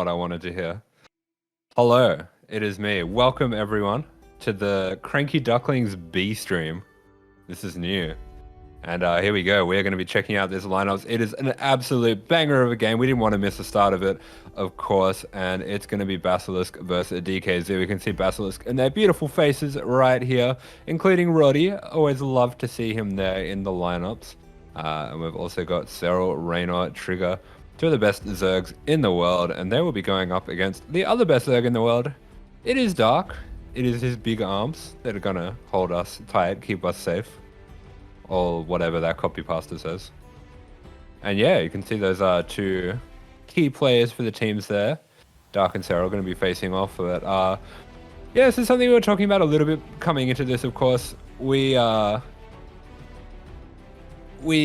what I wanted to hear. Hello, it is me. Welcome everyone to the CranKy Ducklings B stream. This is new. And here we go. We're going to be checking out this lineups. It is an absolute banger of a game. We didn't want to miss the start of it, of course. And it's going to be BASILISK versus DKZ. We can see BASILISK and their beautiful faces right here, including Roddy. Always love to see him there in the lineups. And we've also got Serral, Reynor, Trigger, two of the best Zergs in the world. And they will be going up against the other best Zerg in the world. It is Dark. It is his big arms that are going to hold us tight, keep us safe. Or whatever that copy pasta says. And yeah, you can see those are two key players for the teams there. Dark and Serral are going to be facing off. But yeah, this is something we were talking about a little bit coming into this, of course. We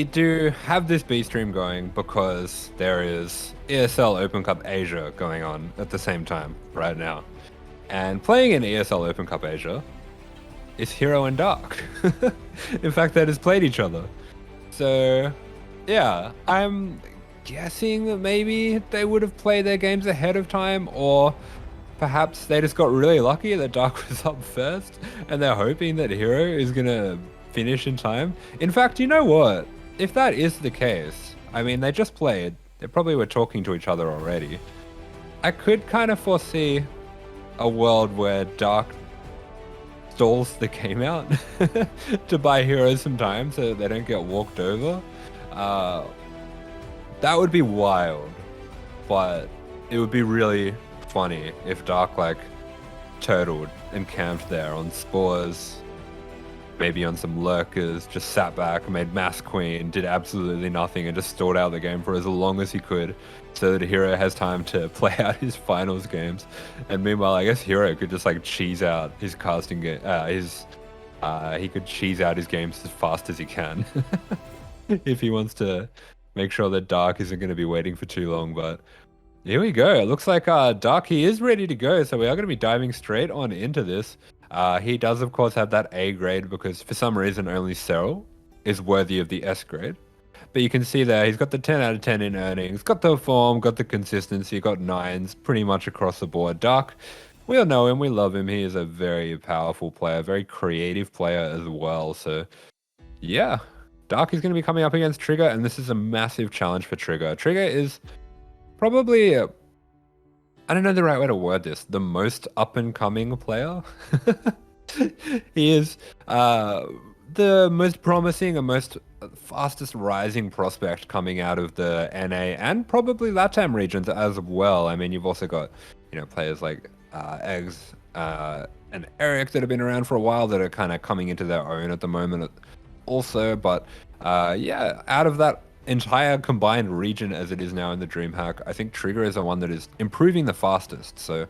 do have this B stream going because there is ESL Open Cup Asia going on at the same time right now. And playing in ESL Open Cup Asia is Hero and Dark. In fact, they just played each other. So, yeah, I'm guessing that maybe they would have played their games ahead of time, or perhaps they just got really lucky that Dark was up first, and they're hoping that Hero is gonna finish in time. In fact, you know what? If that is the case, I mean, they just played. They probably were talking to each other already. I could kind of foresee a world where Dark stalls the game out to buy Heroes some time so that they don't get walked over. That would be wild, but it would be really funny if Dark like turtled and camped there on spores, maybe on some lurkers, just sat back, made mass queen, did absolutely nothing, and just stalled out the game for as long as he could, so that Hero has time to play out his finals games. And meanwhile, I guess Hero could just like cheese out his casting game. He could cheese out his games as fast as he can, if he wants to make sure that Dark isn't going to be waiting for too long. But here we go. It looks like Dark, he is ready to go, so we are going to be diving straight on into this. He does, of course, have that A grade because for some reason only Serral is worthy of the S grade. But you can see there, he's got the 10 out of 10 in earnings, got the form, got the consistency, got 9s pretty much across the board. Dark, we all know him, we love him. He is a very powerful player, very creative player as well. So yeah, Dark is going to be coming up against Trigger, and this is a massive challenge for Trigger. Trigger is probably, I don't know the right way to word this, the most up-and-coming player. He is the most promising and most fastest rising prospect coming out of the NA and probably LATAM regions as well. I mean, you've also got, you know, players like Eggs and Eric that have been around for a while that are kind of coming into their own at the moment also. But yeah, out of that entire combined region as it is now in the DreamHack, I think Trigger is the one that is improving the fastest. So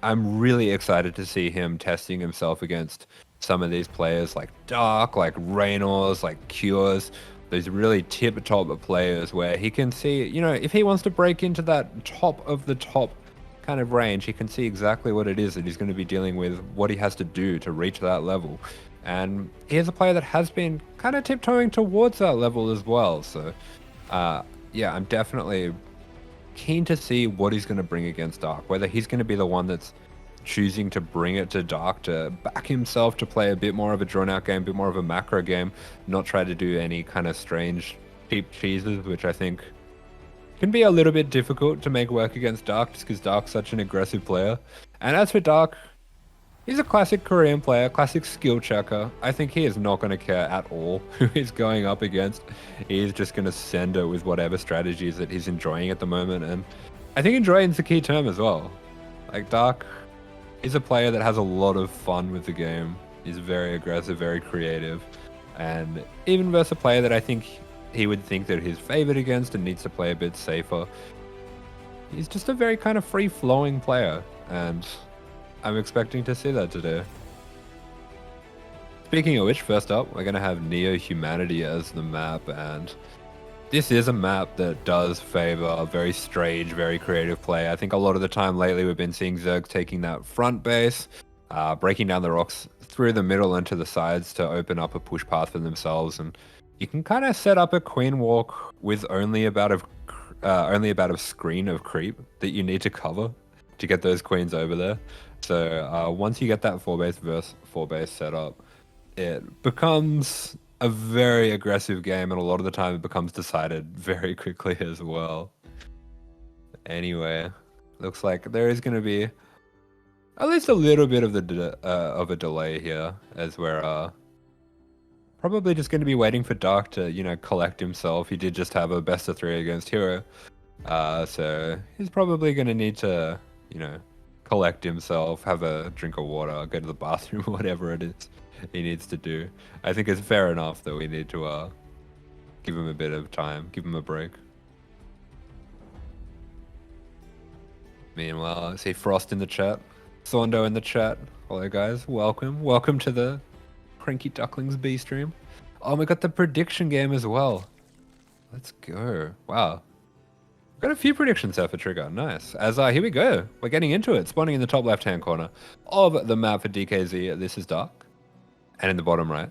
I'm really excited to see him testing himself against some of these players like Dark, like Reynors, like Cures, those really tip-top players where he can see, you know, if he wants to break into that top of the top kind of range, he can see exactly what it is that he's going to be dealing with, what he has to do to reach that level. And he's a player that has been kind of tiptoeing towards that level as well. So yeah, I'm definitely keen to see what he's going to bring against Dark, whether he's going to be the one that's choosing to bring it to Dark to back himself to play a bit more of a drawn out game, a bit more of a macro game, not try to do any kind of strange cheap cheeses, which I think can be a little bit difficult to make work against Dark just because Dark's such an aggressive player. And as for Dark, he's a classic Korean player, classic skill checker. I think he is not going to care at all who he's going up against. He is just going to send it with whatever strategies that he's enjoying at the moment. And I think enjoying is the key term as well. Like Dark, he's a player that has a lot of fun with the game. He's very aggressive, very creative. And even versus a player that I think he would think that he's favored against and needs to play a bit safer, he's just a very kind of free-flowing player. And I'm expecting to see that today. Speaking of which, first up, we're going to have Neo Humanity as the map. And this is a map that does favor a very strange, very creative play. I think a lot of the time lately we've been seeing Zerg taking that front base, breaking down the rocks through the middle and to the sides to open up a push path for themselves. And you can kind of set up a queen walk with only about only about a screen of creep that you need to cover to get those queens over there. So once you get that 4-base versus 4-base setup, it becomes a very aggressive game, and a lot of the time it becomes decided very quickly as well. Anyway, looks like there is going to be at least a little bit of a delay here, as we're probably just going to be waiting for Dark to, collect himself. He did just have a best of 3 against Hero, so he's probably going to need to, collect himself, have a drink of water, go to the bathroom, whatever it is he needs to do. I think it's fair enough that we need to give him a bit of time, give him a break. Meanwhile, I see Frost in the chat, Thondo in the chat. Hello guys, welcome to the CranKy Ducklings B stream. Oh, we got the prediction game as well. Let's go. Wow. Got a few predictions there for Trigger. Nice. As here we go. We're getting into it. Spawning in the top left-hand corner of the map for DKZ, this is Dark. And in the bottom right,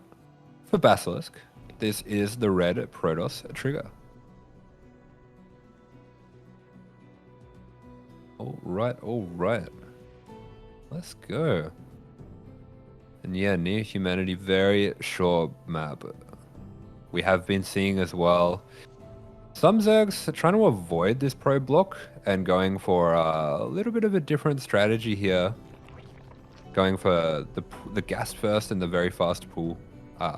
for Basilisk, this is the red Protoss Trigger. All right. Let's go. And yeah, Near Humanity, very short map. We have been seeing as well some Zergs are trying to avoid this probe block and going for a little bit of a different strategy here. Going for the gas first and the very fast pool.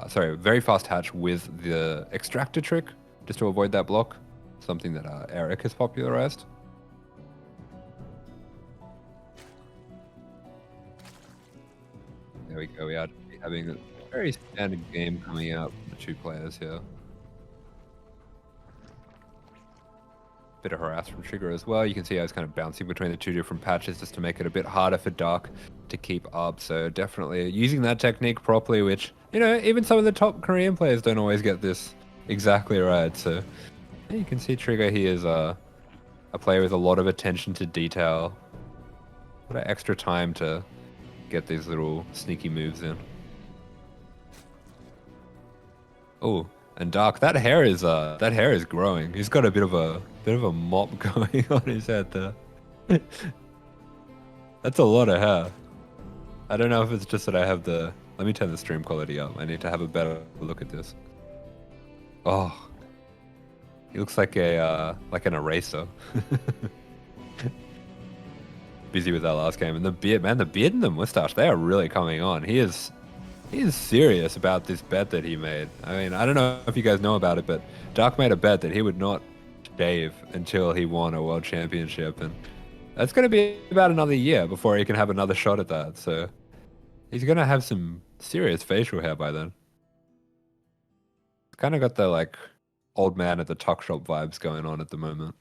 Very fast hatch with the extractor trick, just to avoid that block. Something that Eric has popularized. There we go. We are having a very standard game coming out for the 2 players here. Bit of harass from Trigger as well. You can see I was kind of bouncing between the 2 different patches just to make it a bit harder for Dark to keep up. So definitely using that technique properly, which, even some of the top Korean players don't always get this exactly right. So yeah, you can see Trigger, he is a player with a lot of attention to detail. A lot of extra time to get these little sneaky moves in. Oh, and Dark, that hair is growing. He's got a bit of a mop going on his head there. That's a lot of hair. I don't know if it's just that I have let me turn the stream quality up. I need to have a better look at this. Oh, he looks like an eraser. Busy with that last game, and the beard and the mustache, they are really coming on. He is serious about this bet that he made. I mean, I don't know if you guys know about it, but Dark made a bet that he would not shave until he won a world championship, and that's going to be about another year before he can have another shot at that. So he's going to have some serious facial hair by then. It's kind of got the old man at the tuck shop vibes going on at the moment.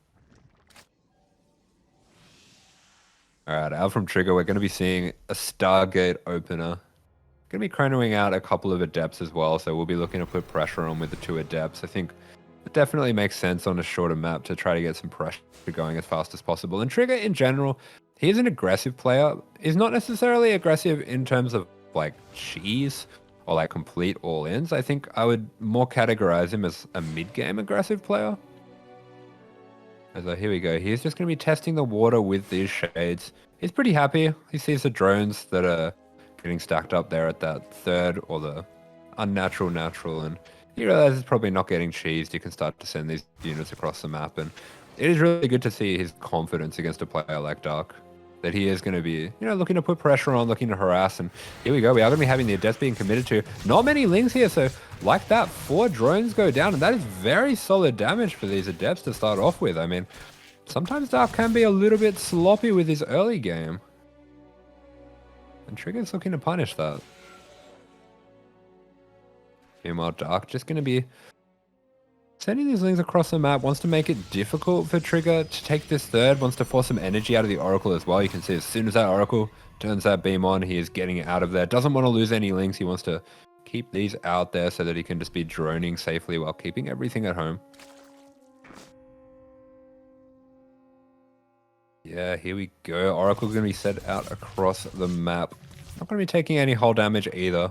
All right, out from Trigger, we're going to be seeing a Stargate opener. Going to be chronoing out a couple of Adepts as well, so we'll be looking to put pressure on with the 2 Adepts. I think it definitely makes sense on a shorter map to try to get some pressure going as fast as possible. And Trigger, in general, he's an aggressive player. He's not necessarily aggressive in terms of cheese or complete all-ins. I think I would more categorize him as a mid-game aggressive player. Here we go. He's just going to be testing the water with these shades. He's pretty happy. He sees the drones that are getting stacked up there at that 3rd or the unnatural natural, and he realizes he's probably not getting cheesed. You can start to send these units across the map, and it is really good to see his confidence against a player like Dark. That he is going to be, looking to put pressure on, looking to harass, and here we go. We are going to be having the Adepts being committed to. Not many Lings here, so like that, 4 drones go down, and that is very solid damage for these Adepts to start off with. I mean, sometimes Dark can be a little bit sloppy with his early game. And Trigger's looking to punish that. Meanwhile, Dark just going to be sending these Lings across the map, wants to make it difficult for Trigger to take this 3rd, wants to force some energy out of the Oracle as well. You can see as soon as that Oracle turns that beam on, he is getting it out of there. Doesn't want to lose any Lings. He wants to keep these out there so that he can just be droning safely while keeping everything at home. Yeah, here we go. Oracle's going to be set out across the map. Not going to be taking any hull damage either.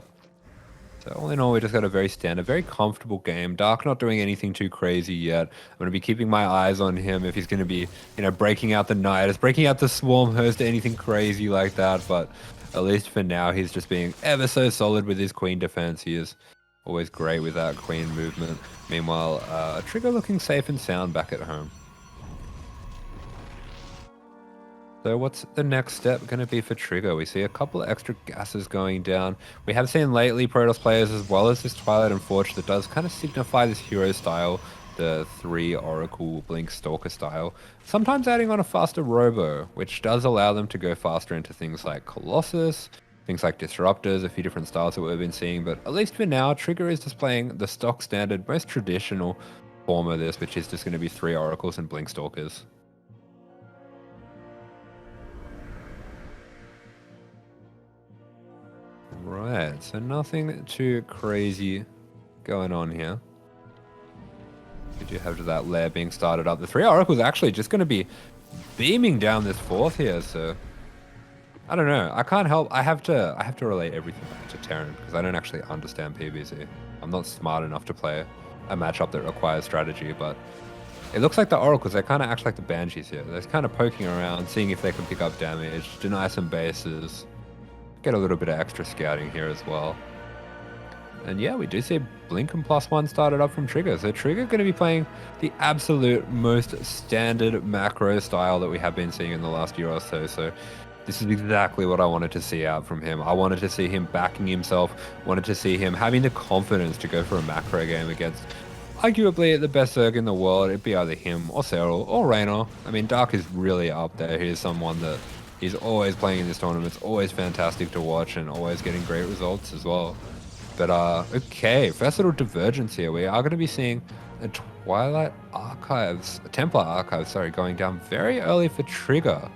So all in all, we just got a very standard, very comfortable game. Dark not doing anything too crazy yet. I'm going to be keeping my eyes on him if he's going to be, breaking out the Nidus, breaking out the Swarm Host, anything crazy like that. But at least for now, he's just being ever so solid with his Queen defense. He is always great with that Queen movement. Meanwhile, Trigger looking safe and sound back at home. So what's the next step going to be for Trigger? We see a couple of extra gases going down. We have seen lately Protoss players as well as this Twilight and Forge that does kind of signify this hero style, the 3 Oracle Blink Stalker style. Sometimes adding on a faster Robo, which does allow them to go faster into things like Colossus, things like Disruptors, a few different styles that we've been seeing. But at least for now, Trigger is displaying the stock standard, most traditional form of this, which is just going to be 3 Oracles and Blink Stalkers. Right, so nothing too crazy going on here. We do have that lair being started up. The 3 Oracles actually just going to be beaming down this 4th here, so I don't know. I can't help. I have to relate everything back to Terran because I don't actually understand PvZ. I'm not smart enough to play a matchup that requires strategy, but it looks like the Oracles, they kind of act like the Banshees here. They're kind of poking around, seeing if they can pick up damage, deny some bases. Get a little bit of extra scouting here as well. And yeah, we do see Blink and +1 started up from Trigger. So Trigger going to be playing the absolute most standard macro style that we have been seeing in the last year or so. So this is exactly what I wanted to see out from him. I wanted to see him backing himself, wanted to see him having the confidence to go for a macro game against arguably the best Zerg in the world. It'd be either him or Serral or Reynor. I mean, Dark is really up there. He is someone that he's always playing in this tournament. It's always fantastic to watch and always getting great results as well. But okay, first little divergence here. We are going to be seeing a Twilight Archives, a Templar Archive, sorry, going down very early for Trigger.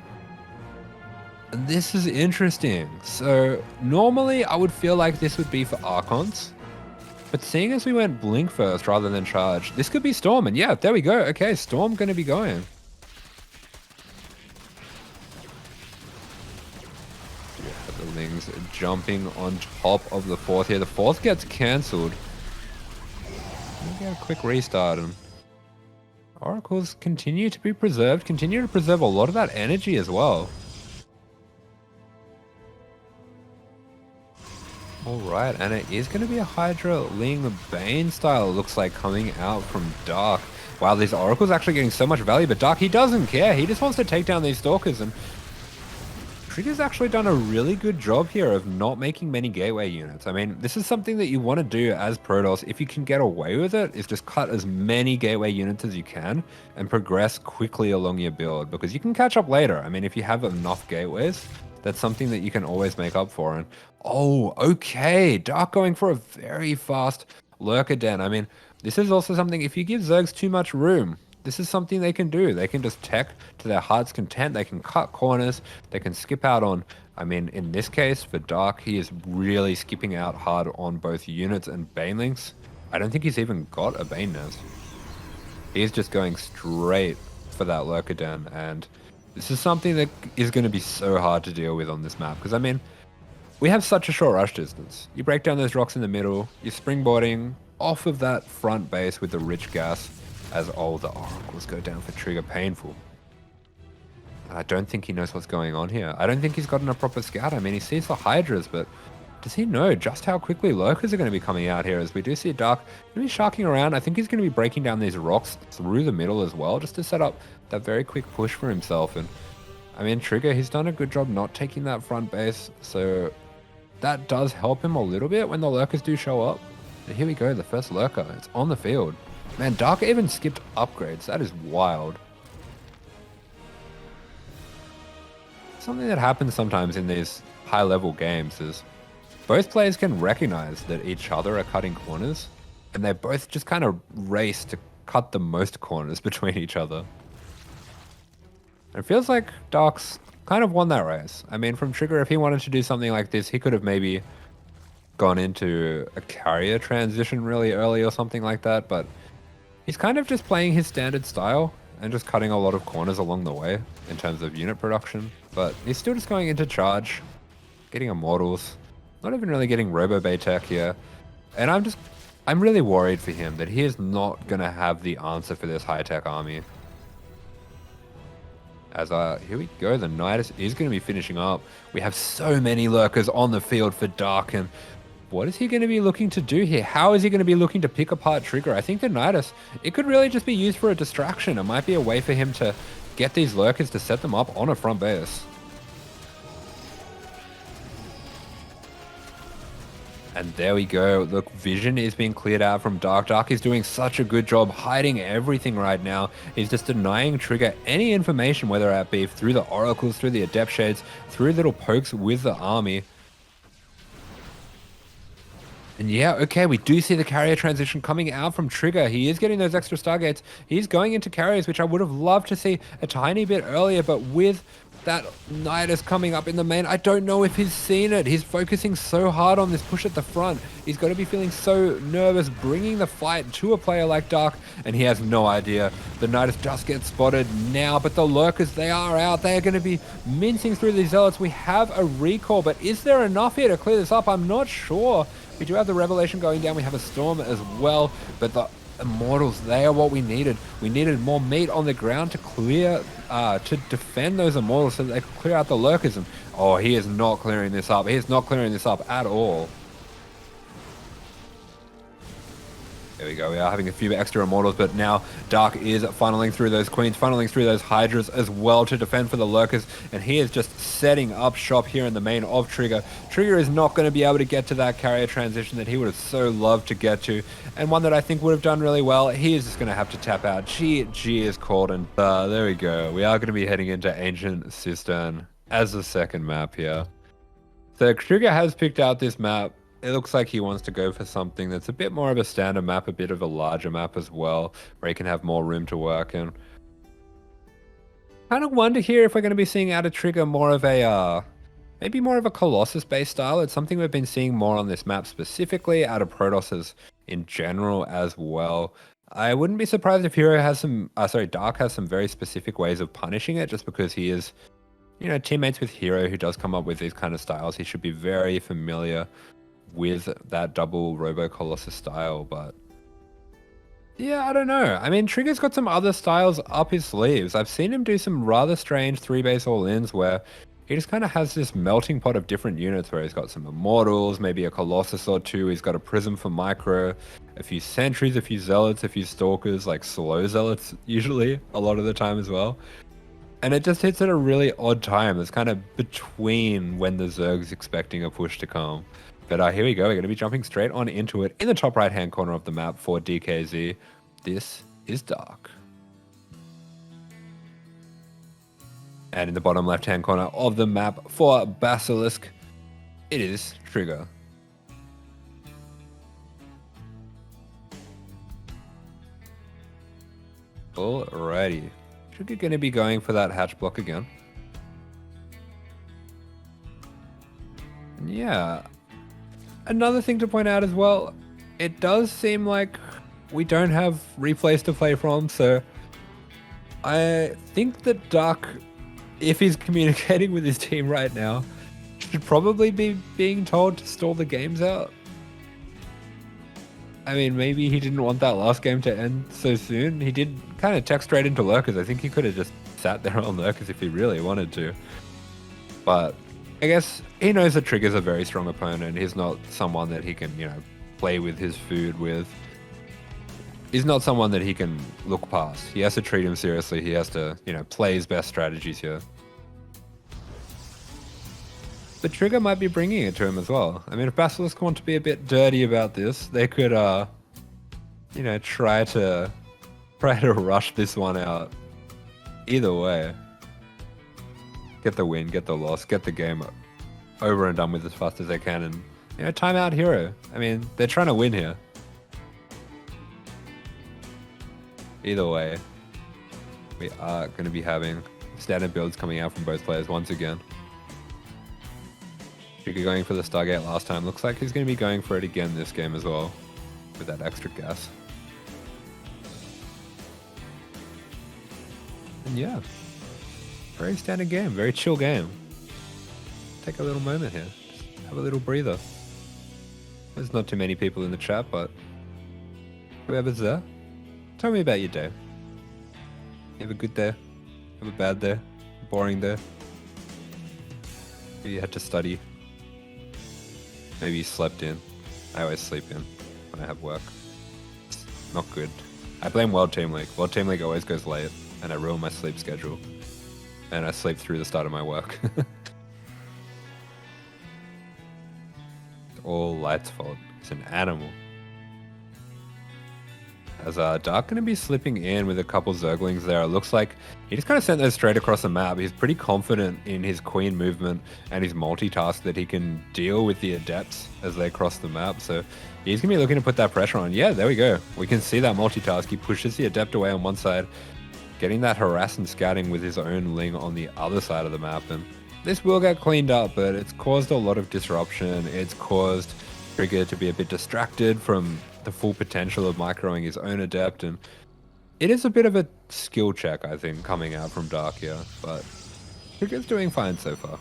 And this is interesting. So normally I would feel like this would be for Archons. But seeing as we went Blink first rather than Charge, this could be Storm. And yeah, there we go. Okay, Storm going to be going. Things jumping on top of the 4th here. The 4th gets cancelled. We get a quick restart, and Oracles continue to be preserved, continue to preserve a lot of that energy as well. Alright, and it is going to be a Hydra Ling Bane style, it looks like, coming out from Dark. Wow, these Oracles actually getting so much value, but Dark, he doesn't care. He just wants to take down these Stalkers, and Trigger's actually done a really good job here of not making many gateway units. I mean, this is something that you want to do as Protoss, if you can get away with it, is just cut as many gateway units as you can and progress quickly along your build, because you can catch up later. I mean, if you have enough gateways, that's something that you can always make up for. And oh, okay, Dark going for a very fast Lurker Den. I mean, this is also something, if you give Zergs too much room, this is something they can do. They can just tech to their heart's content. They can cut corners. They can skip out on, I mean, in this case, for Dark, he is really skipping out hard on both units and Banelings. I don't think he's even got a Bane nest. He's just going straight for that Lurker Den. And this is something that is going to be so hard to deal with on this map. Because, I mean, we have such a short rush distance. You break down those rocks in the middle. You're springboarding off of that front base with the rich gas. As all the Oracles go down for Trigger, painful. I don't think he knows what's going on here. I don't think he's gotten a proper scout. I mean, he sees the Hydras, but does he know just how quickly Lurkers are going to be coming out here? As we do see Dark going to be sharking around. I think he's going to be breaking down these rocks through the middle as well, just to set up that very quick push for himself. And I mean, Trigger, he's done a good job not taking that front base, so that does help him a little bit when the Lurkers do show up. But here we go, the first Lurker. It's on the field. Man, Dark even skipped upgrades. That is wild. Something that happens sometimes in these high-level games is both players can recognize that each other are cutting corners, and they both just kind of race to cut the most corners between each other. It feels like Dark's kind of won that race. I mean, from Trigger, if he wanted to do something like this, he could have maybe gone into a carrier transition really early or something like that, but he's kind of just playing his standard style and just cutting a lot of corners along the way in terms of unit production. But he's still just going into charge, getting immortals, not even really getting Robo Bay tech here. And I'm really worried for him that he is not going to have the answer for this high-tech army. As here we go, the Nidus is going to be finishing up. We have so many lurkers on the field for Dark, and what is he going to be looking to do here? How is he going to be looking to pick apart Trigger? I think the Nidus, it could really just be used for a distraction. It might be a way for him to get these lurkers to set them up on a front base. And there we go. Look, vision is being cleared out from Dark. Dark is doing such a good job hiding everything right now. He's just denying Trigger any information, whether it be through the oracles, through the adept shades, through little pokes with the army. And yeah, okay, we do see the carrier transition coming out from Trigger. He is getting those extra Stargates. He's going into carriers, which I would have loved to see a tiny bit earlier, but with that Nidus coming up in the main, I don't know if he's seen it. He's focusing so hard on this push at the front. He's got to be feeling so nervous bringing the fight to a player like Dark, and he has no idea. The Nidus just gets spotted now, but the Lurkers, they are out. They are going to be mincing through these Zealots. We have a recall, but is there enough here to clear this up? I'm not sure. We do have the Revelation going down. We have a Storm as well, but the Immortals, they are what we needed. We needed more meat on the ground to clear, to defend those Immortals so that they could clear out the Lurkers. And oh, he is not clearing this up. He is not clearing this up at all. There we go. We are having a few extra Immortals, but now Dark is funneling through those Queens, funneling through those Hydras as well to defend for the Lurkers, and he is just setting up shop here in the main of Trigger. Trigger is not going to be able to get to that carrier transition that he would have so loved to get to, and one that I think would have done really well. He is just going to have to tap out. GG is called, and there we go. We are going to be heading into Ancient Cistern as the second map here. So Trigger has picked out this map. It looks like he wants to go for something that's a bit more of a standard map, a bit of a larger map as well, where he can have more room to work in. Kind of wonder here if we're going to be seeing out of Trigger more of a, maybe more of a Colossus-based style. It's something we've been seeing more on this map specifically, out of Protosses in general as well. I wouldn't be surprised if Hero has some, Dark has some very specific ways of punishing it, just because he is, you know, teammates with Hero who does come up with these kind of styles. He should be very familiar with that double Robo Colossus style, but yeah, I don't know. I mean, Trigger's got some other styles up his sleeves. I've seen him do some rather strange 3-base all-ins where he just kind of has this melting pot of different units where he's got some Immortals, maybe a Colossus or two, he's got a Prism for Micro, a few Sentries, a few Zealots, a few Stalkers, like slow Zealots usually, a lot of the time as well. And it just hits at a really odd time. It's kind of between when the Zerg's expecting a push to come. But here we go. We're going to be jumping straight on into it in the top right-hand corner of the map for DKZ. This is Dark. And in the bottom left-hand corner of the map for Basilisk, it is Trigger. Alrighty. Trigger going to be going for that hatch block again. Yeah. Another thing to point out as well, it does seem like we don't have replays to play from, so I think that Dark, if he's communicating with his team right now, should probably be being told to stall the games out. I mean, maybe he didn't want that last game to end so soon. He did kind of text straight into Lurkers. I think he could have just sat there on Lurkers if he really wanted to. But I guess he knows that Trigger's a very strong opponent. He's not someone that he can, you know, play with his food with. He's not someone that he can look past. He has to treat him seriously. He has to, you know, play his best strategies here. But Trigger might be bringing it to him as well. I mean, if Basilisk want to be a bit dirty about this, they could, you know, try to rush this one out. Either way. Get the win, get the loss, get the game over and done with as fast as they can, and, you know, time out Hero. I mean, they're trying to win here. Either way, we are going to be having standard builds coming out from both players once again. Trigger going for the Stargate last time. Looks like he's going to be going for it again this game as well, with that extra gas. And yeah. Very standard game, very chill game. Take a little moment here, just have a little breather. There's not too many people in the chat, but whoever's there, tell me about your day. You have a good day? Have a bad day? Boring day? Maybe you had to study. Maybe you slept in. I always sleep in when I have work. It's not good. I blame World Team League. World Team League always goes late, and I ruin my sleep schedule. And I sleep through the start of my work. All Light's fault. He's an animal. As Dark going to be slipping in with a couple Zerglings there. It looks like he just kind of sent those straight across the map. He's pretty confident in his queen movement and his multitask that he can deal with the adepts as they cross the map. So he's going to be looking to put that pressure on. Yeah, there we go. We can see that multitask. He pushes the adept away on one side, getting that harass and scouting with his own Ling on the other side of the map. And this will get cleaned up, but it's caused a lot of disruption. It's caused Trigger to be a bit distracted from the full potential of microing his own adept, and it is a bit of a skill check, I think, coming out from Dark here, but Trigger's doing fine so far.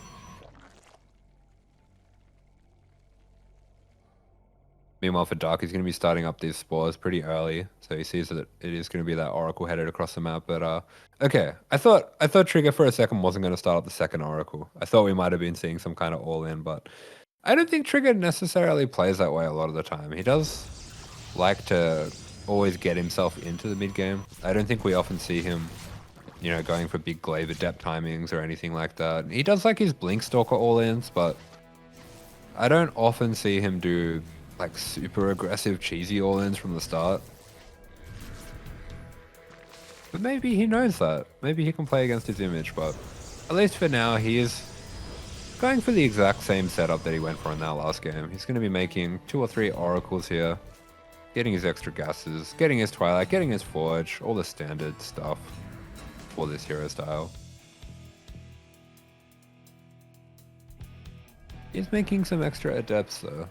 Meanwhile, for Dark, he's going to be starting up these spores pretty early, so he sees that it is going to be that Oracle headed across the map. But okay, I thought Trigger for a second wasn't going to start up the second Oracle. I thought we might have been seeing some kind of all-in, but I don't think Trigger necessarily plays that way a lot of the time. He does like to always get himself into the mid game. I don't think we often see him, you know, going for big glaive adept timings or anything like that. He does like his Blink Stalker all-ins, but I don't often see him do like super aggressive cheesy all-ins from the start. But maybe he knows that. Maybe he can play against his image, but at least for now he is going for the exact same setup that he went for in that last game. He's going to be making 2 or 3 oracles here, getting his extra gases, getting his Twilight, getting his Forge, all the standard stuff for this hero style. He's making some extra adepts though.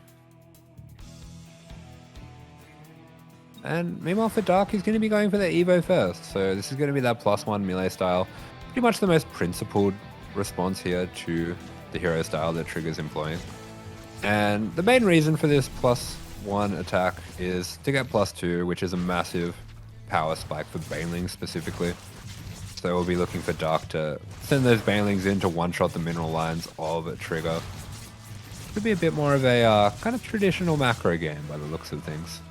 And meanwhile for Dark, he's going to be going for the Evo first. So this is going to be that +1 melee style. Pretty much the most principled response here to the hero style that Trigger's employing. And the main reason for this +1 attack is to get +2, which is a massive power spike for Banelings specifically. So we'll be looking for Dark to send those Banelings in to one-shot the mineral lines of a Trigger. Could be a bit more of a kind of traditional macro game by the looks of things.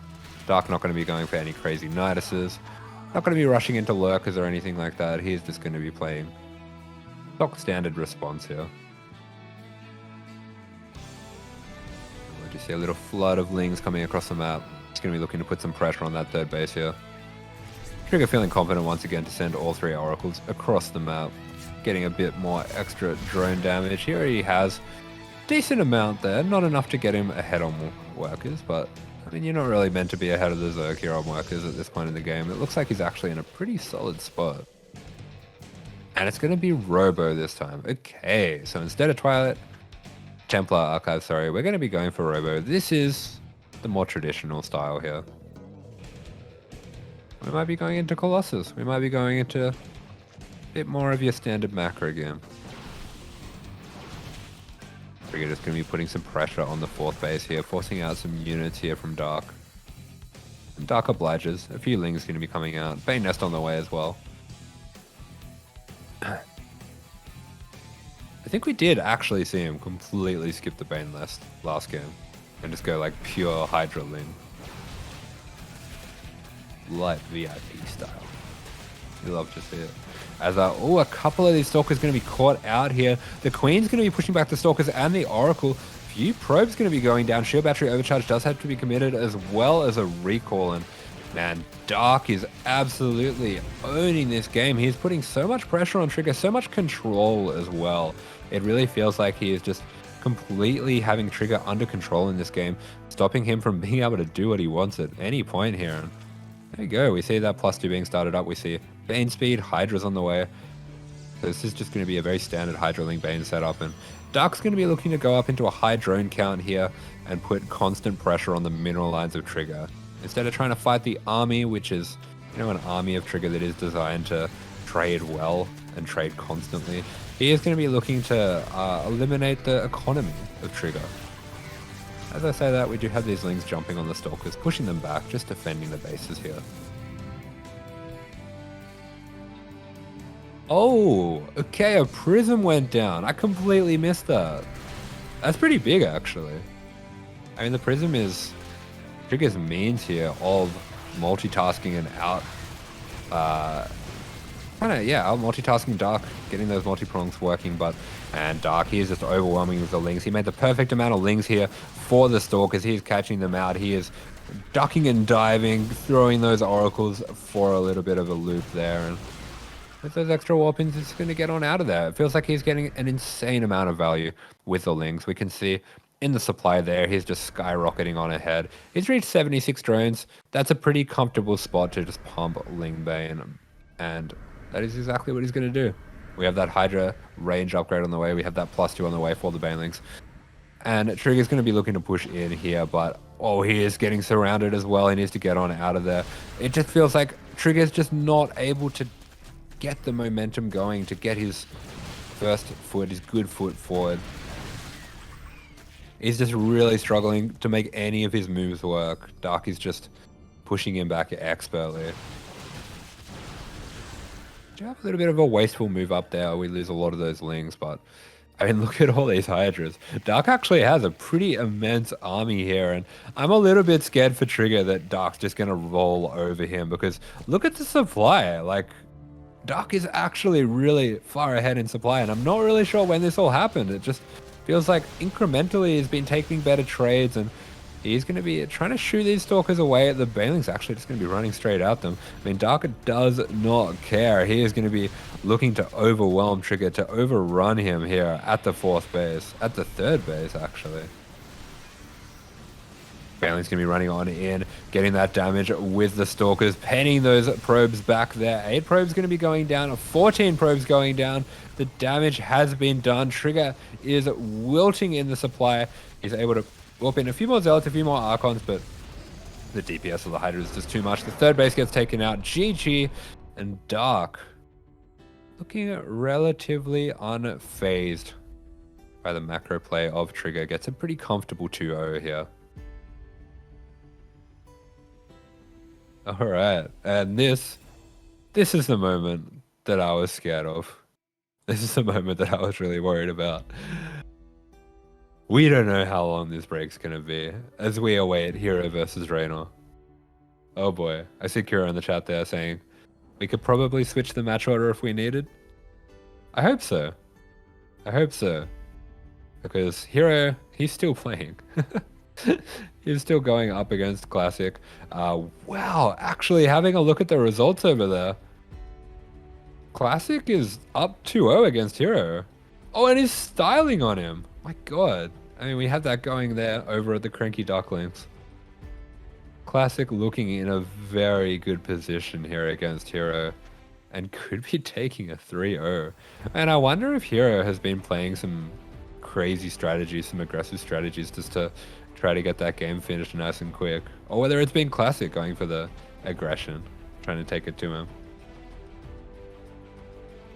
Dark not going to be going for any crazy Niduses, not going to be rushing into Lurkers or anything like that. He's just going to be playing stock standard response here. We'll just see a little flood of Lings coming across the map. He's going to be looking to put some pressure on that third base here. Trigger feeling confident once again to send all 3 oracles across the map, getting a bit more extra drone damage. Here he has a decent amount there, not enough to get him ahead on workers, but I mean, you're not really meant to be ahead of the Zerg here on workers at this point in the game. It looks like he's actually in a pretty solid spot. And it's going to be Robo this time. Okay, so instead of Twilight, Templar Archive, sorry, we're going to be going for Robo. This is the more traditional style here. We might be going into Colossus. We might be going into a bit more of your standard macro game. Trigger just going to be putting some pressure on the 4th base here, forcing out some units here from Dark. And Dark obliges. A few Lings going to be coming out. Bane Nest on the way as well. I think we did actually see him completely skip the Bane Nest last game and just go like pure Hydra Ling. Light VIP style. We love to see it. As a couple of these Stalkers going to be caught out here. The Queen's going to be pushing back the Stalkers and the Oracle. Few probes going to be going down. Shield Battery Overcharge does have to be committed as well as a recall. And man, Dark is absolutely owning this game. He's putting so much pressure on Trigger, so much control as well. It really feels like he is just completely having Trigger under control in this game, stopping him from being able to do what he wants at any point here. And there you go. We see that +2 being started up. We see Bane speed, Hydra's on the way. So this is just going to be a very standard Hydra Ling Bane setup. And Dark's going to be looking to go up into a high drone count here and put constant pressure on the mineral lines of Trigger. Instead of trying to fight the army, which is, you know, an army of Trigger that is designed to trade well and trade constantly, he is going to be looking to eliminate the economy of Trigger. As I say that, we do have these Lings jumping on the Stalkers, pushing them back, just defending the bases here. Oh, okay, a Prism went down. I completely missed that. That's pretty big, actually. I mean, the Prism is Trigger's means here of multitasking and out multitasking Dark, getting those multi-prongs working, and Dark, he is just overwhelming with the Lings. He made the perfect amount of Lings here for the Stalkers. He's catching them out. He is ducking and diving, throwing those Oracles for a little bit of a loop there. And with those extra Warpins, he's going to get on out of there. It feels like he's getting an insane amount of value with the Lings. We can see in the supply there, he's just skyrocketing on ahead. He's reached 76 drones. That's a pretty comfortable spot to just pump Ling Bane, and that is exactly what he's going to do. We have that Hydra range upgrade on the way. We have that +2 on the way for the Banelings. And Trigger's going to be looking to push in here, but he is getting surrounded as well. He needs to get on out of there. It just feels like Trigger's just not able to get the momentum going, to get his first foot, his good foot forward. He's just really struggling to make any of his moves work. Dark is just pushing him back expertly. Do have a little bit of a wasteful move up there. We lose a lot of those Lings, but I mean, look at all these Hydras. Dark actually has a pretty immense army here, and I'm a little bit scared for Trigger that Dark's just going to roll over him, because look at the supply. Like, Dark is actually really far ahead in supply, and I'm not really sure when this all happened. It just feels like incrementally he's been taking better trades, and he's going to be trying to shoo these Stalkers away. The Baneling's actually just going to be running straight at them. I mean, Dark does not care. He is going to be looking to overwhelm Trigger, to overrun him here at the 4th base, at the 3rd base, actually. Baneling's going to be running on in, getting that damage with the Stalkers, penning those probes back there. 8 probes going to be going down, 14 probes going down. The damage has been done. Trigger is wilting in the supply. He's able to warp in a few more Zealots, a few more Archons, but the DPS of the Hydra is just too much. The 3rd base gets taken out. GG, and Dark looking relatively unfazed by the macro play of Trigger. Gets a pretty comfortable 2-0 here. All right, and this is the moment that I was scared of. This is the moment that I was really worried about. We don't know how long this break's gonna be as we await Hero versus Reynor. Oh boy, I see Kira in the chat there saying we could probably switch the match order if we needed. I hope so. I hope so. Because Hero, he's still playing. He's still going up against Classic. Wow, actually having a look at the results over there. Classic is up 2-0 against Hero. Oh, and he's styling on him. My god. I mean, we had that going there over at the CranKy Ducklings. Classic looking in a very good position here against Hero, and could be taking a 3-0. And I wonder if Hero has been playing some crazy strategies, some aggressive strategies, just to try to get that game finished nice and quick. Or whether it's been Classic going for the aggression, trying to take it to him.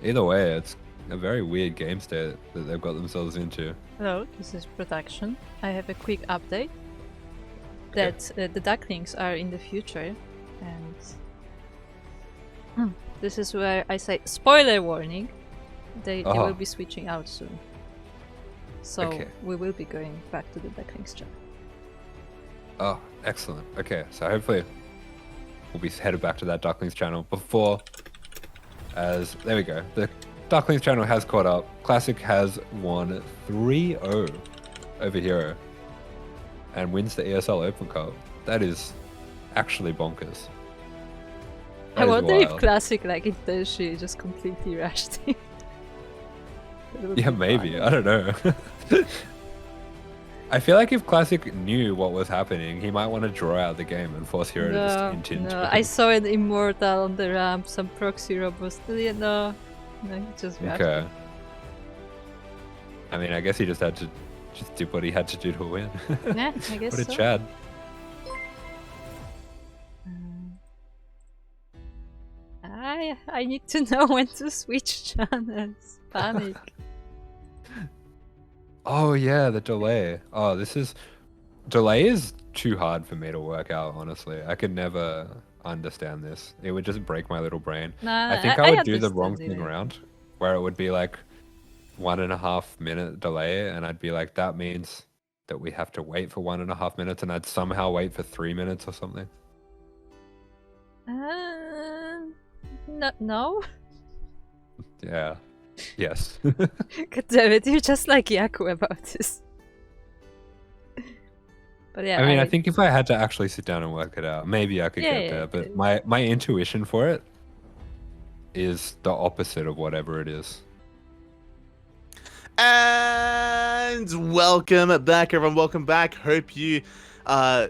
Either way, it's a very weird game state that they've got themselves into. Hello, this is Production. I have a quick update that the Ducklings are in the future, and this is where I say spoiler warning. They will be switching out soon, so we will be going back to the Ducklings channel. Oh, excellent. Okay, so hopefully we'll be headed back to that Ducklings channel before, as there we go. The Ducklings channel has caught up. Classic has won 3-0 over Hero and wins the ESL Open Cup. That is actually bonkers. I wonder if Classic, like intentionally, just completely rushed him. Yeah, maybe. I don't know. I feel like if Classic knew what was happening, he might want to draw out the game and force Hero to just hint into it. I saw an Immortal on the ramp, some proxy robots. No, he just rushed. Okay. I mean, I guess he just had to just do what he had to do to win. Yeah, I guess What a so. Chad. I need to know when to switch channels. Panic. Oh yeah, the delay. Oh, this is delay is too hard for me to work out, honestly. I could never understand this. It would just break my little brain. Nah, I think I would do the understand wrong it. thing around, where it would be like 1.5 minute delay, and I'd be like, that means that we have to wait for 1.5 minutes, and I'd somehow wait for 3 minutes or something. No. Yeah. Yes. God damn it, you're just like Yaku about this. But yeah, I mean, I think if I had to actually sit down and work it out, maybe I could get there. But my intuition for it is the opposite of whatever it is. And welcome back, everyone. Welcome back. Hope you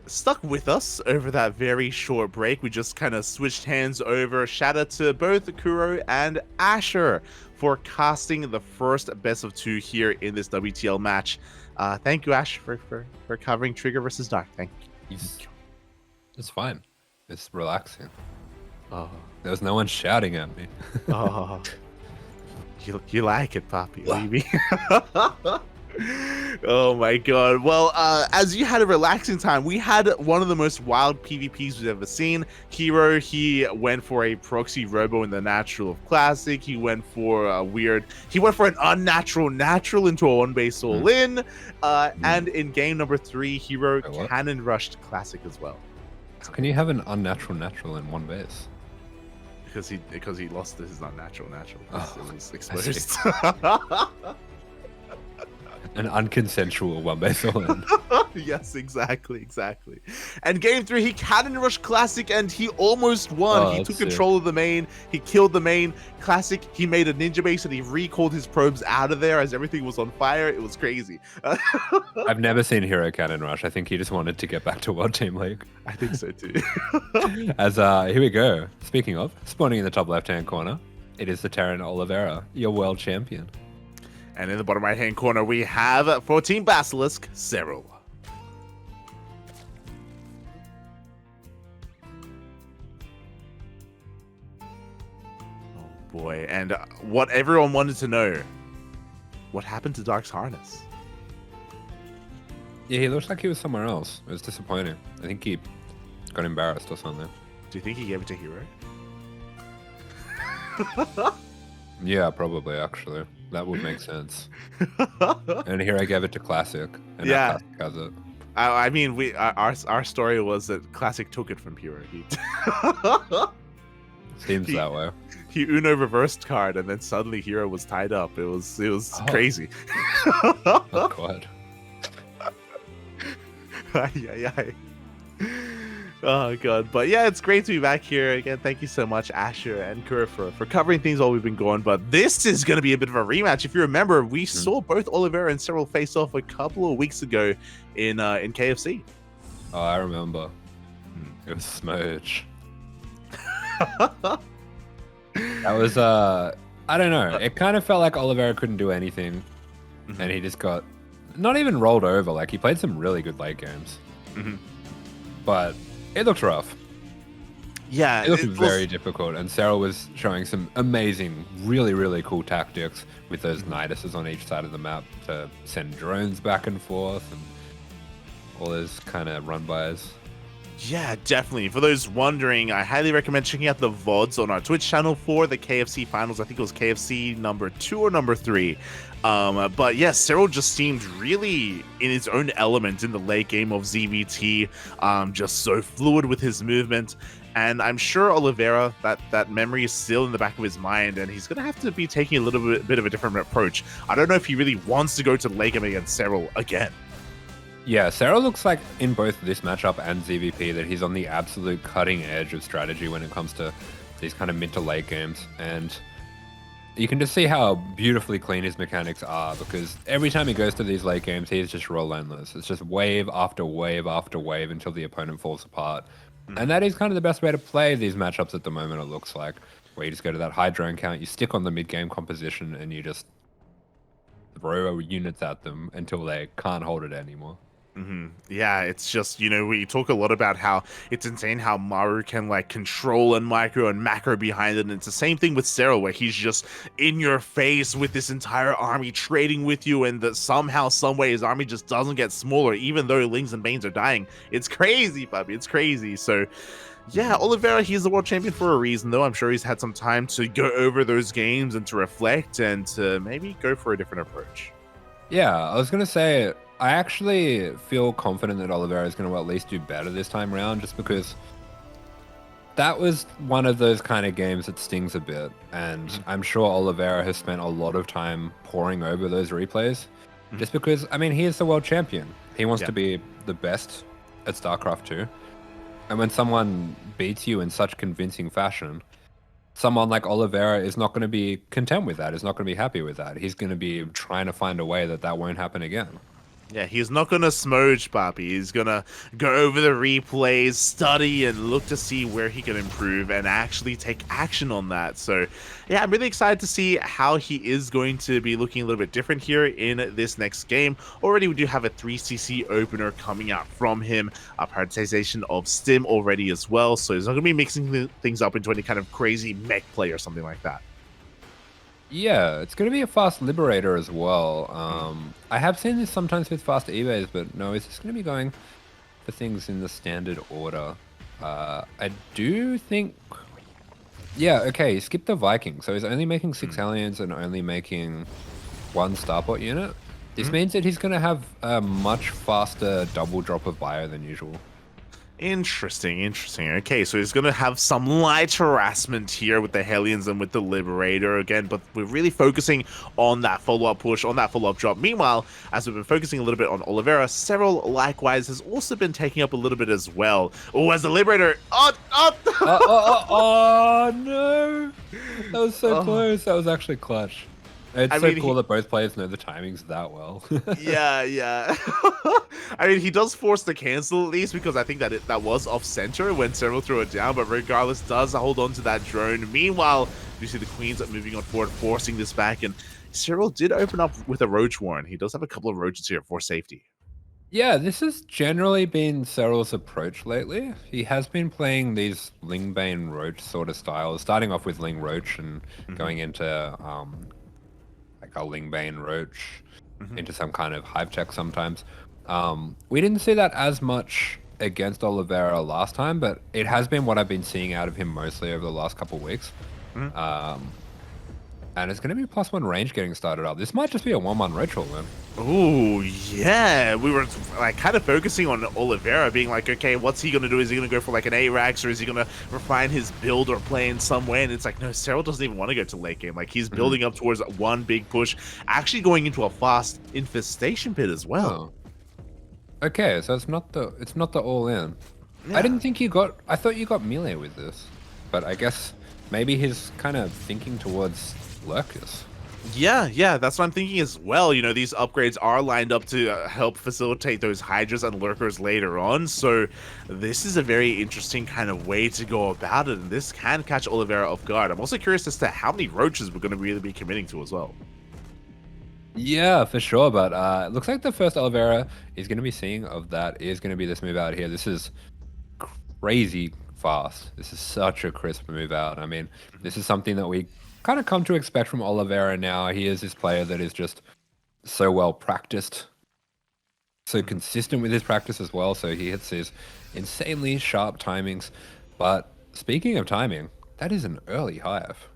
stuck with us over that very short break. We just kind of switched hands over. Shout out to both Kuro and Asher for casting the first best of 2 here in this WTL match. Thank you, Ash, for covering Trigger versus Dark. Thank you. It's fine. It's relaxing. Oh, there's no one shouting at me. Oh, you like it, Poppy, baby. Oh my god. Well, as you had a relaxing time, we had one of the most wild PvPs we've ever seen. Hero, he went for a proxy robo in the natural of classic. He went for an unnatural natural into a 1-base all in. And in game number 3, Hero cannon rushed classic as well. How can you have an unnatural natural in 1 base? Because he lost his unnatural natural. Oh, it was exposed. An unconsensual 1-base all-in. Yes, exactly. And game 3, he cannon rushed classic and he almost won. He took control of the main. He killed the main. Classic, he made a ninja base and he recalled his probes out of there as everything was on fire. It was crazy. I've never seen Hero cannon rush. I think he just wanted to get back to World Team League. I think so too. As here we go. Speaking of, spawning in the top left-hand corner, it is the Terran Oliveira, your world champion. And in the bottom right-hand corner, we have, for Team Basilisk, Serral. Oh boy, and what everyone wanted to know, what happened to Dark's harness? Yeah, he looks like he was somewhere else. It was disappointing. I think he got embarrassed or something. Do you think he gave it to Hero? Yeah, probably, actually. That would make sense. And here I gave it to Classic. And yeah. Classic has it. I mean, our story was that Classic took it from Hero. Seems that way. He Uno reversed card, and then suddenly Hero was tied up. It was crazy. Oh, God. Oh god, but yeah, it's great to be back here again. Thank you so much, Asher and Kura, for covering things while we've been going. But this is going to be a bit of a rematch. If you remember, we saw both Oliveira and Serral face off a couple of weeks ago in KFC. Oh, I remember. It was Smooch. That was I don't know. It kind of felt like Oliveira couldn't do anything, and he just got not even rolled over. Like, he played some really good late games, but it looked rough. Yeah, it looked very difficult, and Serral was showing some amazing, really, really cool tactics with those Niduses on each side of the map to send drones back and forth and all those kind of run-bys. Yeah, definitely. For those wondering, I highly recommend checking out the VODs on our Twitch channel for the KFC finals. I think it was KFC number 2 or number 3. But yes, Serral just seemed really in his own element in the late game of ZVT, just so fluid with his movement. And I'm sure Oliveira, that memory is still in the back of his mind, and he's going to have to be taking a little bit of a different approach. I don't know if he really wants to go to late game against Serral again. Yeah, Serral looks like in both this matchup and ZVP that he's on the absolute cutting edge of strategy when it comes to these kind of mid to late games. And you can just see how beautifully clean his mechanics are, because every time he goes to these late games, he's just relentless. It's just wave after wave after wave until the opponent falls apart. And that is kind of the best way to play these matchups at the moment, it looks like, where you just go to that high drone count, you stick on the mid-game composition, and you just throw units at them until they can't hold it anymore. Yeah, it's just, we talk a lot about how it's insane how Maru can like control and micro and macro behind it. And it's the same thing with Serral, where he's just in your face with this entire army trading with you, and that somehow, some way, his army just doesn't get smaller, even though Lings and Banes are dying. It's crazy, puppy. It's crazy. So yeah, Oliveira, he's the world champion for a reason, though. I'm sure he's had some time to go over those games and to reflect and to maybe go for a different approach. Yeah, I was going to say, I actually feel confident that Oliveira is going to at least do better this time around, just because that was one of those kind of games that stings a bit. And I'm sure Oliveira has spent a lot of time poring over those replays, just because, I mean, he is the world champion. He wants to be the best at StarCraft 2. And when someone beats you in such convincing fashion, someone like Oliveira is not going to be content with that, is not going to be happy with that. He's going to be trying to find a way that won't happen again. Yeah, he's not going to smudge, Papi. He's going to go over the replays, study, and look to see where he can improve and actually take action on that. So, yeah, I'm really excited to see how he is going to be looking a little bit different here in this next game. Already, we do have a 3cc opener coming out from him, a prioritization of Stim already as well. So he's not going to be mixing things up into any kind of crazy mech play or something like that. Yeah, it's going to be a fast Liberator as well. I have seen this sometimes with fast eBays, but no, it's just going to be going for things in the standard order. I do think... Yeah, okay, skip the Viking. So he's only making 6 aliens and only making 1 starport unit. This means that he's going to have a much faster double drop of bio than usual. Interesting. Okay, so he's going to have some light harassment here with the Hellions and with the Liberator again, but we're really focusing on that follow-up push, on that follow-up drop. Meanwhile, as we've been focusing a little bit on Oliveira, Serral likewise has also been taking up a little bit as well. Oh, as the Liberator... Oh, no! That was so close. That was actually clutch. It's so cool that both players know the timings that well. Yeah. I mean, he does force the cancel at least, because I think that that was off center when Serral threw it down, but regardless, does hold on to that drone. Meanwhile, you see the Queens moving on forward, forcing this back, and Serral did open up with a Roach Warren. He does have a couple of Roaches here for safety. Yeah, this has generally been Serral's approach lately. He has been playing these Lingbane Roach sort of styles, starting off with Ling Roach and going into like a Lingbane Roach into some kind of hive check sometimes. We didn't see that as much against Oliveira last time, but it has been what I've been seeing out of him mostly over the last couple of weeks. And it's going to be +1 range getting started up. This might just be a 1-1 Roach Hall, man. Oh, yeah. We were like kind of focusing on Oliveira, being like, okay, what's he going to do? Is he going to go for like an A-Rax, or is he going to refine his build or play in some way? And it's like, no, Serral doesn't even want to go to late game. Like, he's building up towards one big push, actually going into a fast infestation pit as well. Okay, so it's not the all-in. Yeah. I didn't think you got... I thought you got melee with this. But I guess maybe he's kind of thinking towards lurkers. Yeah, that's what I'm thinking as well. You know, these upgrades are lined up to help facilitate those Hydras and Lurkers later on, so this is a very interesting kind of way to go about it, and this can catch Oliveira off guard. I'm also curious as to how many Roaches we're going to really be committing to as well. Yeah, for sure, but it looks like the first Oliveira is going to be seeing of that is going to be this move out here. This is crazy fast. This is such a crisp move out. I mean, this is something that we kind of come to expect from Oliveira now. He is this player that is just so well practiced, so consistent with his practice as well, so he hits his insanely sharp timings. But speaking of timing, that is an early hive.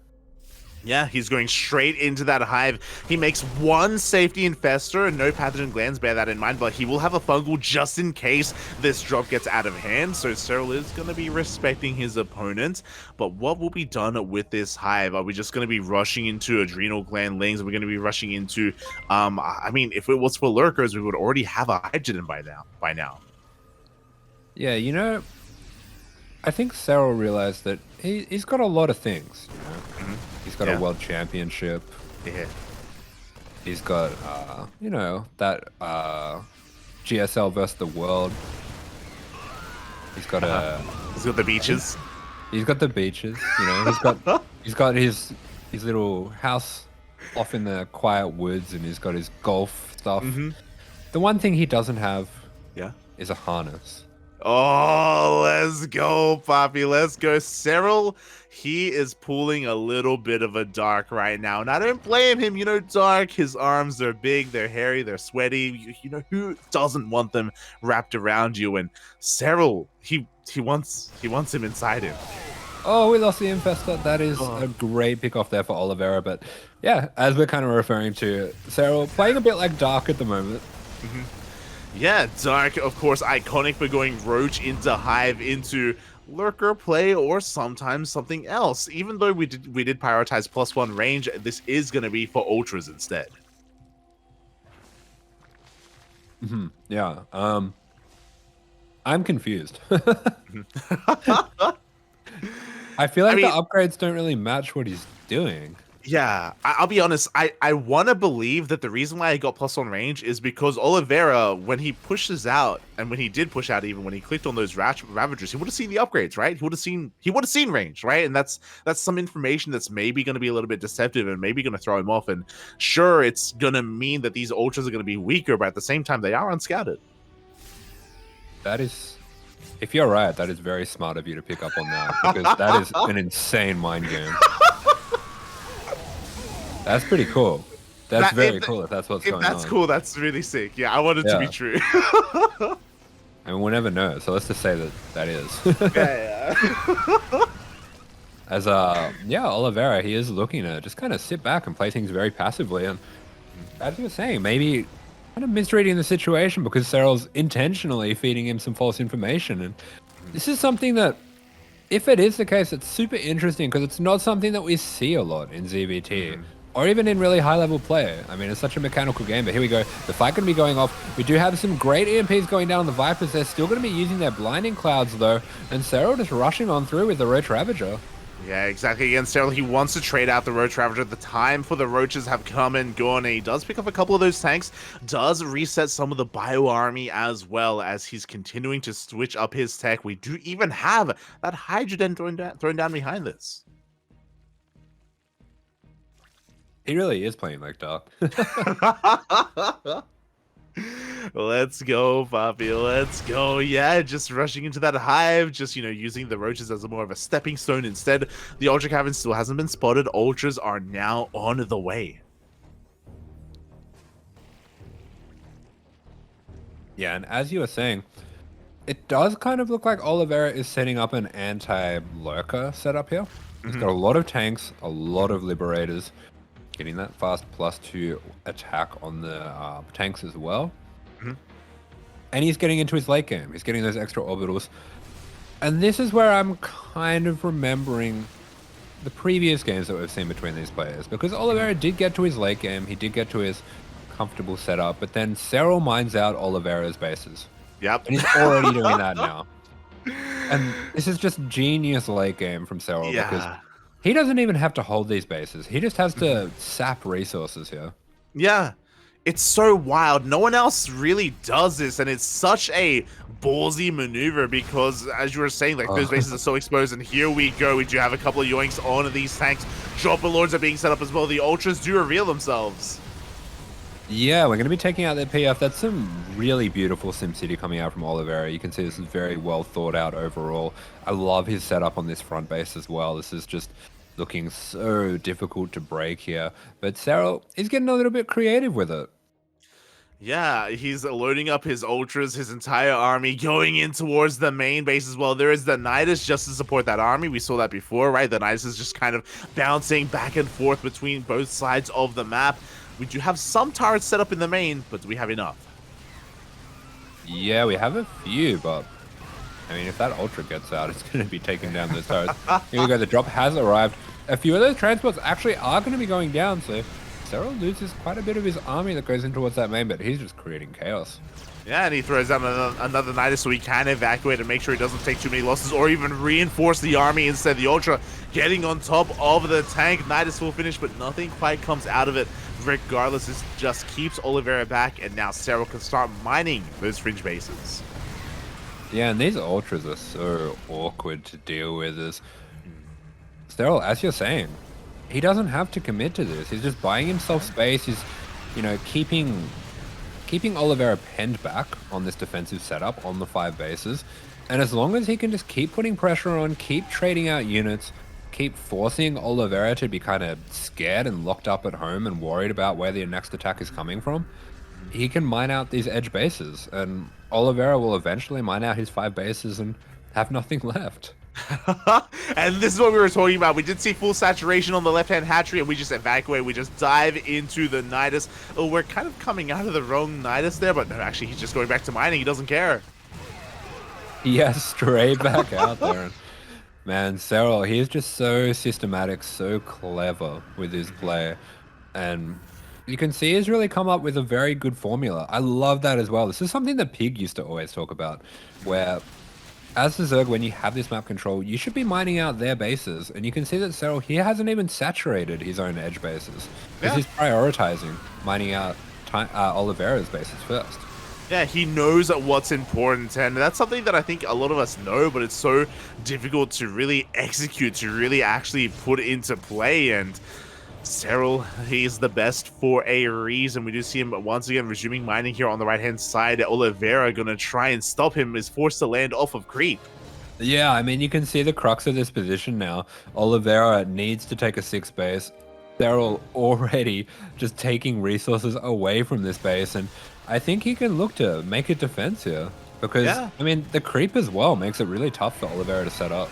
Yeah, he's going straight into that hive. He makes 1 safety infestor, and no pathogen glands, bear that in mind, but he will have a fungal just in case this drop gets out of hand. So Serral is going to be respecting his opponent. But what will be done with this hive? Are we just going to be rushing into adrenal gland lings? Are we going to be rushing into... I mean, if it was for lurkers, we would already have a hydrogen by now. Yeah, you know, I think Serral realized that he's got a lot of things, you know? He's got a world championship. Yeah. He's got, you know, that GSL versus the world. He's got He's got the beaches. He's got the beaches. You know, he's got his little house off in the quiet woods, and he's got his golf stuff. The one thing he doesn't have is a harness. Oh, let's go, Poppy. Let's go. Serral, he is pulling a little bit of a Dark right now. And I don't blame him. You know, Dark, his arms are big, they're hairy, they're sweaty. You know, who doesn't want them wrapped around you? And Serral, he wants him inside him. Oh, we lost the Infestor. That is a great pick off there for Oliveira. But yeah, as we're kind of referring to, Serral playing a bit like Dark at the moment. Yeah, Dark, of course, iconic for going Roach into Hive into Lurker play or sometimes something else. Even though we did prioritize +1 range, this is going to be for Ultras instead. Yeah. I'm confused. I feel like the upgrades don't really match what he's doing. Yeah, I'll be honest. I want to believe that the reason why he got +1 range is because Oliveira, when he pushes out, and when he did push out, even when he clicked on those Ravagers, he would have seen the upgrades, right? He would have seen range, right? And that's some information that's maybe going to be a little bit deceptive and maybe going to throw him off. And sure, it's going to mean that these Ultras are going to be weaker, but at the same time, they are unscouted. That is, if you're right, that is very smart of you to pick up on that, because that is an insane mind game. That's pretty cool. That's very cool if that's what's going on. That's cool. That's really sick. Yeah, I want it to be true. I mean, we'll never know. So let's just say that is. Yeah. As Oliveira, he is looking to just kind of sit back and play things very passively. And as you were saying, maybe kind of misreading the situation because Serral's intentionally feeding him some false information. And this is something that, if it is the case, it's super interesting because it's not something that we see a lot in ZVT. Or even in really high-level play. I mean, it's such a mechanical game, but here we go. The fight going to be going off. We do have some great EMPs going down on the Vipers. They're still going to be using their Blinding Clouds, though. And Serral just rushing on through with the Roach Ravager. Yeah, exactly. Against Serral, he wants to trade out the Roach Ravager. The time for the Roaches have come and gone, and he does pick up a couple of those tanks, does reset some of the Bio Army as well as he's continuing to switch up his tech. We do even have that Hydrogen thrown down behind this. He really is playing like Dark. Let's go, Poppy. Let's go. Yeah, just rushing into that Hive, just, using the Roaches as more of a stepping stone instead. The Ultra Cavern still hasn't been spotted. Ultras are now on the way. Yeah, and as you were saying, it does kind of look like Oliveira is setting up an anti-lurker setup here. He's got a lot of tanks, a lot of Liberators. Getting that fast +2 attack on the tanks as well. And he's getting into his late game. He's getting those extra orbitals. And this is where I'm kind of remembering the previous games that we've seen between these players. Because Oliveira did get to his late game. He did get to his comfortable setup. But then Serral mines out Oliveira's bases. Yep. And he's already doing that now. And this is just genius late game from Serral. Yeah. Because he doesn't even have to hold these bases. He just has to sap resources here. Yeah. It's so wild. No one else really does this, and it's such a ballsy maneuver because, as you were saying, like those bases are so exposed, and here we go. We do have a couple of yoinks on these tanks. Dropper Lords are being set up as well. The Ultras do reveal themselves. Yeah, we're going to be taking out their PF. That's some really beautiful SimCity coming out from Oliveira. You can see this is very well thought out overall. I love his setup on this front base as well. This is just looking so difficult to break here. But Serral is getting a little bit creative with it. Yeah, he's loading up his Ultras, his entire army, going in towards the main base as well. There is the Nidus just to support that army. We saw that before, right? The Nidus is just kind of bouncing back and forth between both sides of the map. We do have some turrets set up in the main, but do we have enough? Yeah, we have a few, but I mean, if that Ultra gets out, it's going to be taking down those turrets. Here we go, the drop has arrived. A few of those transports actually are going to be going down, so Serral loses quite a bit of his army that goes in towards that main, but he's just creating chaos. Yeah, and he throws down another Nidus so he can evacuate and make sure he doesn't take too many losses or even reinforce the army instead. The Ultra getting on top of the tank. Nidus will finish, but nothing quite comes out of it. Regardless, this just keeps Oliveira back, and now Serral can start mining those fringe bases. Yeah, and these Ultras are so awkward to deal with. Serral, as you're saying, he doesn't have to commit to this. He's just buying himself space. He's, keeping keeping Oliveira penned back on this defensive setup on the 5 bases. And as long as he can just keep putting pressure on, keep trading out units, keep forcing Oliveira to be kind of scared and locked up at home and worried about where the next attack is coming from, he can mine out these edge bases. And Oliveira will eventually mine out his 5 bases and have nothing left. And this is what we were talking about. We did see full saturation on the left-hand hatchery, and we just evacuate. We just dive into the Nidus. Oh, we're kind of coming out of the wrong Nidus there, but no, actually, he's just going back to mining. He doesn't care. Yeah, straight back out there. Man, Serral, he is just so systematic, so clever with his play. And you can see he's really come up with a very good formula. I love that as well. This is something that Pig used to always talk about, where as the Zerg, when you have this map control, you should be mining out their bases. And you can see that Serral, he hasn't even saturated his own edge bases. Because he's prioritizing mining out Oliveira's bases first. Yeah, he knows what's important, and that's something that I think a lot of us know, but it's so difficult to really execute, to really actually put into play. And Serral, he's the best for a reason. We do see him once again resuming mining here on the right-hand side. Oliveira gonna try and stop him, is forced to land off of creep. Yeah, I mean, you can see the crux of this position now. Oliveira needs to take a 6 base. Serral already just taking resources away from this base, and I think he can look to make a defense here. Because, I mean, the creep as well makes it really tough for Oliveira to set up.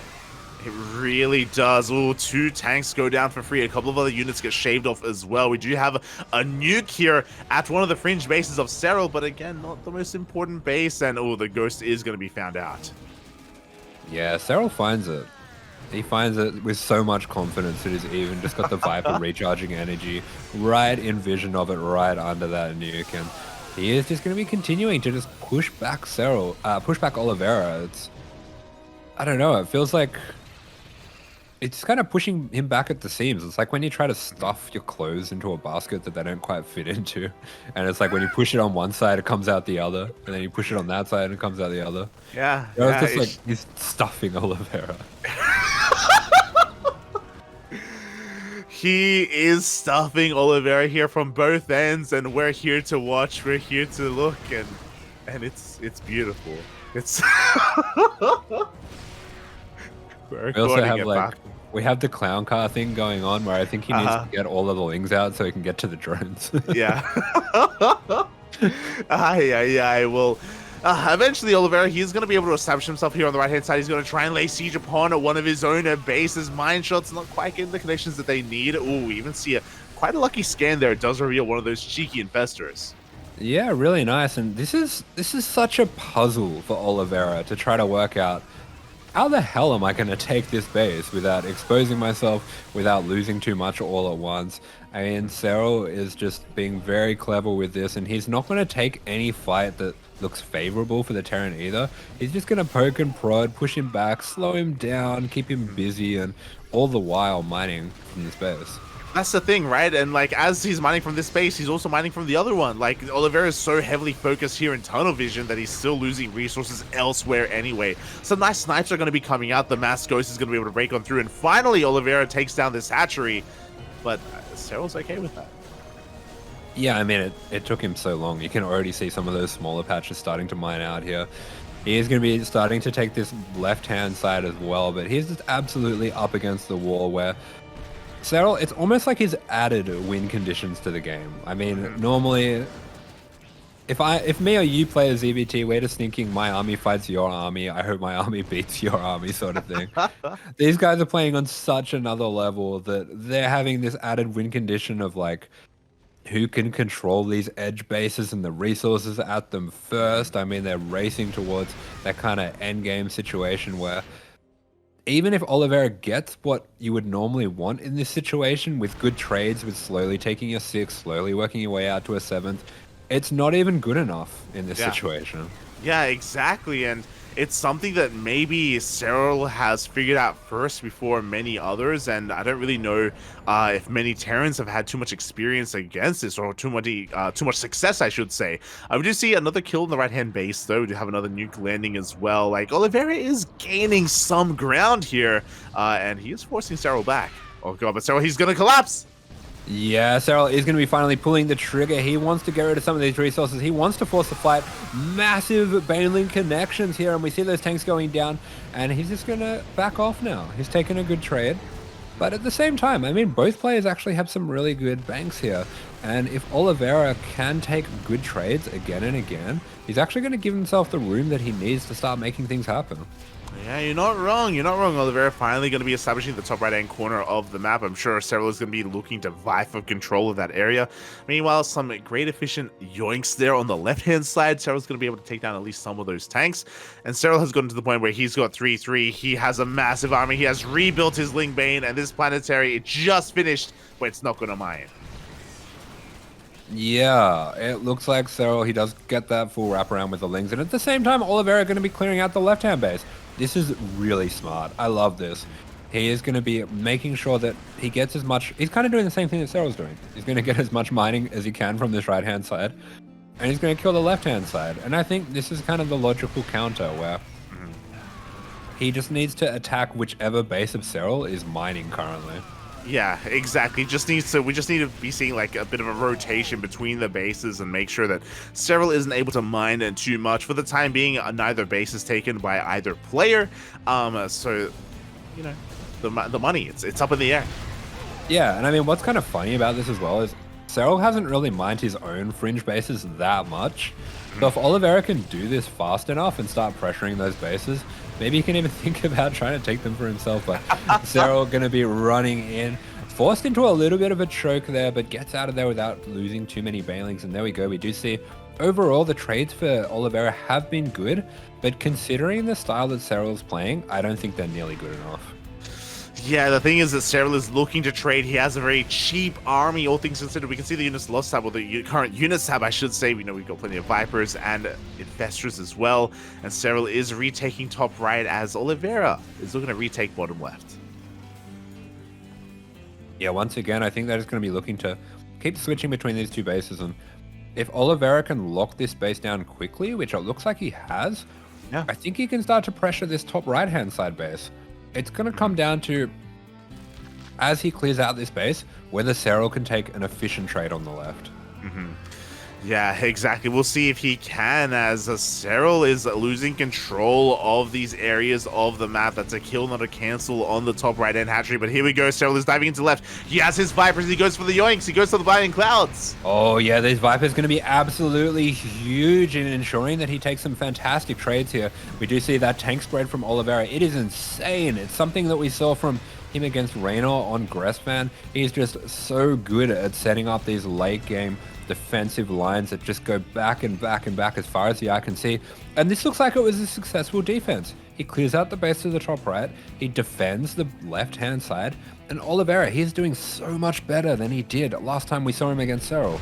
It really does. Oh, 2 tanks go down for free. A couple of other units get shaved off as well. We do have a nuke here at one of the fringe bases of Serral, but again, not the most important base. And, oh, the ghost is going to be found out. Yeah, Serral finds it. He finds it with so much confidence that he's even just got the Viper recharging energy right in vision of it, right under that nuke. And he is just going to be continuing to just push back push back Oliveira. I don't know, it feels like it's kind of pushing him back at the seams. It's like when you try to stuff your clothes into a basket that they don't quite fit into. And it's like when you push it on one side, it comes out the other. And then you push it on that side, and it comes out the other. Yeah. It's just like he's stuffing Oliveira. He is stuffing Oliveira here from both ends, and we're here to watch. We're here to look, and it's beautiful. It's we also have we have the clown car thing going on where I think he needs to get all of the lings out so he can get to the drones. Yeah. Well, eventually Oliveira, he's going to be able to establish himself here on the right-hand side. He's going to try and lay siege upon one of his own bases. Mine shots not quite getting the connections that they need. Oh, we even see quite a lucky scan there. It does reveal one of those cheeky infestors. Yeah, really nice. And this is such a puzzle for Oliveira to try to work out. How the hell am I going to take this base without exposing myself, without losing too much all at once? I mean, Serral is just being very clever with this, and he's not going to take any fight that looks favorable for the Terran either. He's just going to poke and prod, push him back, slow him down, keep him busy, and all the while mining from this base. That's the thing, right? And like, as he's mining from this space, he's also mining from the other one. Like, Oliveira is so heavily focused here in tunnel vision that he's still losing resources elsewhere anyway. Some nice snipes are going to be coming out. The mass ghost is going to be able to break on through, and finally Oliveira takes down this hatchery. But Serral's okay with that. Yeah, I mean, it took him so long. You can already see some of those smaller patches starting to mine out here. He is going to be starting to take this left-hand side as well, but he's just absolutely up against the wall where Serral, it's almost like he's added win conditions to the game. I mean, normally, if me or you play a ZBT, we're just thinking my army fights your army, I hope my army beats your army sort of thing. These guys are playing on such another level that they're having this added win condition of like, who can control these edge bases and the resources at them first. I mean, they're racing towards that kind of end game situation where even if Oliveira gets what you would normally want in this situation with good trades, with slowly taking your 6th, slowly working your way out to a 7th, it's not even good enough in this situation. Yeah, exactly. And it's something that maybe Serral has figured out first before many others, and I don't really know if many Terrans have had too much experience against this, or too much success, I should say. We do see another kill in the right-hand base, though. We do have another nuke landing as well. Like, Oliveira is gaining some ground here, and he is forcing Serral back. Oh god, but Serral, he's gonna collapse! Yeah, Serral is going to be finally pulling the trigger. He wants to get rid of some of these resources. He wants to force the fight. Massive Baneling connections here, and we see those tanks going down, and he's just going to back off now. He's taken a good trade. But at the same time, I mean, both players actually have some really good banks here. And if Oliveira can take good trades again and again, he's actually going to give himself the room that he needs to start making things happen. Yeah, you're not wrong. You're not wrong. Oliveira finally going to be establishing the top right-hand corner of the map. I'm sure Serral is going to be looking to vie for control of that area. Meanwhile, some great efficient yoinks there on the left-hand side. Serral's going to be able to take down at least some of those tanks. And Serral has gotten to the point where he's got 3-3. He has a massive army. He has rebuilt his Ling Bane, and this planetary, it just finished, but it's not going to mine. Yeah, it looks like Serral, he does get that full wraparound with the Lings. And at the same time, Oliveira going to be clearing out the left-hand base. This is really smart. I love this. He is going to be making sure that he gets as much... He's kind of doing the same thing that Serral's doing. He's going to get as much mining as he can from this right-hand side. And he's going to kill the left-hand side. And I think this is kind of the logical counter where he just needs to attack whichever base of Serral is mining currently. Yeah, exactly. We just need to be seeing like a bit of a rotation between the bases and make sure that Serral isn't able to mine too much. For the time being, neither base is taken by either player. So, you know, the money, it's up in the air. Yeah, and I mean, what's kind of funny about this as well is Serral hasn't really mined his own fringe bases that much. So if Oliveira can do this fast enough and start pressuring those bases, maybe he can even think about trying to take them for himself. But Serral going to be running in, forced into a little bit of a choke there, but gets out of there without losing too many Banelings. And there we go. We do see overall the trades for Oliveira have been good, but considering the style that Serral's playing, I don't think they're nearly good enough. Yeah, the thing is that Serral is looking to trade. He has a very cheap army, all things considered. We can see the units lost tab, or the current units tab, I should say. We know we've got plenty of Vipers and Infestors as well. And Serral is retaking top right as Oliveira is looking to retake bottom left. Yeah, once again, I think they're just going to be looking to keep switching between these two bases. And if Oliveira can lock this base down quickly, which it looks like he has, yeah, I think he can start to pressure this top right-hand side base. It's going to come down to, as he clears out this base, whether Serral can take an efficient trade on the left. Yeah, exactly. We'll see if he can, as Serral is losing control of these areas of the map. That's a kill, not a cancel on the top right-hand hatchery. But here we go. Serral is diving into left. He has his Vipers. He goes for the yoinks. He goes for the Blinding Clouds. Oh, yeah, these Vipers going to be absolutely huge in ensuring that he takes some fantastic trades here. We do see that tank spread from Oliveira. It is insane. It's something that we saw from him against Reynor on Gressman. He's just so good at setting up these late game defensive lines that just go back and back and back as far as the eye can see. And this looks like it was a successful defense. He clears out the base to the top right. He defends the left-hand side. And Oliveira, he's doing so much better than he did last time we saw him against Serral.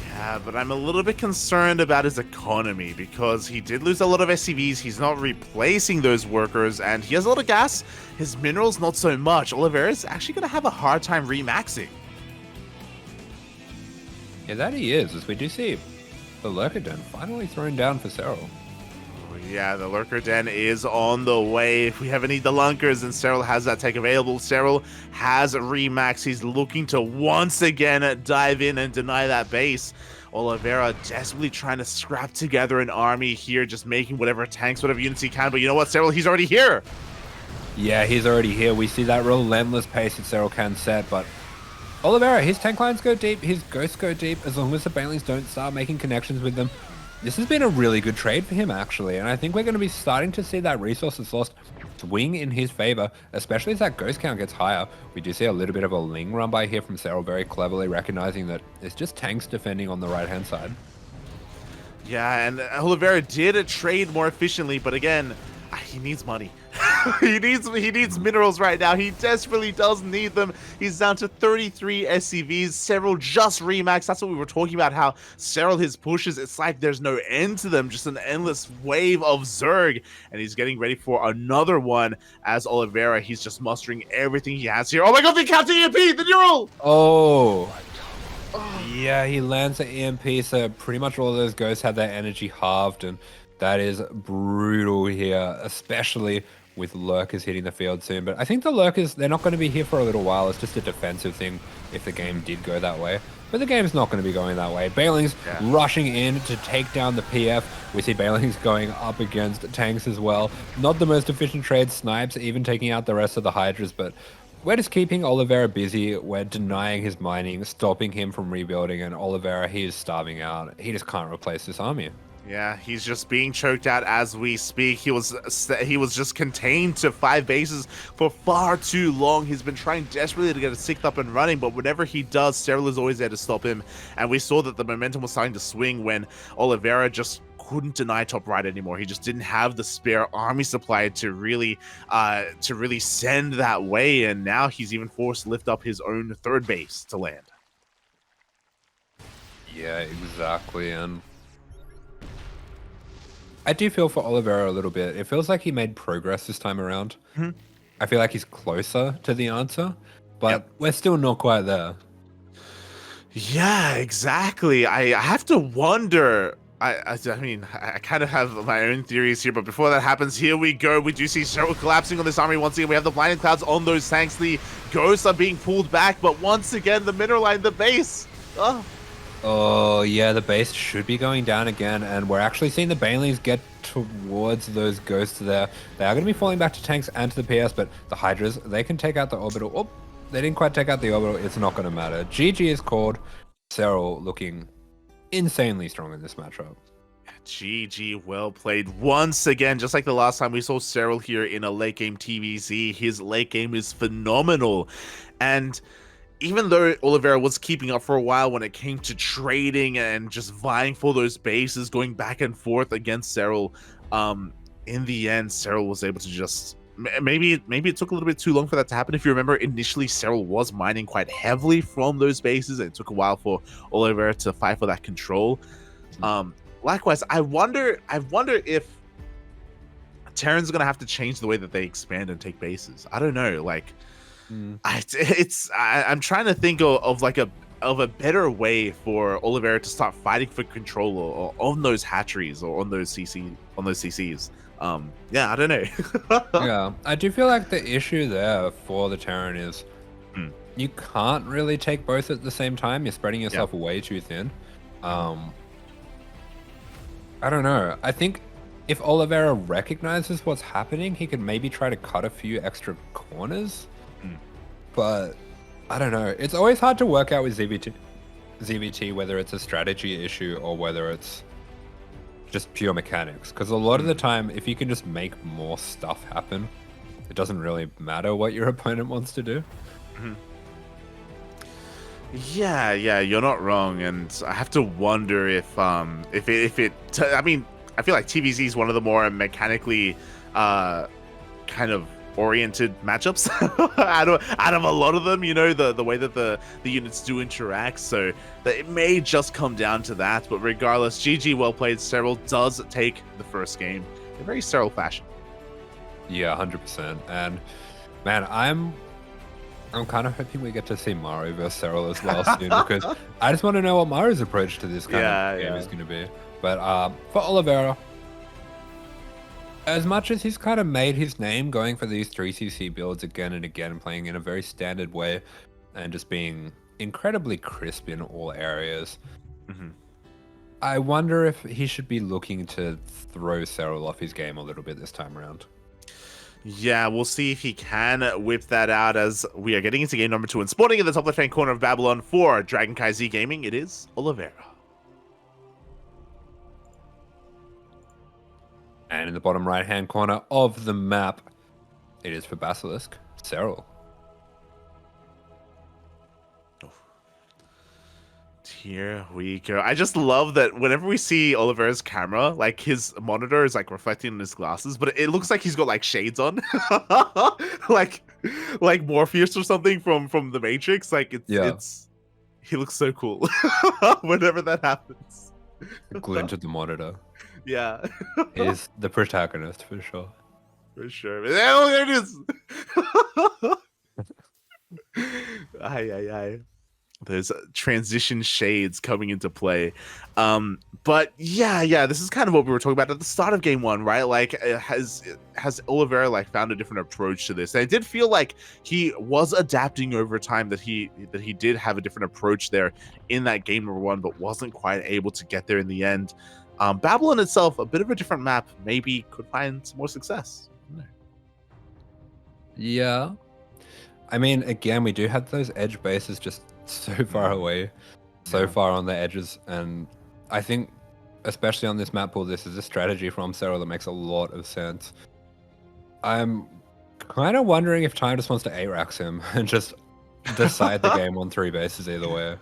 Yeah, but I'm a little bit concerned about his economy because he did lose a lot of SCVs. He's not replacing those workers, and he has a lot of gas. His minerals, not so much. Oliveira's actually going to have a hard time remaxing. Yeah, that he is, as we do see the Lurker Den finally thrown down for Serral. Oh, yeah, the Lurker Den is on the way. If we have any Delunkers, and Serral has that tech available. Serral has remax. He's looking to once again dive in and deny that base. Oliveira desperately trying to scrap together an army here, just making whatever tanks, whatever units he can. But you know what, Serral, he's already here. Yeah, he's already here. We see that relentless pace that Serral can set, but Oliveira, his tank lines go deep, his ghosts go deep, as long as the Banelings don't start making connections with them. This has been a really good trade for him, actually, and I think we're going to be starting to see that resources lost swing in his favor, especially as that ghost count gets higher. We do see a little bit of a Ling run by here from Serral, very cleverly recognizing that it's just tanks defending on the right-hand side. Yeah, and Oliveira did trade more efficiently, but again, he needs money. he needs minerals right now. He desperately does need them. He's down to 33 SCVs. Serral just remaxed. That's what we were talking about, how Serral, his pushes, it's like there's no end to them. Just an endless wave of Zerg. And he's getting ready for another one as Oliveira. He's just mustering everything he has here. Oh my god, the Captain EMP, the neural! Oh. Yeah, he lands the EMP, so pretty much all of those ghosts had their energy halved, and that is brutal here, especially with lurkers hitting the field soon. But I think the lurkers, they're not going to be here for a little while. It's just a defensive thing if the game did go that way. But the game's not going to be going that way. Bailings rushing in to take down the PF. We see Bailings going up against tanks as well. Not the most efficient trade. Snipes even taking out the rest of the Hydras, but we're just keeping Oliveira busy. We're denying his mining, stopping him from rebuilding, and Oliveira, he is starving out. He just can't replace this army. Yeah, he's just being choked out as we speak. He was just contained to 5 bases for far too long. He's been trying desperately to get a 6th up and running, but whenever he does, Serral is always there to stop him. And we saw that the momentum was starting to swing when Oliveira just couldn't deny top right anymore. He just didn't have the spare army supply to really send that way, and now he's even forced to lift up his own 3rd base to land. Yeah, exactly. And I do feel for Oliveira a little bit. It feels like he made progress this time around. I feel like he's closer to the answer, but we're still not quite there. Yeah, exactly. I have to wonder. I mean, I kind of have my own theories here, but before that happens, here we go. We do see Serral collapsing on this army once again. We have the blinding clouds on those tanks. The ghosts are being pulled back, but once again, the mineral line, the base. Oh, yeah, the base should be going down again, and we're actually seeing the Banelings get towards those ghosts there. They are going to be falling back to tanks and to the PS, but the Hydras, they can take out the orbital. Oh, they didn't quite take out the orbital. It's not going to matter. GG is called. Serral looking insanely strong in this matchup. GG, well played once again. Just like the last time we saw Serral here in a late game TVZ, his late game is phenomenal. And even though Oliveira was keeping up for a while when it came to trading and just vying for those bases, going back and forth against Serral, in the end, Serral was able to just... Maybe it took a little bit too long for that to happen. If you remember, initially Serral was mining quite heavily from those bases, and it took a while for Oliveira to fight for that control. Likewise, I wonder if Terran's gonna have to change the way that they expand and take bases. I don't know, like... I'm trying to think of a better way for Oliveira to start fighting for control or on those hatcheries or on those CCs. Yeah, I don't know. Yeah, I do feel like the issue there for the Terran is you can't really take both at the same time. You're spreading yourself way too thin. I don't know. I think if Oliveira recognizes what's happening, he could maybe try to cut a few extra corners. But I don't know. It's always hard to work out with ZVT whether it's a strategy issue or whether it's just pure mechanics. Because a lot of the time, if you can just make more stuff happen, it doesn't really matter what your opponent wants to do. Yeah, you're not wrong, and I have to wonder if I mean, I feel like TVZ is one of the more mechanically kind of oriented matchups out of a lot of them, you know, the way that the units do interact, so that it may just come down to that. But regardless, GG, well played. Serral does take the first game in very Serral fashion. Yeah, 100%. And man, I'm kind of hoping we get to see Maru versus Serral as well soon, because I just want to know what Maru's approach to this kind of game is going to be. But for Oliveira, as much as he's kind of made his name going for these 3cc builds again and again, playing in a very standard way and just being incredibly crisp in all areas, I wonder if he should be looking to throw Serral off his game a little bit this time around. Yeah, we'll see if he can whip that out as we are getting into game number 2. And spawning in the top left-hand corner of Babylon for CranKy Z Gaming, it is Oliveira. And in the bottom right-hand corner of the map, it is for BASILISK, Serral. Here we go. I just love that whenever we see Oliveira's camera, like his monitor is like reflecting in his glasses, but it looks like he's got like shades on, like Morpheus or something from the Matrix. Like it's he looks so cool whenever that happens. Glued to the monitor. Yeah. He's the protagonist for sure. For sure. Oh, there it is. Aye. There's transition shades coming into play. But yeah, this is kind of what we were talking about at the start of game one, right? Like, has Oliveira like found a different approach to this? And it did feel like he was adapting over time, that he did have a different approach there in that game number one, but wasn't quite able to get there in the end. Babylon itself, a bit of a different map, maybe could find some more success. Yeah. I mean, again, we do have those edge bases just so far away, so far on the edges, and I think, especially on this map pool, this is a strategy from Serral that makes a lot of sense. I'm kind of wondering if Time just wants to A-Rax him and just decide the game on 3 bases either way.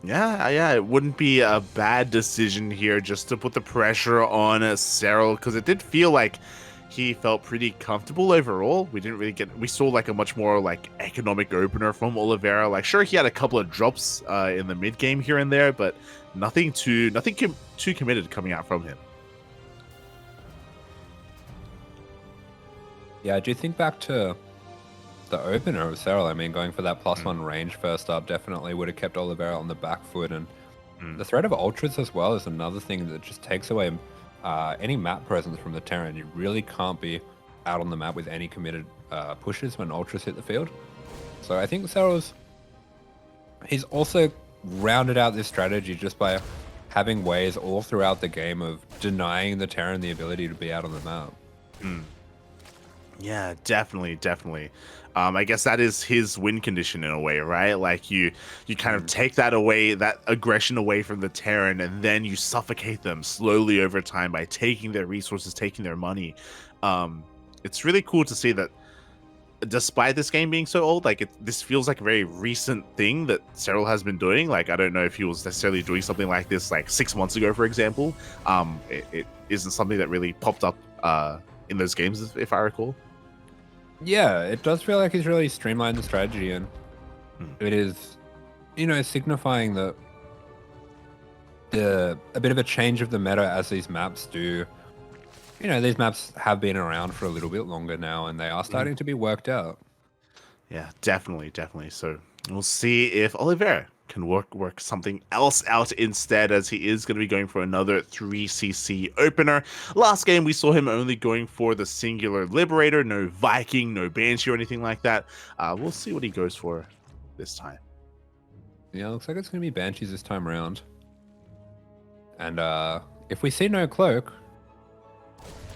Yeah, it wouldn't be a bad decision here just to put the pressure on Serral, because it did feel like he felt pretty comfortable overall. We saw like a much more like economic opener from Oliveira. Like, sure, he had a couple of drops in the mid game here and there, but nothing too committed coming out from him. Yeah, I do think back to the opener of Serral. I mean, going for that +1 range first up definitely would have kept Oliveira on the back foot, and the threat of ultras as well is another thing that just takes away any map presence from the Terran. You really can't be out on the map with any committed pushes when ultras hit the field. So I think he's also rounded out this strategy just by having ways all throughout the game of denying the Terran the ability to be out on the map. Yeah, definitely. I guess that is his win condition in a way, right? Like, you kind of take that away, that aggression away from the Terran, and then you suffocate them slowly over time by taking their resources, taking their money. It's really cool to see that despite this game being so old, like, this feels like a very recent thing that Serral has been doing. Like, I don't know if he was necessarily doing something like this like 6 months ago, for example. It isn't something that really popped up in those games, if I recall. Yeah, it does feel like he's really streamlined the strategy, and it is, signifying that a bit of a change of the meta as these maps do. These maps have been around for a little bit longer now, and they are starting to be worked out. Yeah, definitely. So we'll see if Oliveira can work something else out instead, as he is going to be going for another 3cc opener. Last game, we saw him only going for the singular Liberator, no Viking, no Banshee or anything like that. We'll see what he goes for this time. Yeah, looks like it's going to be Banshees this time around. And if we see no Cloak,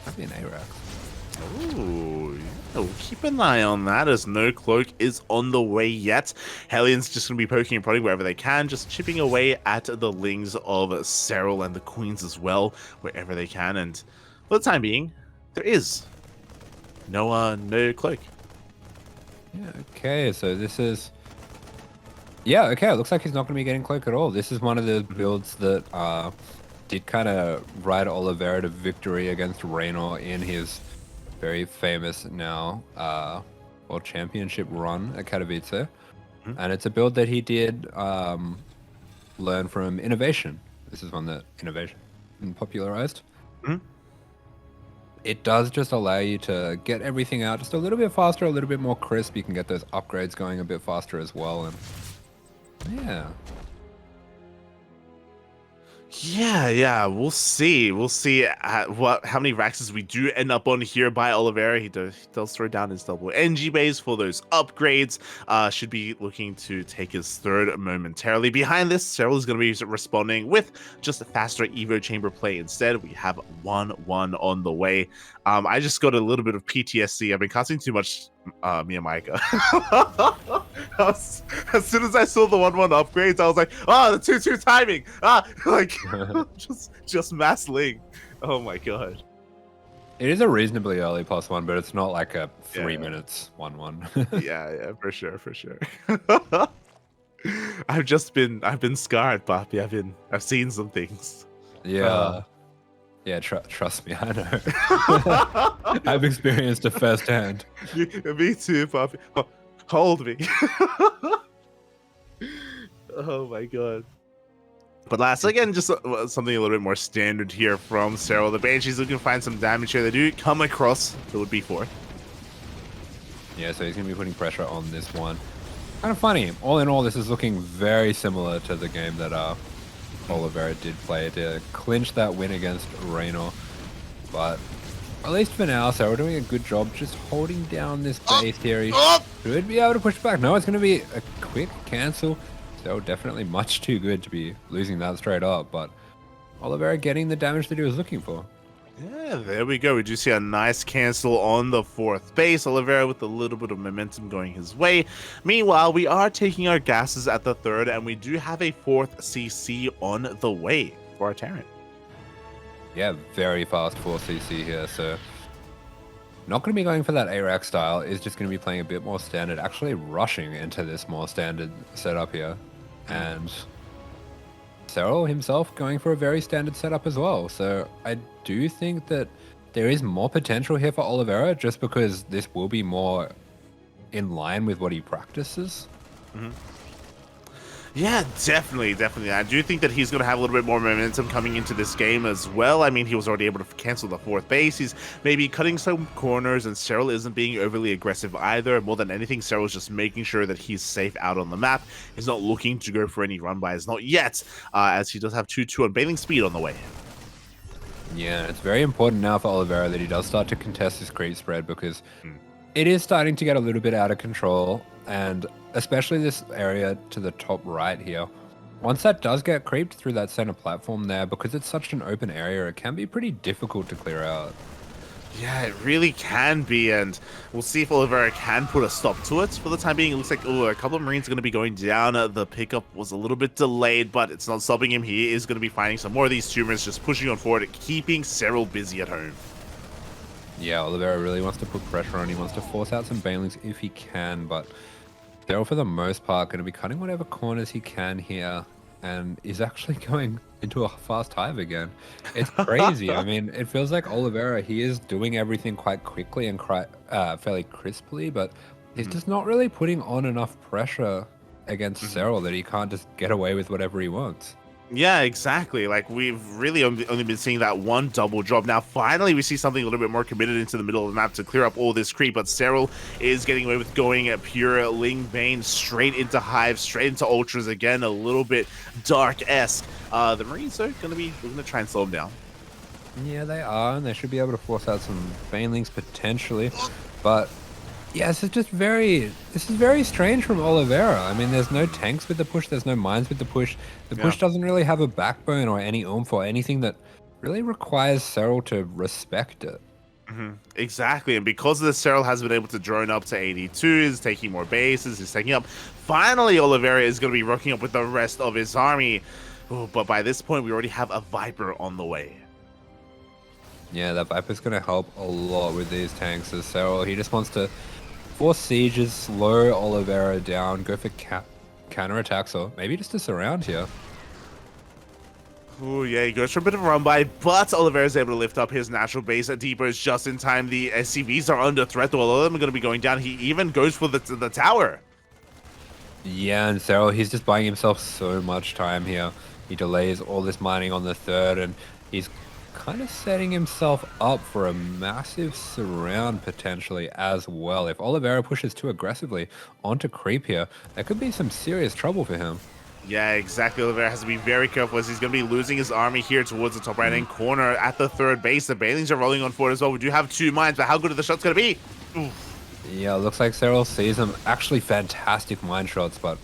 that'd be an A-Rax. Ooh, yeah, we'll keep an eye on that, as no Cloak is on the way yet. Hellions just going to be poking and prodding wherever they can, just chipping away at the Lings of Serral and the Queens as well, wherever they can. And for the time being, there is no Cloak. Yeah, okay, so this is... Yeah, okay, it looks like he's not going to be getting Cloak at all. This is one of the builds that did kind of ride Oliveira to victory against Reynor in his very famous now World Championship run at Katowice. And it's a build that he did learn from Innovation. This is one that Innovation popularized. It does just allow you to get everything out just a little bit faster, a little bit more crisp. You can get those upgrades going a bit faster as well. And yeah. Yeah, we'll see. We'll see how many Raxes we do end up on here by Oliveira. He does throw down his double NG base for those upgrades. Should be looking to take his third momentarily. Behind this, Serral is going to be responding with just a faster Evo Chamber play instead. We have 1-1 on the way. I just got a little bit of PTSD. I've been casting too much Miyamaika. As soon as I saw the 1-1 upgrades, I was like, the 2-2 timing. Like, just mass link. Oh my god. It is a reasonably early +1, but it's not like a 3 minutes 1-1. yeah, for sure. I've been scarred, Papi. I've seen some things. Yeah. Trust me, I know. I've experienced it firsthand. Me too, Papi. Hold me. Oh my god. But last, again, just something a little bit more standard here from Serral. The Banshees looking to find some damage here. They do come across the would-be 4. Yeah, so he's going to be putting pressure on this one. kind of funny. All in all, this is looking very similar to the game that Oliveira did play to clinch that win against Reynor. But at least for now, Serral doing a good job just holding down this base here. He should be able to push back. No, it's going to be a quick cancel. Serral definitely much too good to be losing that straight up, but Oliveira getting the damage that he was looking for. Yeah, there we go. We do see a nice cancel on the 4th base. Oliveira with a little bit of momentum going his way. Meanwhile, we are taking our gases at the 3rd, and we do have a 4th CC on the way for our Terran. Yeah, very fast 4cc here, so not going to be going for that ARAC style, is just going to be playing a bit more standard, actually rushing into this more standard setup here. And Serral himself going for a very standard setup as well. So I do think that there is more potential here for Oliveira just because this will be more in line with what he practices. Yeah, definitely. I do think that he's going to have a little bit more momentum coming into this game as well. I mean, he was already able to cancel the 4th base. He's maybe cutting some corners, and Serral isn't being overly aggressive either. More than anything, Serral's just making sure that he's safe out on the map. He's not looking to go for any run-bys, not yet, as he does have 2-2 unveiling speed on the way. Yeah, it's very important now for Oliveira that he does start to contest this creep spread because it is starting to get a little bit out of control, and especially this area to the top right here. Once that does get creeped through that center platform there, because it's such an open area, it can be pretty difficult to clear out. Yeah, it really can be, and we'll see if Oliveira can put a stop to it. For the time being, it looks like a couple of Marines are going to be going down. The pickup was a little bit delayed, but it's not stopping him. He is going to be finding some more of these tumors, just pushing on forward, keeping Serral busy at home. Yeah, Oliveira really wants to put pressure on. He wants to force out some banelings if he can, but Serral, for the most part, going to be cutting whatever corners he can here, and is actually going into a fast hive again. It's crazy. I mean, it feels like Oliveira, he is doing everything quite quickly and fairly crisply, but he's just not really putting on enough pressure against Serral that he can't just get away with whatever he wants. Yeah, exactly. Like, we've really only been seeing that one double drop. Now, finally, we see something a little bit more committed into the middle of the map to clear up all this creep, but Serral is getting away with going at pure Ling Bane straight into Hive, straight into Ultras again, a little bit Dark-esque. The Marines are going to try and slow him down. Yeah, they are, and they should be able to force out some Banelings potentially, but yeah, this is very strange from Oliveira. I mean, there's no tanks with the push, there's no mines with the push. The push doesn't really have a backbone or any oomph or anything that really requires Serral to respect it. Exactly, and because of this, Serral has been able to drone up to 82, is taking more bases, is taking up. Finally, Oliveira is going to be rocking up with the rest of his army. Ooh, but by this point, we already have a Viper on the way. Yeah, that Viper's going to help a lot with these tanks as Serral. He just wants to force sieges, slow Oliveira down, go for counterattacks, or maybe just a surround here. Ooh, yeah, he goes for a bit of a run-by, but Oliveira's able to lift up his natural base at depots just in time. The SCVs are under threat, though. A lot of them are going to be going down. He even goes for the tower. Yeah, and Serral, he's just buying himself so much time here. He delays all this mining on the 3rd, and he's kind of setting himself up for a massive surround potentially as well. If Oliveira pushes too aggressively onto creep here, that could be some serious trouble for him. Yeah, exactly. Oliveira has to be very careful as he's going to be losing his army here towards the top right-hand corner at the 3rd base. The Banelings are rolling on forward as well. We do have 2 mines, but how good are the shots going to be? Oof. Yeah, it looks like Serral sees them. Actually fantastic mine shots, but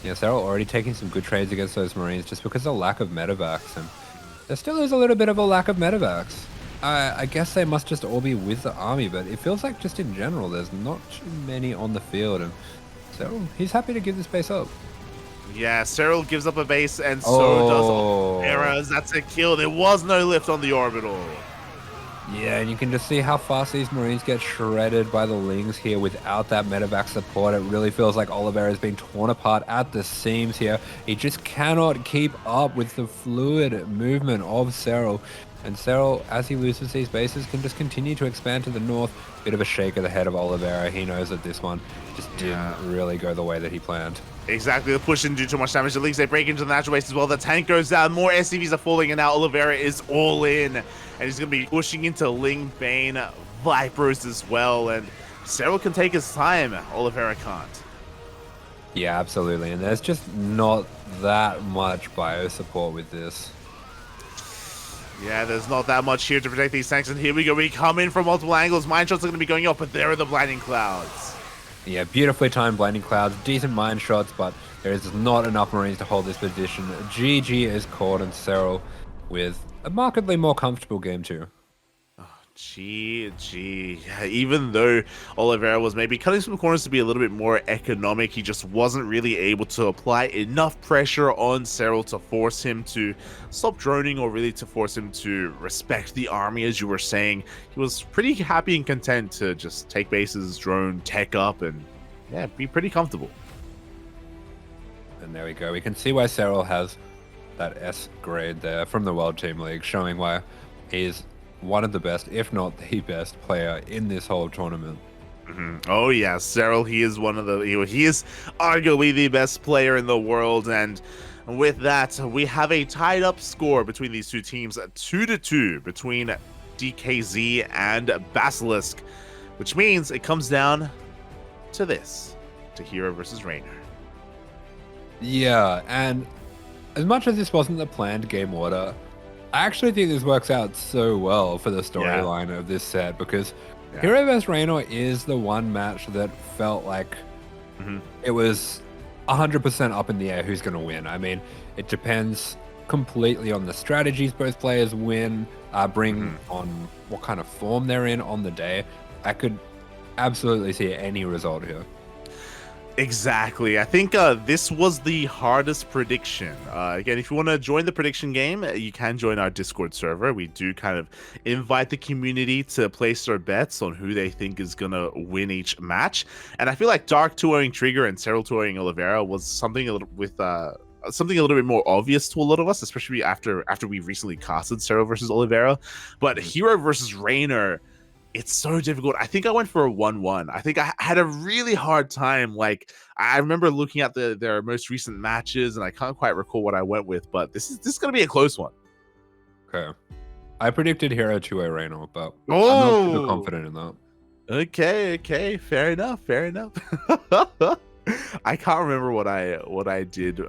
yeah, Serral already taking some good trades against those Marines just because of the lack of medevacs, and there still is a little bit of a lack of medevacs. I guess they must just all be with the army, but it feels like just in general, there's not too many on the field, and Serral, he's happy to give this base up. Yeah, Serral gives up a base, and so does Oliveira. That's a kill. There was no lift on the orbital. Yeah, and you can just see how fast these Marines get shredded by the Lings here without that medevac support. It really feels like Oliveira is being torn apart at the seams here. He just cannot keep up with the fluid movement of Serral. And Serral, as he loses these bases, can just continue to expand to the north. Bit of a shake of the head of Oliveira. He knows that this one just didn't really go the way that he planned. Exactly, the push didn't do too much damage. The Lings, they break into the natural base as well. The tank goes down, more SCVs are falling, and now Oliveira is all in. And he's going to be pushing into Ling Bane, Vipers as well. And Serral can take his time, Oliveira can't. Yeah, absolutely. And there's just not that much bio support with this. Yeah, there's not that much here to protect these tanks, and here we go. We come in from multiple angles. Mine shots are going to be going off, but there are the blinding clouds. Yeah, beautifully timed blinding clouds, decent mine shots, but there is not enough Marines to hold this position. GG is caught, and Serral with a markedly more comfortable game too. GG. Yeah, even though Oliveira was maybe cutting some corners to be a little bit more economic, he just wasn't really able to apply enough pressure on Serral to force him to stop droning, or really to force him to respect the army, as you were saying. He was pretty happy and content to just take bases, drone, tech up, and yeah, be pretty comfortable. And there we go. We can see why Serral has that S grade there from the World Team League, showing why he's one of the best, if not the best player in this whole tournament. Oh yeah, Serral, he is one of the, he is arguably the best player in the world, and with that, we have a tied up score between these two teams, 2-2 between DKZ and Basilisk, which means it comes down to this, to Hero versus Reynor. Yeah, and as much as this wasn't the planned game order, I actually think this works out so well for the storyline of this set, because Hero vs Reynor is the one match that felt like it was 100% up in the air who's going to win. I mean, it depends completely on the strategies both players bring on what kind of form they're in on the day. I could absolutely see any result here. Exactly. I think this was the hardest prediction. Again, if you want to join the prediction game, you can join our Discord server. We do kind of invite the community to place their bets on who they think is going to win each match. And I feel like Dark 2-0ing Trigger and Serral 2-0ing Oliveira was something a little bit more obvious to a lot of us, especially after we recently casted Serral versus Oliveira. But Hero versus Reynor, it's so difficult. I think I went for a 1-1. I think I had a really hard time. Like, I remember looking at their most recent matches, and I can't quite recall what I went with, but this is going to be a close one. Okay. I predicted Hero 2-0 Reynor, but I'm not super confident in that. Okay. Fair enough. I can't remember what I did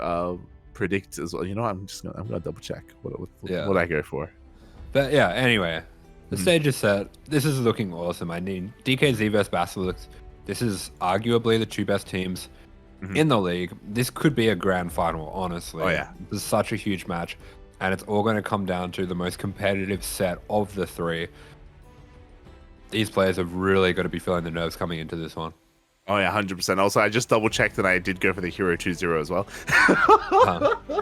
predict as well. You know, I'm gonna double check what I go for. But yeah, anyway. The stage is set. This is looking awesome. I mean, DKZ vs Basilisk. This is arguably the two best teams in the league. This could be a grand final, honestly. Oh yeah. This is such a huge match, and it's all going to come down to the most competitive set of the three. These players have really got to be feeling the nerves coming into this one. Oh yeah, 100%. Also, I just double checked and I did go for the Hero 2-0 as well.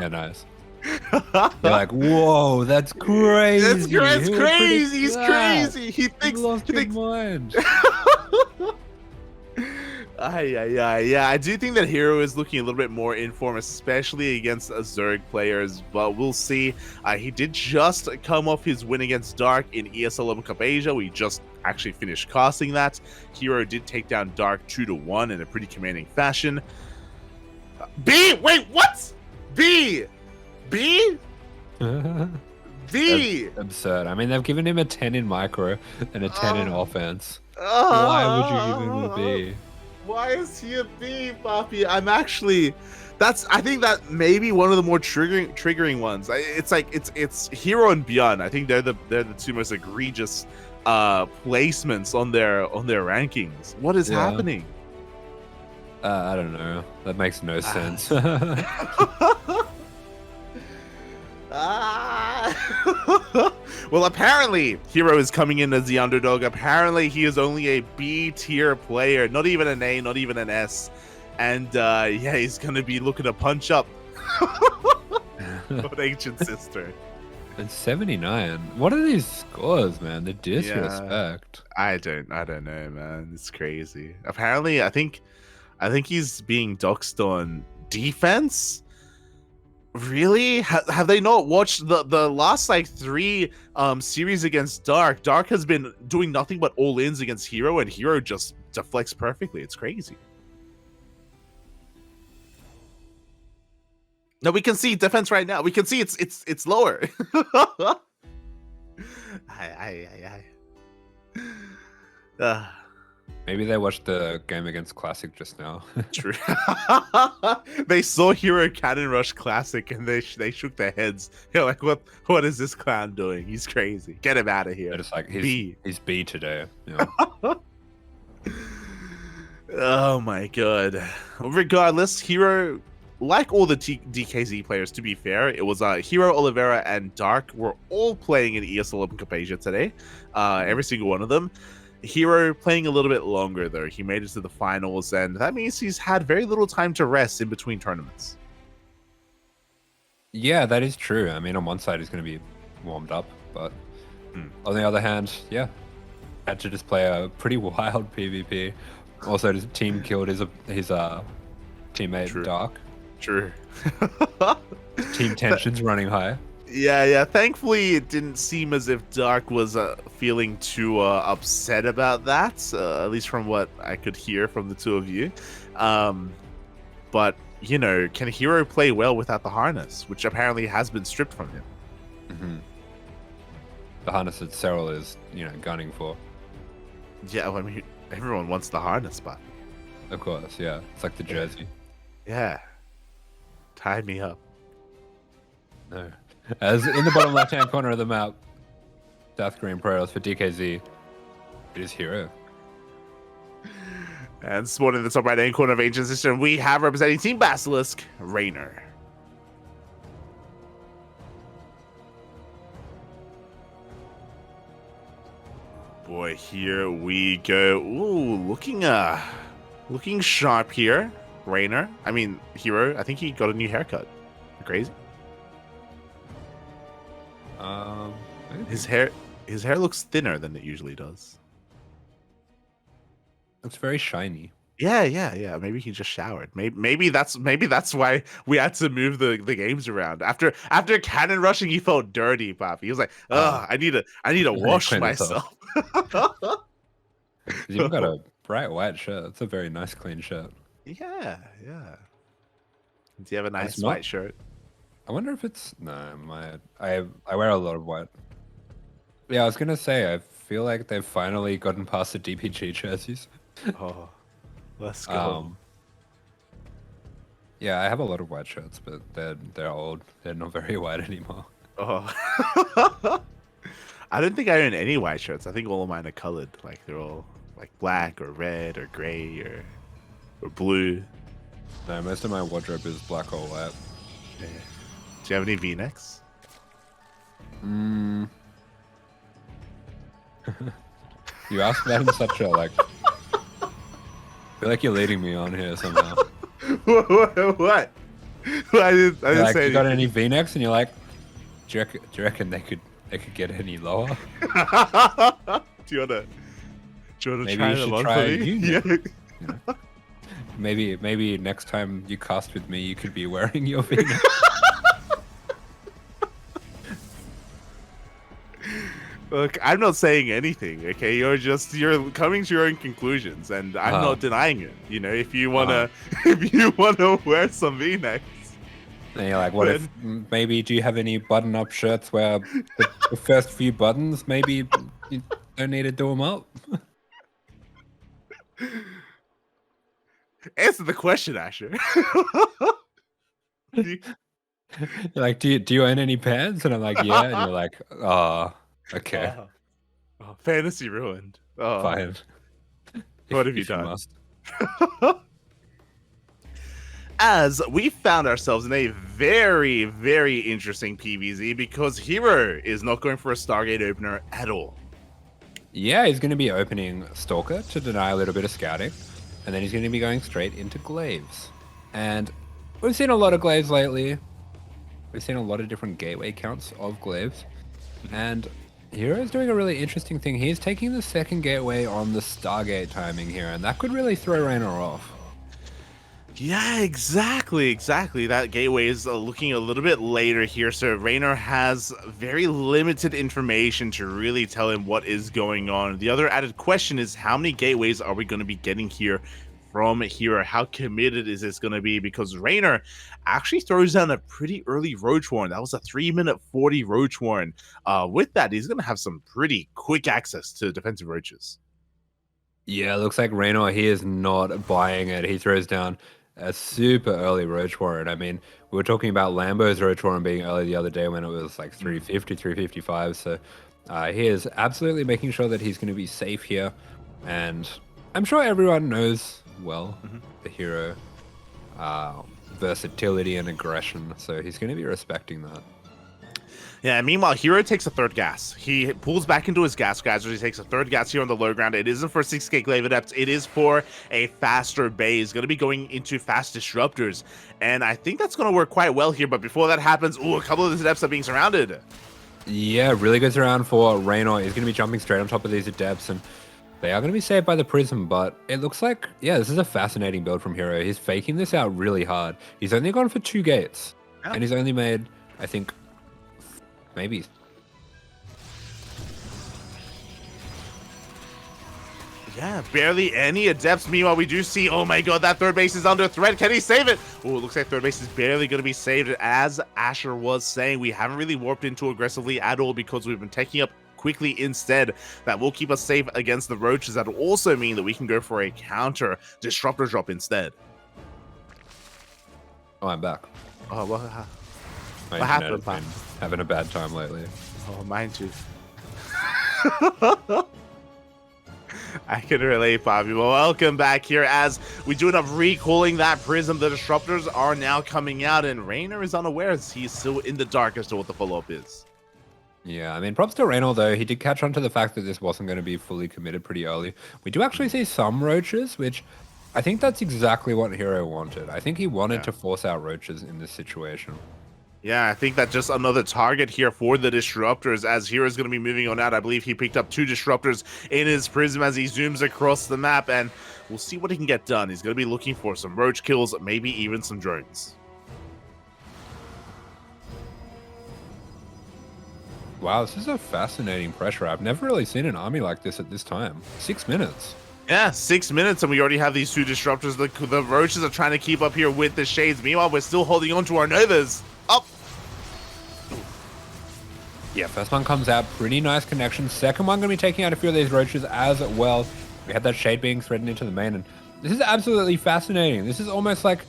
Yeah, nice. You're like, whoa, that's crazy. That's crazy. He's crazy. He thinks. Lost your mind. Yeah, I do think that Hero is looking a little bit more in form, especially against Zerg players, but we'll see. He did just come off his win against Dark in ESL Open Cup Asia. We just actually finished casting that. Hero did take down Dark 2-1 in a pretty commanding fashion. Wait, what? B? That's absurd. I mean, they've given him a 10 in micro and a 10 in offense. Why would you give him a B? Why is he a B, Papi? I think that may be one of the more triggering ones. It's Hero and Beyond. I think they're the two most egregious placements on their rankings. What is happening? I don't know. That makes no sense. Well, apparently Hero is coming in as the underdog. Apparently he is only a B tier player, not even an A, not even an S, and he's gonna be looking to punch up an ancient sister. And 79. What are these scores, man? The disrespect. Yeah, I don't know, man. It's crazy. Apparently, I think he's being doxed on defense. Really? Have they not watched the last like 3 series against Dark? Dark has been doing nothing but all-ins against Hero, and Hero just deflects perfectly. It's crazy. No, we can see defense right now. We can see it's lower. Maybe they watched the game against Classic just now. True. They saw Hero Cannon Rush Classic and they shook their heads. They're like, what is this clown doing? He's crazy. Get him out of here. They're just like, B. he's B today. Yeah. Oh my god. Regardless, Hero, like all the DKZ players, to be fair, it was Hero, Oliveira, and Dark were all playing in ESL Open Cup Asia today. Every single one of them. Hero playing a little bit longer, though. He made it to the finals, and that means he's had very little time to rest in between tournaments. Yeah, that is true. I mean, on one side, he's going to be warmed up, but on the other hand, yeah, had to just play a pretty wild PvP. Also, his team killed his teammate, True. Dark. True. Team tensions running high. Yeah. Thankfully, it didn't seem as if Dark was feeling too upset about that, at least from what I could hear from the two of you. But, you know, can Hero play well without the harness, which apparently has been stripped from him? Mm-hmm. The harness that Serral is, you know, gunning for. Yeah, well, I mean, everyone wants the harness, but... Of course, yeah. It's like the jersey. Yeah. Tie me up. No. As in the bottom left-hand corner of the map, South Korean pros for DKZ, it is Hero. And spawning in the top right-hand corner of Ancient System, we have representing Team Basilisk, Reynor. Boy, here we go. Ooh, looking sharp here, Reynor. I mean, Hero. I think he got a new haircut. Crazy. His hair looks thinner than it usually does. It's very shiny. Yeah. Maybe he just showered. Maybe that's why we had to move the games around. After cannon rushing, he felt dirty, Poppy. He was like, "Ugh, I need to wash myself." He's even got a bright white shirt. It's a very nice, clean shirt. Yeah. Do you have a nice white shirt? I wonder if it's I wear a lot of white. Yeah, I was gonna say I feel like they've finally gotten past the DPG jerseys. Oh, let's go. Yeah, I have a lot of white shirts, but they're old. They're not very white anymore. Oh. I don't think I own any white shirts. I think all of mine are colored. Like they're all like black or red or gray or blue. No, most of my wardrobe is black or white. Yeah. Do you have any V-necks? You ask that in such a like. I feel like you're leading me on here somehow. What? I didn't like, say you got any V-necks, and you're like, do you reckon they could get any lower? Do you wanna Maybe try you them should on try for a me? V-neck. Yeah. You know? Maybe next time you cast with me, you could be wearing your V-neck. Look, I'm not saying anything, okay? You're coming to your own conclusions, and I'm not denying it. You know, if you wanna wear some V-necks. And you're like, what if maybe do you have any button-up shirts where the first few buttons maybe you don't need to do them up? Answer the question, Asher. You're like, do you own any pants? And I'm like, yeah. And you're like, okay. Fantasy ruined. Fine. What have you done? As we found ourselves in a very, very interesting PvZ because Hero is not going for a Stargate opener at all. Yeah, he's going to be opening Stalker to deny a little bit of scouting. And then he's going to be going straight into Glaives. And we've seen a lot of Glaives lately. We've seen a lot of different gateway counts of Glaives. And Hero's doing a really interesting thing. He's taking the second gateway on the Stargate timing here, and that could really throw Reynor off. Yeah, exactly. That gateway is looking a little bit later here, so Reynor has very limited information to really tell him what is going on. The other added question is, how many gateways are we going to be getting here from Hero? How committed is this going to be? Because Reynor actually throws down a pretty early Roach Warren. That was a 3-minute 40 Roach Warren. With that, he's going to have some pretty quick access to defensive roaches. Yeah, it looks like Reynor, he is not buying it. He throws down a super early Roach Warren. I mean, we were talking about Lambo's Roach Warren being early the other day when it was like 350, 355. So he is absolutely making sure that he's going to be safe here. And I'm sure everyone knows, well, the hero versatility and aggression. So he's going to be respecting that. Yeah, meanwhile, Hero takes a third gas. He pulls back into his gas geyser. He takes a third gas here on the low ground. It isn't for 6k Glaive Adepts. It is for a faster Bay. He's going to be going into fast disruptors. And I think that's going to work quite well here. But before that happens, ooh, a couple of these Adepts are being surrounded. Yeah, really good surround for Reynor. He's going to be jumping straight on top of these Adepts. And they are going to be saved by the Prism. But it looks like, yeah, this is a fascinating build from Hero. He's faking this out really hard. He's only gone for 2 gates. Yeah. And he's only made, I think, maybe. Yeah, barely any Adepts. Meanwhile, we do see, oh my god, that third base is under threat. Can he save it? Oh, it looks like third base is barely going to be saved. As Asher was saying, we haven't really warped into aggressively at all because we've been taking up quickly instead. That will keep us safe against the Roaches. That will also mean that we can go for a counter Disruptor drop instead. Oh, I'm back. Oh, what happened? Been having a bad time lately. Oh, mine too. I can relate, Bobby. Well, welcome back here as we do end up recalling that Prism. The Disruptors are now coming out, and Reynor is unaware as he's still in the dark as to what the follow-up is. Yeah, I mean, props to Reynor, though. He did catch on to the fact that this wasn't going to be fully committed pretty early. We do actually see some Roaches, which I think that's exactly what Hero wanted. I think he wanted to force out Roaches in this situation. Yeah, I think that's just another target here for the Disruptors as Hero's going to be moving on out. I believe he picked up 2 Disruptors in his Prism as he zooms across the map, and we'll see what he can get done. He's going to be looking for some Roach kills, maybe even some drones. Wow, this is a fascinating pressure. I've never really seen an army like this at this time. 6 minutes. Yeah, 6 minutes, and we already have these 2 Disruptors. The Roaches are trying to keep up here with the Shades. Meanwhile, we're still holding on to our Novas. Up. Yeah, first one comes out. Pretty nice connection. Second one going to be taking out a few of these Roaches as well. We had that Shade being threatened into the main, and this is absolutely fascinating. This is almost like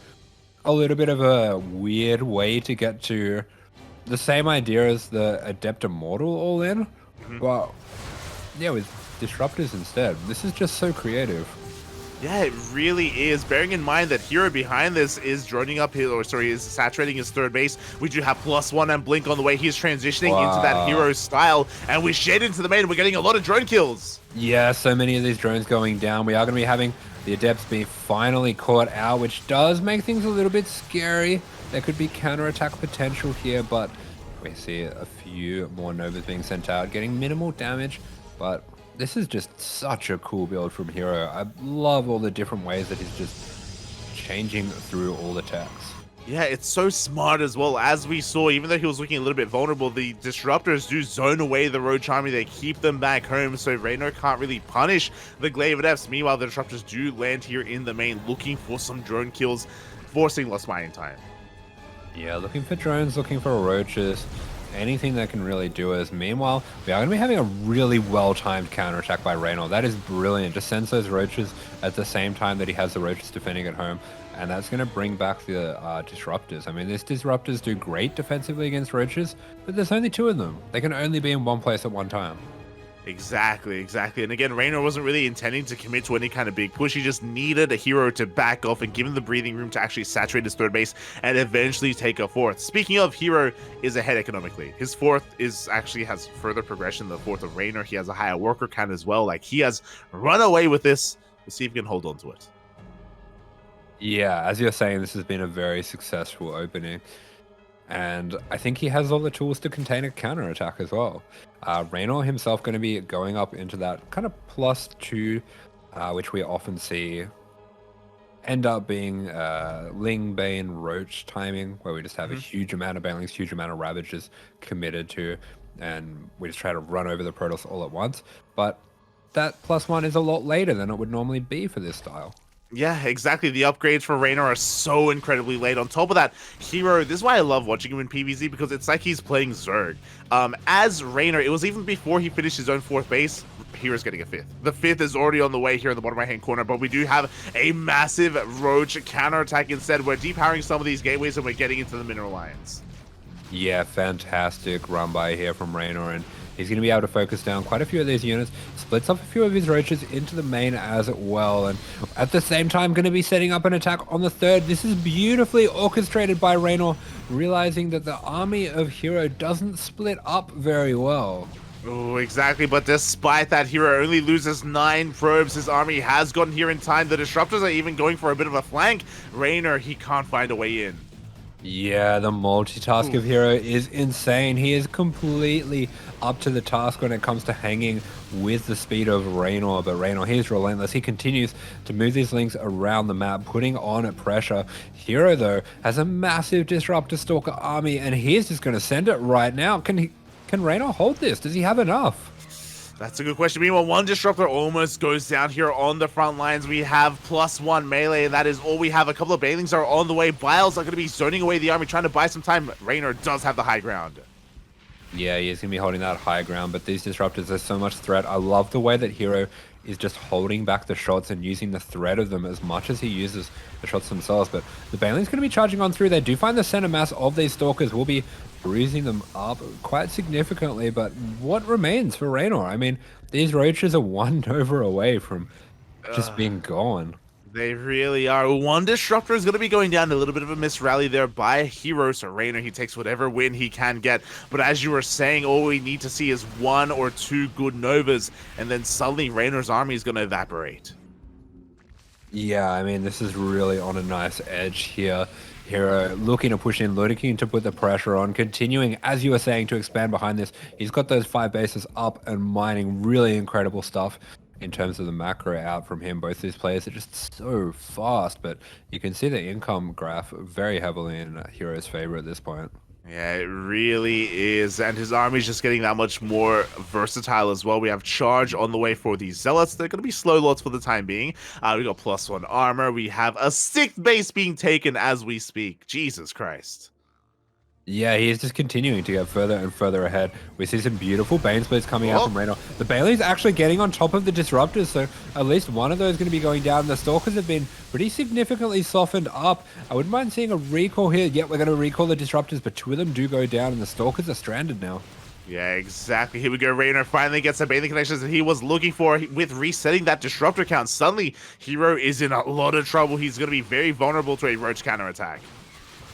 a little bit of a weird way to get to the same idea as the Adept Immortal all-in. But, yeah, with Disruptors instead. This is just so creative. Yeah, it really is. Bearing in mind that Hero behind this is droning up his, is saturating his third base. We do have +1 and Blink on the way. He's transitioning into that Hero style, and we Shade into the main. We're getting a lot of drone kills. Yeah, so many of these drones going down. We are going to be having the Adepts being finally caught out, which does make things a little bit scary. There could be counterattack potential here, but we see a few more Novas being sent out, getting minimal damage, but this is just such a cool build from Hero. I love all the different ways that he's just changing through all the attacks. Yeah, it's so smart as well. As we saw, even though he was looking a little bit vulnerable, the Disruptors do zone away the Roach Army. They keep them back home, so Reynor can't really punish the Glaive Adepts. Meanwhile, the Disruptors do land here in the main, looking for some drone kills, forcing Lost Mining time. Yeah, looking for drones, looking for Roaches. Anything that can really do is. Meanwhile, we are going to be having a really well-timed counterattack by Reynor. That is brilliant. Just sends those Roaches at the same time that he has the Roaches defending at home. And that's going to bring back the Disruptors. I mean, these Disruptors do great defensively against Roaches, but there's only 2 of them. They can only be in one place at one time. Exactly. And again, Reynor wasn't really intending to commit to any kind of big push. He just needed a Hero to back off and give him the breathing room to actually saturate his third base and eventually take a 4th. Speaking of, Hero is ahead economically. His 4th is actually has further progression than the 4th of Reynor. He has a higher worker count as well. Like, he has run away with this. We'll see if he can hold on to it. Yeah, as you're saying, this has been a very successful opening. And I think he has all the tools to contain a counterattack as well. Reynor himself going to be going up into that kind of +2, which we often see end up being Ling, Bane, Roach timing, where we just have a huge amount of Banelings, huge amount of Ravages committed to, and we just try to run over the Protoss all at once. But that +1 is a lot later than it would normally be for this style. Yeah, exactly. The upgrades for Reynor are so incredibly late. On top of that, Hero, this is why I love watching him in PvZ, because it's like he's playing Zerg. As Reynor, it was even before he finished his own 4th base, Hero's getting a 5th. The 5th is already on the way here in the bottom right-hand corner, but we do have a massive Roach counterattack instead. We're depowering some of these gateways and we're getting into the Mineral Alliance. Yeah, fantastic run by here from Reynor, and he's going to be able to focus down quite a few of these units, splits up a few of his roaches into the main as well, and at the same time going to be setting up an attack on the 3rd. This is beautifully orchestrated by Reynor, realizing that the army of Hero doesn't split up very well. Oh, exactly, but despite that, Hero only loses 9 probes. His army has gotten here in time. The Disruptors are even going for a bit of a flank. Reynor, he can't find a way in. Yeah, the multitask of Hero is insane. He is completely up to the task when it comes to hanging with the speed of Reynor, but Reynor, he's relentless. He continues to move these links around the map, putting on pressure. Hero, though, has a massive Disruptor Stalker army, and he's just going to send it right now. Can Reynor hold this? Does he have enough? That's a good question. Meanwhile, one Disruptor almost goes down here on the front lines. We have +1 melee, and that is all we have. A couple of Banelings are on the way. Biles are going to be zoning away the army, trying to buy some time. Reynor does have the high ground. Yeah, he is going to be holding that high ground, but these Disruptors are so much threat. I love the way that Hero is just holding back the shots and using the threat of them as much as he uses the shots themselves. But the Baneling's going to be charging on through. They do find the center mass of these Stalkers will be bruising them up quite significantly, but what remains for Reynor? I mean, these Roaches are 1 Nova away from just being gone. They really are. One Disruptor is going to be going down. A little bit of a misrally there by Hero. So Reynor, he takes whatever win he can get. But as you were saying, all we need to see is 1 or 2 good Novas, and then suddenly Reynor's army is going to evaporate. Yeah, I mean, this is really on a nice edge here. Hero looking to push in, looking to put the pressure on, continuing, as you were saying, to expand behind this. He's got those 5 bases up and mining. Really incredible stuff in terms of the macro out from him. Both these players are just so fast, but you can see the income graph very heavily in Hero's favor at this point. Yeah, it really is. And his army's just getting that much more versatile as well. We have charge on the way for these zealots. They're going to be slow lots for the time being. We got +1 armor. We have a 6th base being taken as we speak. Jesus Christ. Yeah, he is just continuing to get further and further ahead. We see some beautiful Bane splits coming out from Reynor. The Bailey's actually getting on top of the Disruptors, so at least one of those is going to be going down. The Stalkers have been pretty significantly softened up. I wouldn't mind seeing a recall here. Yep, we're going to recall the Disruptors, but 2 of them do go down, and the Stalkers are stranded now. Yeah, exactly. Here we go. Reynor finally gets the bathing connections that he was looking for with resetting that Disruptor count. Suddenly, Hero is in a lot of trouble. He's going to be very vulnerable to a Roach counterattack.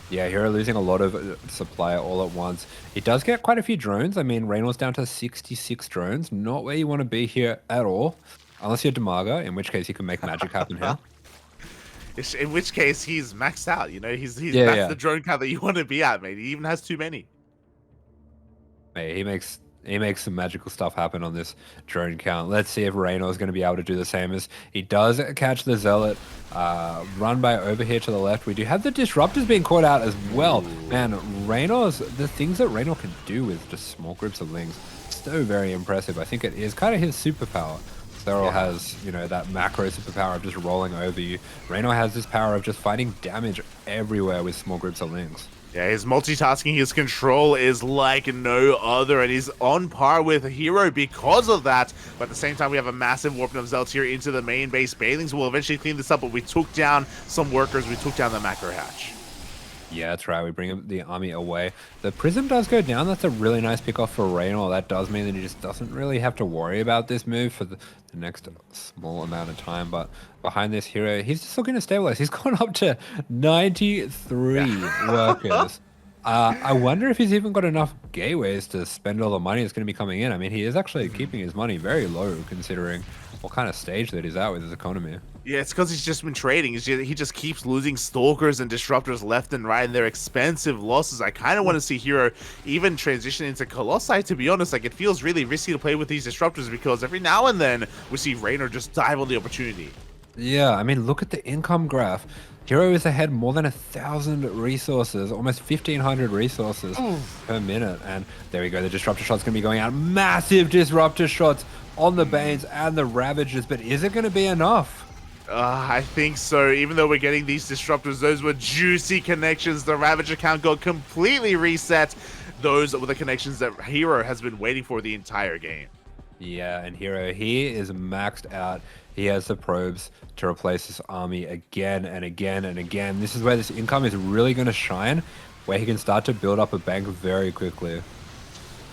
Yeah, Hero losing a lot of supply all at once. It does get quite a few drones. I mean, Reynor's down to 66 drones. Not where you want to be here at all. Unless you're Demaga, in which case he can make magic happen here. In which case, he's maxed out. You know, that's the drone count that you want to be at, mate. He even has too many. Hey, he makes some magical stuff happen on this drone count. Let's see if Reynor is going to be able to do the same, as he does catch the Zealot. Run by over here to the left. We do have the Disruptors being caught out as well. Man, the things that Reynor can do with just small groups of Lings, so very impressive. I think it is kind of his superpower. Serral has, you know, that macro superpower of just rolling over you. Reynor has this power of just fighting damage everywhere with small groups of Lings. Yeah, his multitasking, his control is like no other, and he's on par with Hero because of that. But at the same time, we have a massive warping of Zealots here into the main base. Banelings will eventually clean this up, but we took down some workers. We took down the macro hatch. Yeah, that's right. We bring the army away. The Prism does go down. That's a really nice pick off for Reynor. That does mean that he just doesn't really have to worry about this move for the next small amount of time. But behind this Hero, he's just looking to stabilize. He's gone up to 93 workers. I wonder if he's even got enough gateways to spend all the money that's going to be coming in. I mean, he is actually keeping his money very low considering what kind of stage that he's at with his economy. Yeah, it's because he's just been trading. He just keeps losing Stalkers and Disruptors left and right, and they're expensive losses. I kind of want to see Hero even transition into Colossi, to be honest. Like, it feels really risky to play with these Disruptors because every now and then we see Reynor just dive on the opportunity. Yeah, I mean, look at the income graph. Hero is ahead more than 1,000 resources, almost 1,500 resources per minute. And there we go, the Disruptor shot's going to be going out. Massive Disruptor shots on the Banes and the Ravagers, but is it going to be enough? I think so. Even though we're getting these disruptors, those were juicy connections. The Ravager count got completely reset. Those were the connections that Hero has been waiting for the entire game. Yeah, and Hero, he is maxed out. He has the probes to replace his army again and again and again. This is where this income is really going to shine, where he can start to build up a bank very quickly.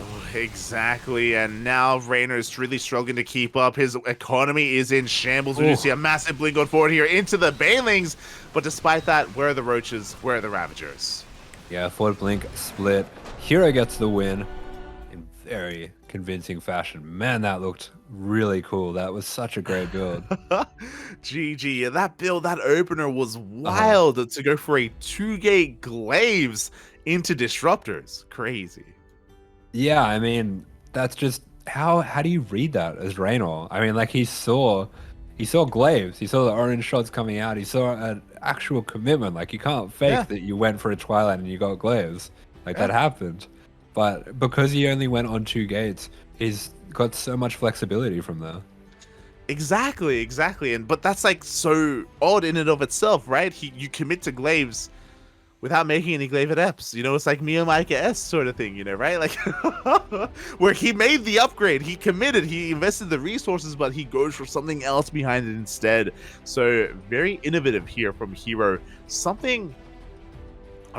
Oh, exactly, and now Reynor is really struggling to keep up. His economy is in shambles. We see a massive blink going forward here into the Banelings, but despite that, where are the Roaches? Where are the Ravagers? Yeah, forward blink, split. Hero gets the win in very convincing fashion. Man, that looked really cool. That was such a great build. GG, that build, that opener was wild to go for a 2-gate Glaives into Disruptors. Crazy. Yeah, I mean, that's just how do you read that as Reynor? I mean, like he saw Glaives, he saw the orange shots coming out, he saw an actual commitment. Like you can't fake that you went for a Twilight and you got Glaives. Like that happened. But because he only went on 2 gates, he's got so much flexibility from there. Exactly. But that's like so odd in and of itself, right? You commit to Glaives without making any Glaive Adepts. You know, it's like Mia Micah S sort of thing, you know, right? Like where he made the upgrade, he committed, he invested the resources, but he goes for something else behind it instead. So very innovative here from Hero. Something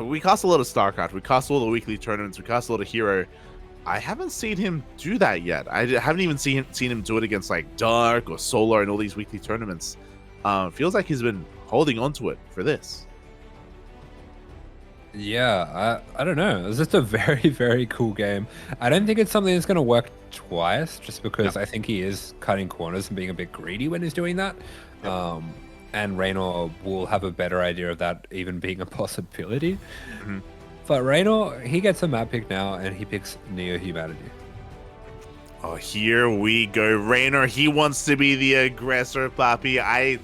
we cast a lot of StarCraft, we cast a lot of weekly tournaments, we cast a lot of Hero. I haven't seen him do that yet. I haven't even seen him do it against like Dark or Solar and all these weekly tournaments. Feels like he's been holding on to it for this. Yeah, I don't know. It's just a very, very cool game. I don't think it's something that's going to work twice, just because I think he is cutting corners and being a bit greedy when he's doing that. And Reynor will have a better idea of that even being a possibility. But Reynor, he gets a map pick now, and he picks Neo-Humanity. Oh, here we go. Reynor, he wants to be the aggressor, Papi.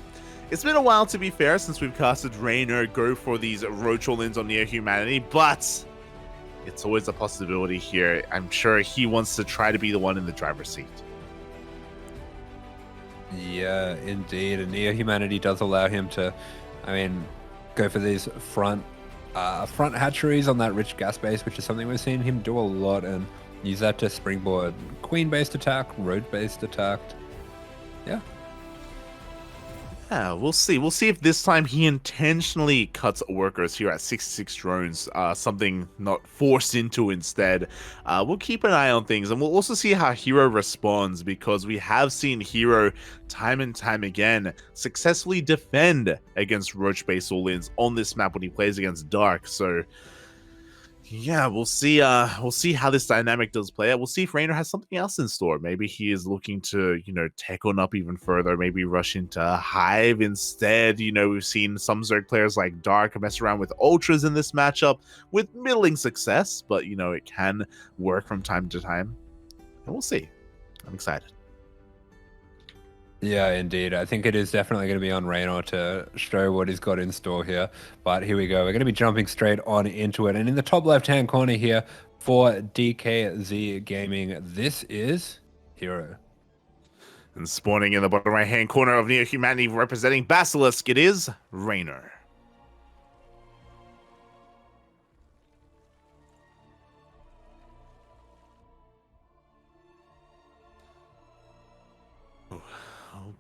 It's been a while, to be fair, since we've casted Reynor go for these Roach all-ins on Neo-Humanity, but it's always a possibility here. I'm sure he wants to try to be the one in the driver's seat. Yeah, indeed. And Neo-Humanity does allow him to, I mean, go for these front hatcheries on that rich gas base, which is something we've seen him do a lot, and use that to springboard queen-based attack, road-based attack. Yeah. Yeah, we'll see. We'll see if this time he intentionally cuts workers here at 66 drones, something not forced into instead. We'll keep an eye on things, and we'll also see how Hero responds, because we have seen Hero time and time again successfully defend against Roach-based all-ins on this map when he plays against Dark. So yeah, we'll see how this dynamic does play out. We'll see if Reynor has something else in store. Maybe he is looking to, you know, tech on up even further, maybe rush into Hive instead. You know, we've seen some Zerg players like Dark mess around with Ultras in this matchup with middling success, but, you know, it can work from time to time. And we'll see. I'm excited. Yeah, indeed. I think it is definitely going to be on Reynor to show what he's got in store here. But here we go. We're going to be jumping straight on into it. And in the top left-hand corner here for DKZ Gaming, this is Hero. And spawning in the bottom right-hand corner of Neo-Humanity representing Basilisk, it is Reynor.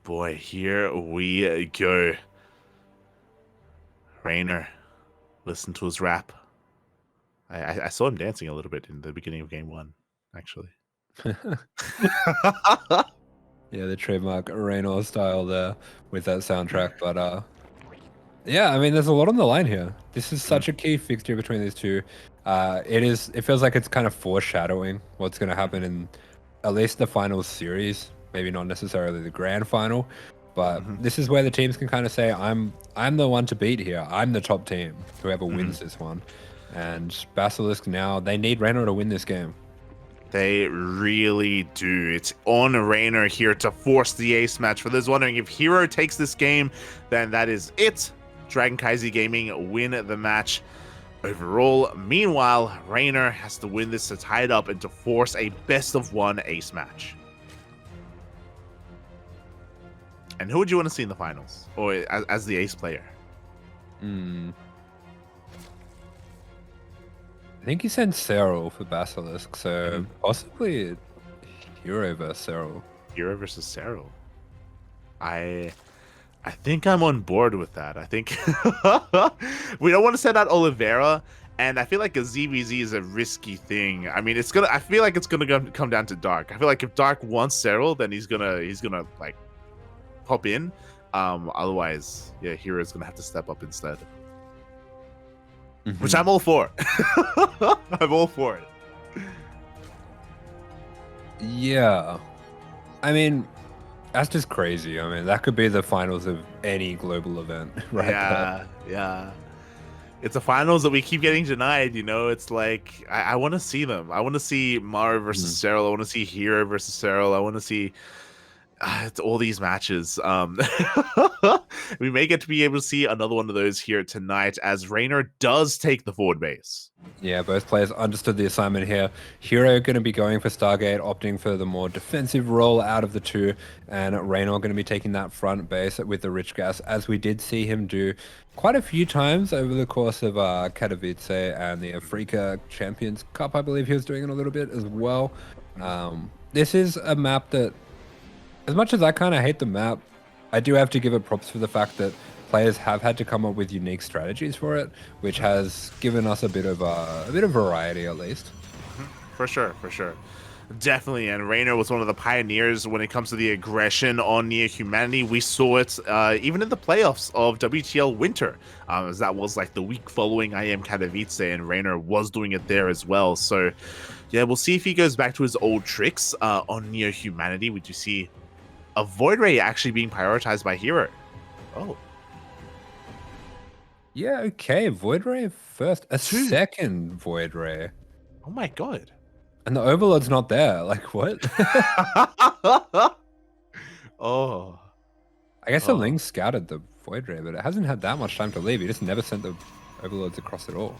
Boy, here we go. Reynor, listen to his rap. I saw him dancing a little bit in the beginning of game 1, actually. Yeah, the trademark Reynor style there with that soundtrack. But yeah, I mean, there's a lot on the line here. This is such a key fixture between these two. It feels like it's kind of foreshadowing what's going to happen in at least the finals series. Maybe not necessarily the grand final, but this is where the teams can kind of say, I'm the one to beat here. I'm the top team, whoever wins this one. And Basilisk now, they need Reynor to win this game. They really do. It's on Reynor here to force the ace match. For those wondering, if Hero takes this game, then that is it. DKZ Gaming win the match overall. Meanwhile, Reynor has to win this to tie it up and to force a best-of-1 ace match. And who would you want to see in the finals, or as the ace player? I think he sent Serral for Basilisk, so possibly Hero versus Serral. Hero versus Serral. I think I'm on board with that. I think we don't want to send out Oliveira, and I feel like a ZVZ is a risky thing. I mean, I feel like it's gonna come down to Dark. I feel like if Dark wants Serral, then he's gonna like pop in. Otherwise, yeah, Hero's gonna have to step up instead. Which I'm all for. I'm all for it. Yeah. I mean, that's just crazy. I mean, that could be the finals of any global event, right? Yeah. It's a finals that we keep getting denied, you know? It's like, I want to see them. I want to see Mara versus Serral. I want to see Hero versus Serral. I want to see it's all these matches. We may get to be able to see another one of those here tonight as Reynor does take the forward base. Yeah, both players understood the assignment here. Hero going to be going for Stargate, opting for the more defensive role out of the two, and Reynor going to be taking that front base with the Rich Gas, as we did see him do quite a few times over the course of Katowice and the Africa Champions Cup. I believe he was doing it a little bit as well. This is a map that, as much as I kind of hate the map, I do have to give it props for the fact that players have had to come up with unique strategies for it, which has given us a bit of variety at least. For sure. Definitely, and Reynor was one of the pioneers when it comes to the aggression on near humanity. We saw it even in the playoffs of WTL Winter, as that was like the week following IM Katowice, and Reynor was doing it there as well. So yeah, we'll see if he goes back to his old tricks on near humanity. We do see a Void Ray actually being prioritized by Hero. Oh. Yeah, okay. Void Ray first. Second Void Ray. Oh my god. And the Overlord's not there. Like, what? Oh. I guess the Ling scouted the Void Ray, but it hasn't had that much time to leave. He just never sent the Overlords across at all.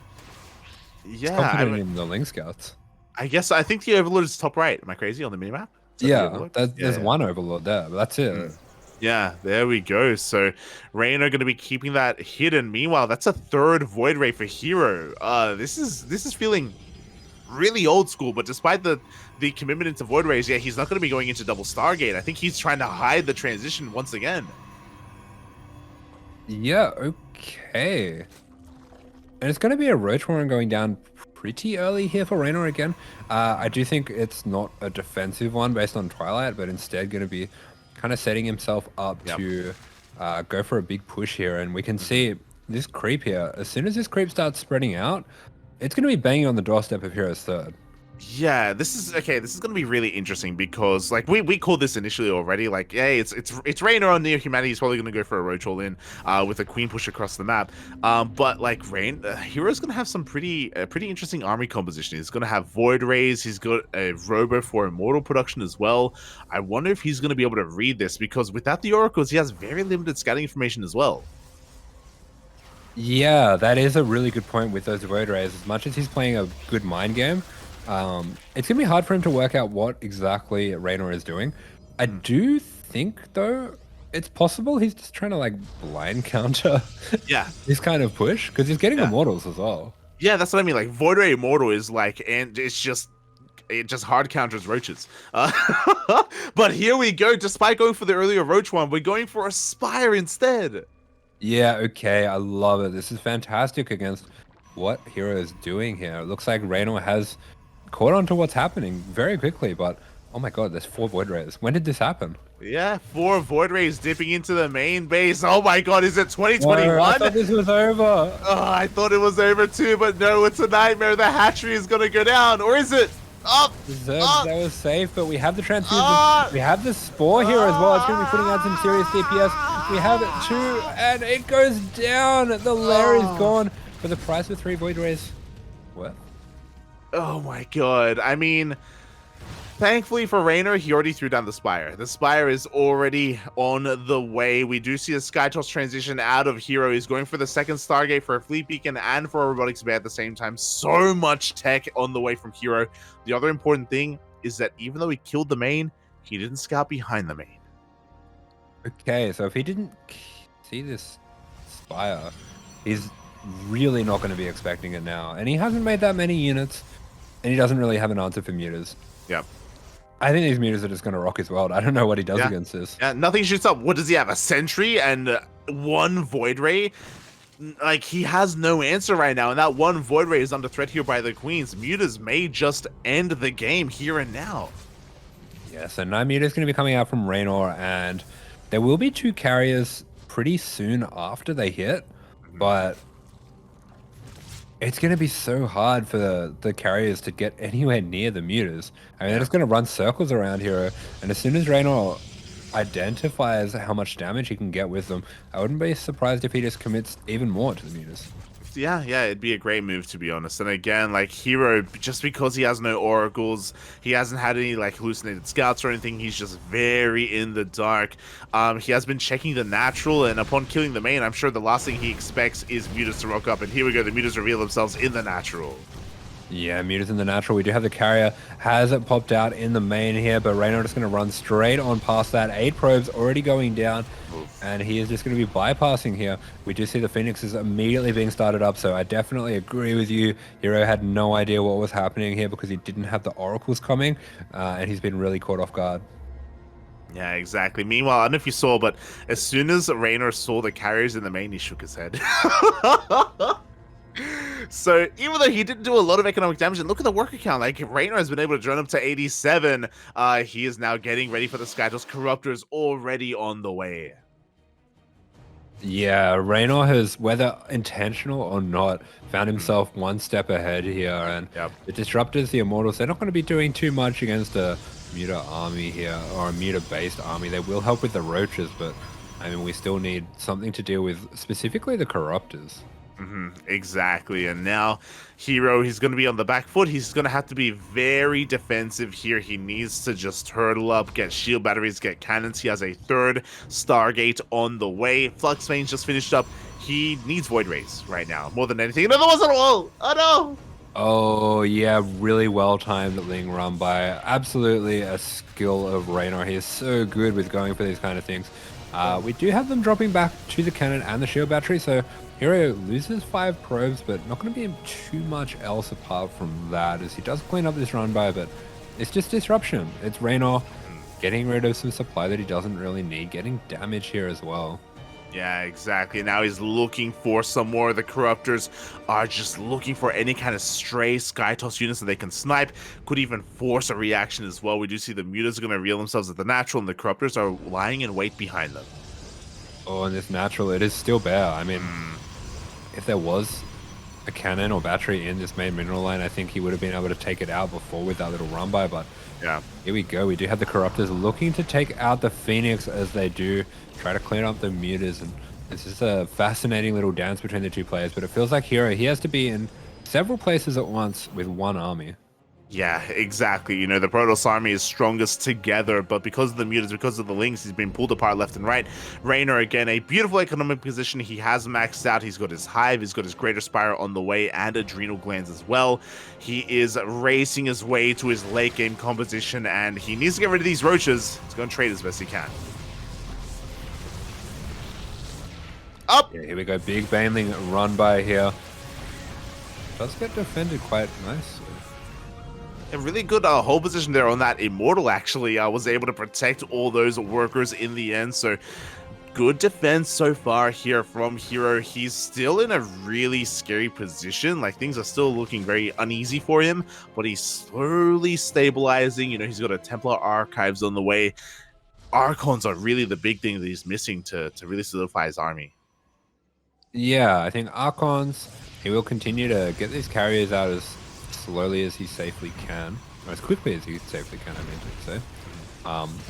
Yeah, confident in the Ling scouts. I think the Overlord is top right. Am I crazy on the minimap? Yeah, there's one Overlord there, but that's it. Yeah, there we go. So Reynor going to be keeping that hidden. Meanwhile, that's a third Void Ray for Hero. This is feeling really old school, but despite the commitment into Void Rays, yeah, he's not going to be going into double Stargate. I think he's trying to hide the transition once again. Yeah, okay. And it's going to be a Roach Warren going down pretty early here for Reynor again. I do think it's not a defensive one based on Twilight, but instead going to be kind of setting himself up to go for a big push here. And we can see this creep here. As soon as this creep starts spreading out, it's going to be banging on the doorstep of Hero's third. Yeah, this is going to be really interesting because like we called this initially already, like, hey, it's Reynor on near humanity. He's probably going to go for a Roach all in with a Queen push across the map. But like Hero's going to have some pretty interesting army composition. He's going to have Void Rays. He's got a Robo for Immortal production as well. I wonder if he's going to be able to read this, because without the Oracles, he has very limited scouting information as well. Yeah, that is a really good point with those Void Rays. As much as he's playing a good mind game, it's going to be hard for him to work out what exactly Reynor is doing. I do think, though, it's possible he's just trying to, like, blind counter this kind of push, because he's getting Immortals as well. Yeah, that's what I mean. Like, Void Ray Immortal is like, and it just hard counters Roaches. But here we go. Despite going for the earlier Roach one, we're going for a Spire instead. Yeah, okay, I love it. This is fantastic against what Hero is doing here. It looks like Reynor has caught on to what's happening very quickly, but oh my god, there's 4 Void Rays. When did this happen? Yeah, 4 Void Rays dipping into the main base. Oh my god, is it 2021? I thought this was over. Oh, I thought it was over too, but no, it's a nightmare. The hatchery is going to go down, or is it? That was safe, but we have the transfusion. We have the Spore here as well. It's going to be putting out some serious DPS. We have it too, and it goes down. The lair is gone for the price of 3 Void Rays. What? Oh my god. I mean, thankfully for Reynor, he already threw down the Spire. The Spire is already on the way. We do see a Skytoss transition out of Hero. He's going for the second Stargate for a Fleet Beacon and for a Robotics Bay at the same time. So much tech on the way from Hero. The other important thing is that even though he killed the main, he didn't scout behind the main. Okay, so if he didn't see this Spire, he's really not going to be expecting it now. And he hasn't made that many units, and he doesn't really have an answer for mutas. Yep. I think these mutas are just going to rock his world. I don't know what he does against this. Yeah, nothing shoots up. What does he have? A sentry and one void ray? Like, he has no answer right now, and that one void ray is under threat here by the queens. Mutas may just end the game here and now. Yeah, so 9 mutas going to be coming out from Reynor, and there will be 2 carriers pretty soon after they hit, but it's going to be so hard for the carriers to get anywhere near the mutas. I mean, they're just going to run circles around here, and as soon as Reynor identifies how much damage he can get with them, I wouldn't be surprised if he just commits even more to the mutas. Yeah, it'd be a great move, to be honest. And again, like, Hero, just because he has no oracles, he hasn't had any like hallucinated scouts or anything, he's just very in the dark. He has been checking the natural, and upon killing the main, I'm sure the last thing he expects is mutas to rock up, and here we go, the mutas reveal themselves in the natural. Yeah, mutas in the natural. We do have the carrier. Has it popped out in the main here, but Reynor just going to run straight on past that. 8 probes already going down, and he is just going to be bypassing here. We do see the Phoenixes immediately being started up, so I definitely agree with you. Hero had no idea what was happening here because he didn't have the oracles coming, and he's been really caught off guard. Yeah, exactly. Meanwhile, I don't know if you saw, but as soon as Reynor saw the carriers in the main, he shook his head. So even though he didn't do a lot of economic damage, and look at the worker count, like Reynor has been able to drone up to 87. He is now getting ready for the Skytoss. Corruptor is already on the way. Yeah, Reynor has, whether intentional or not, found himself one step ahead here, and the Disruptors, the Immortals, they're not going to be doing too much against a muta army here, or a muta-based army. They will help with the Roaches, but I mean, we still need something to deal with, specifically the Corruptors. Exactly, and now Hero, he's going to be on the back foot. He's going to have to be very defensive here. He needs to just turtle up, get shield batteries, get cannons. He has a 3rd Stargate on the way. Flux Veins just finished up. He needs Void Rays right now, more than anything. Another one's on the wall! Oh no! Oh yeah, really well timed Ling run by. Absolutely a skill of Reynor. He is so good with going for these kind of things. We do have them dropping back to the cannon and the shield battery, so Hero loses 5 probes, but not going to be too much else apart from that, as he does clean up this run by, but it's just disruption. It's Reynor getting rid of some supply that he doesn't really need, getting damage here as well. Yeah, exactly. Now he's looking for some more. The Corruptors are just looking for any kind of stray Skytoss units that they can snipe. Could even force a reaction as well. We do see the mutas are going to reveal themselves at the natural, and the Corruptors are lying in wait behind them. Oh, and this natural, it is still bare. I mean, if there was a cannon or battery in this main mineral line, I think he would have been able to take it out before with that little run by, but yeah, here we go. We do have the Corruptors looking to take out the Phoenix as they do try to clean up the mutas, and this is a fascinating little dance between the 2 players, but it feels like Hero, he has to be in several places at once with one army. Yeah, exactly. You know, the Protoss army is strongest together, but because of the mutas, because of the links, he's been pulled apart left and right. Reynor, again, a beautiful economic position. He has maxed out. He's got his Hive, he's got his Greater Spire on the way, and Adrenal Glands as well. He is racing his way to his late game composition, and he needs to get rid of these Roaches. He's going to trade as best he can. Up! Yeah, here we go. Big Baneling run by here. Does get defended quite nicely. A really good hold position there on that Immortal, actually. Was able to protect all those workers in the end, so good defense so far here from Hero. He's still in a really scary position. Like, things are still looking very uneasy for him, but he's slowly stabilizing. You know, he's got a Templar Archives on the way. Archons are really the big thing that he's missing to really solidify his army. Yeah, I think Archons, he will continue to get these carriers out as slowly as he safely can, or as quickly as he safely can, I mean to say.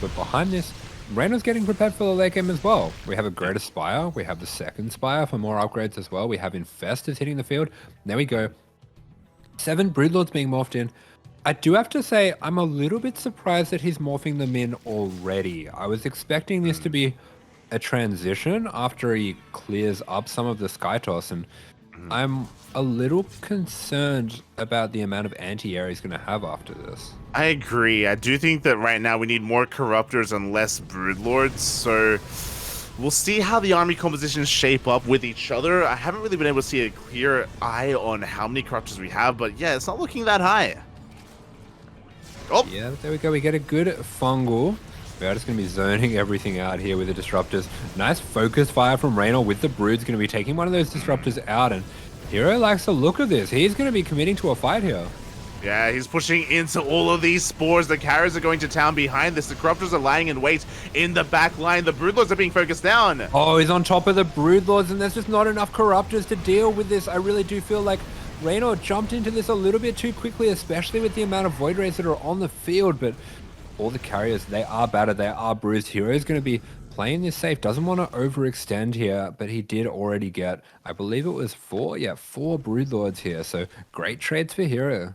But behind this, Reynor's getting prepared for the late game as well. We have a Greater Spire, we have the 2nd Spire for more upgrades as well. We have Infestors hitting the field. There we go. 7 Broodlords being morphed in. I do have to say, I'm a little bit surprised that he's morphing them in already. I was expecting this to be a transition after he clears up some of the Skytoss, and I'm a little concerned about the amount of anti-air he's going to have after this. I agree. I do think that right now we need more Corruptors and less Broodlords, so we'll see how the army compositions shape up with each other. I haven't really been able to see a clear eye on how many Corruptors we have, but yeah, it's not looking that high. Oh! Yeah, there we go. We get a good fungal. We are just going to be zoning everything out here with the Disruptors. Nice focus fire from Reynor with the Broods. Going to be taking one of those Disruptors out, and Hero likes the look of this. He's going to be committing to a fight here. Yeah, he's pushing into all of these spores. The carriers are going to town behind this. The Corruptors are lying in wait in the back line. The Broodlords are being focused down. Oh, he's on top of the Broodlords, and there's just not enough Corruptors to deal with this. I really do feel like Reynor jumped into this a little bit too quickly, especially with the amount of Void Rays that are on the field. But all the carriers, they are battered, they are bruised. Hero is going to be playing this safe, doesn't want to overextend here, but he did already get, I believe it was four Broodlords here. So great trades for Hero.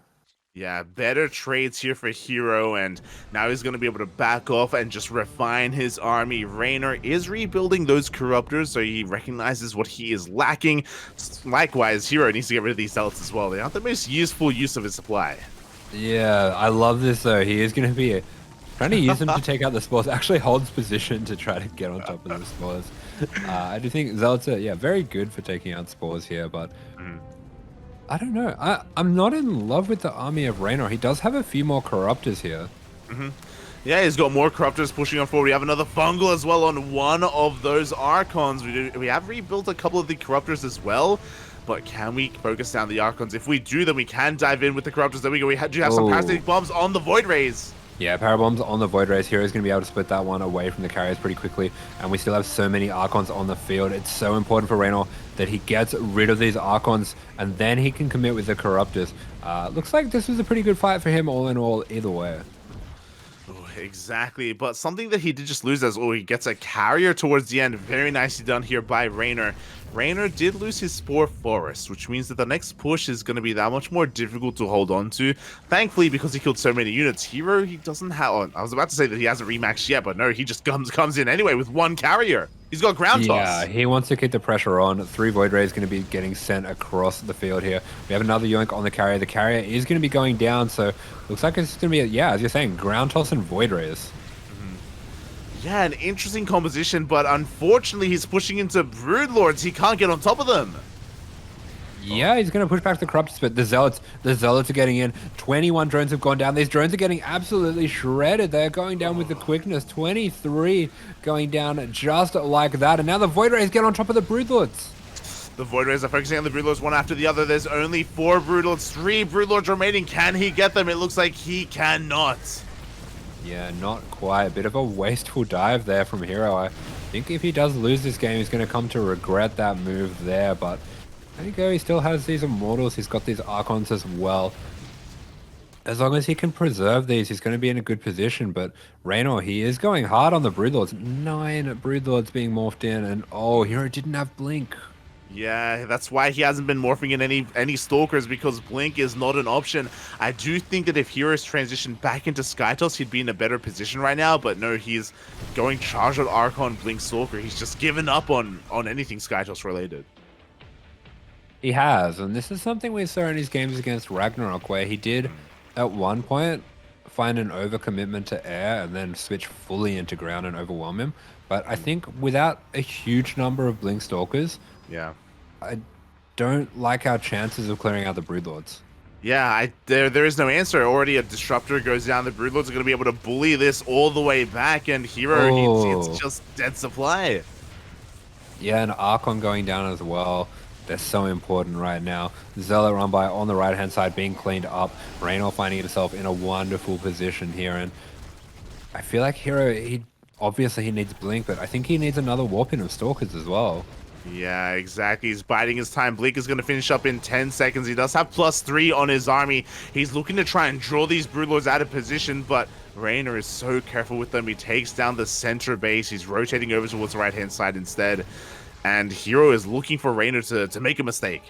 Yeah, better trades here for Hero, and now he's going to be able to back off and just refine his army. Reynor is rebuilding those Corruptors, so he recognizes what he is lacking. Likewise, Hero needs to get rid of these Zealots as well. They aren't the most useful use of his supply. Yeah, I love this though. He is going to be trying to use them to take out the spores. Actually holds position to try to get on top of the spores. I do think Zealots are, very good for taking out spores here, but I don't know. I'm not in love with the army of Reynor. He does have a few more Corruptors here. Yeah, he's got more Corruptors pushing on forward. We have another Fungal as well on one of those Archons. We have rebuilt a couple of the Corruptors as well, but can we focus down the Archons? If we do, then we can dive in with the Corruptors. There we go. We do have some Parasitic Bombs on the Void Rays. Yeah, Parabombs on the Void Rays. Hero's going to be able to split that one away from the carriers pretty quickly. And we still have so many Archons on the field. It's so important for Reynor that he gets rid of these Archons and then he can commit with the Corruptors. Looks like this was a pretty good fight for him all in all, either way. Exactly, but something that he did just lose as he gets a carrier towards the end. Very nicely done here by Reynor. Reynor did lose his Spore Forest, which means that the next push is going to be that much more difficult to hold on to. Thankfully, because he killed so many units, Hero, he doesn't have... I was about to say that he hasn't remaxed yet, but no, he just comes in anyway with one carrier. He's got Ground Toss. Yeah, he wants to keep the pressure on. 3 Void Rays going to be getting sent across the field here. We have another Yoink on the carrier. The carrier is going to be going down, so looks like it's going to be, as you're saying, Ground Toss and Void Rays. Yeah, an interesting composition, but unfortunately he's pushing into Broodlords. He can't get on top of them. Yeah, he's going to push back the Corruptors, but the Zealots are getting in. 21 drones have gone down. These drones are getting absolutely shredded. They're going down with the quickness. 23 going down just like that. And now the Void Rays get on top of the Broodlords. The Void Rays are focusing on the Broodlords one after the other. There's only 4 Broodlords, 3 Broodlords remaining. Can he get them? It looks like he cannot. Yeah, not quite. A bit of a wasteful dive there from Hero. I think if he does lose this game, he's going to come to regret that move there, but there you go. He still has these Immortals. He's got these Archons as well. As long as he can preserve these, he's going to be in a good position, but Reynor, he is going hard on the Broodlords. 9 Broodlords being morphed in, and Hero didn't have Blink. Yeah, that's why he hasn't been morphing in any Stalkers, because Blink is not an option. I do think that if Heroes transitioned back into Skytoss, he'd be in a better position right now, but no, he's going charged on Archon, Blink, Stalker. He's just given up on anything Skytoss related. He has, and this is something we saw in his games against Ragnarok, where he did, at one point, find an overcommitment to air and then switch fully into ground and overwhelm him. But I think without a huge number of Blink Stalkers, I don't like our chances of clearing out the Broodlords. Yeah, there is no answer. Already a Disruptor goes down. The Broodlords are going to be able to bully this all the way back, and Hero, it's just dead supply. Yeah, and Archon going down as well. They're so important right now. Zealot run by on the right-hand side being cleaned up. Reynor finding himself in a wonderful position here, and I feel like Hero, obviously he needs Blink, but I think he needs another warping of Stalkers as well. Yeah, exactly. He's biding his time. Blink is going to finish up in 10 seconds. He does have +3 on his army. He's looking to try and draw these Broodlords out of position, but Reynor is so careful with them. He takes down the center base. He's rotating over towards the right-hand side instead. And Hero is looking for Reynor to make a mistake.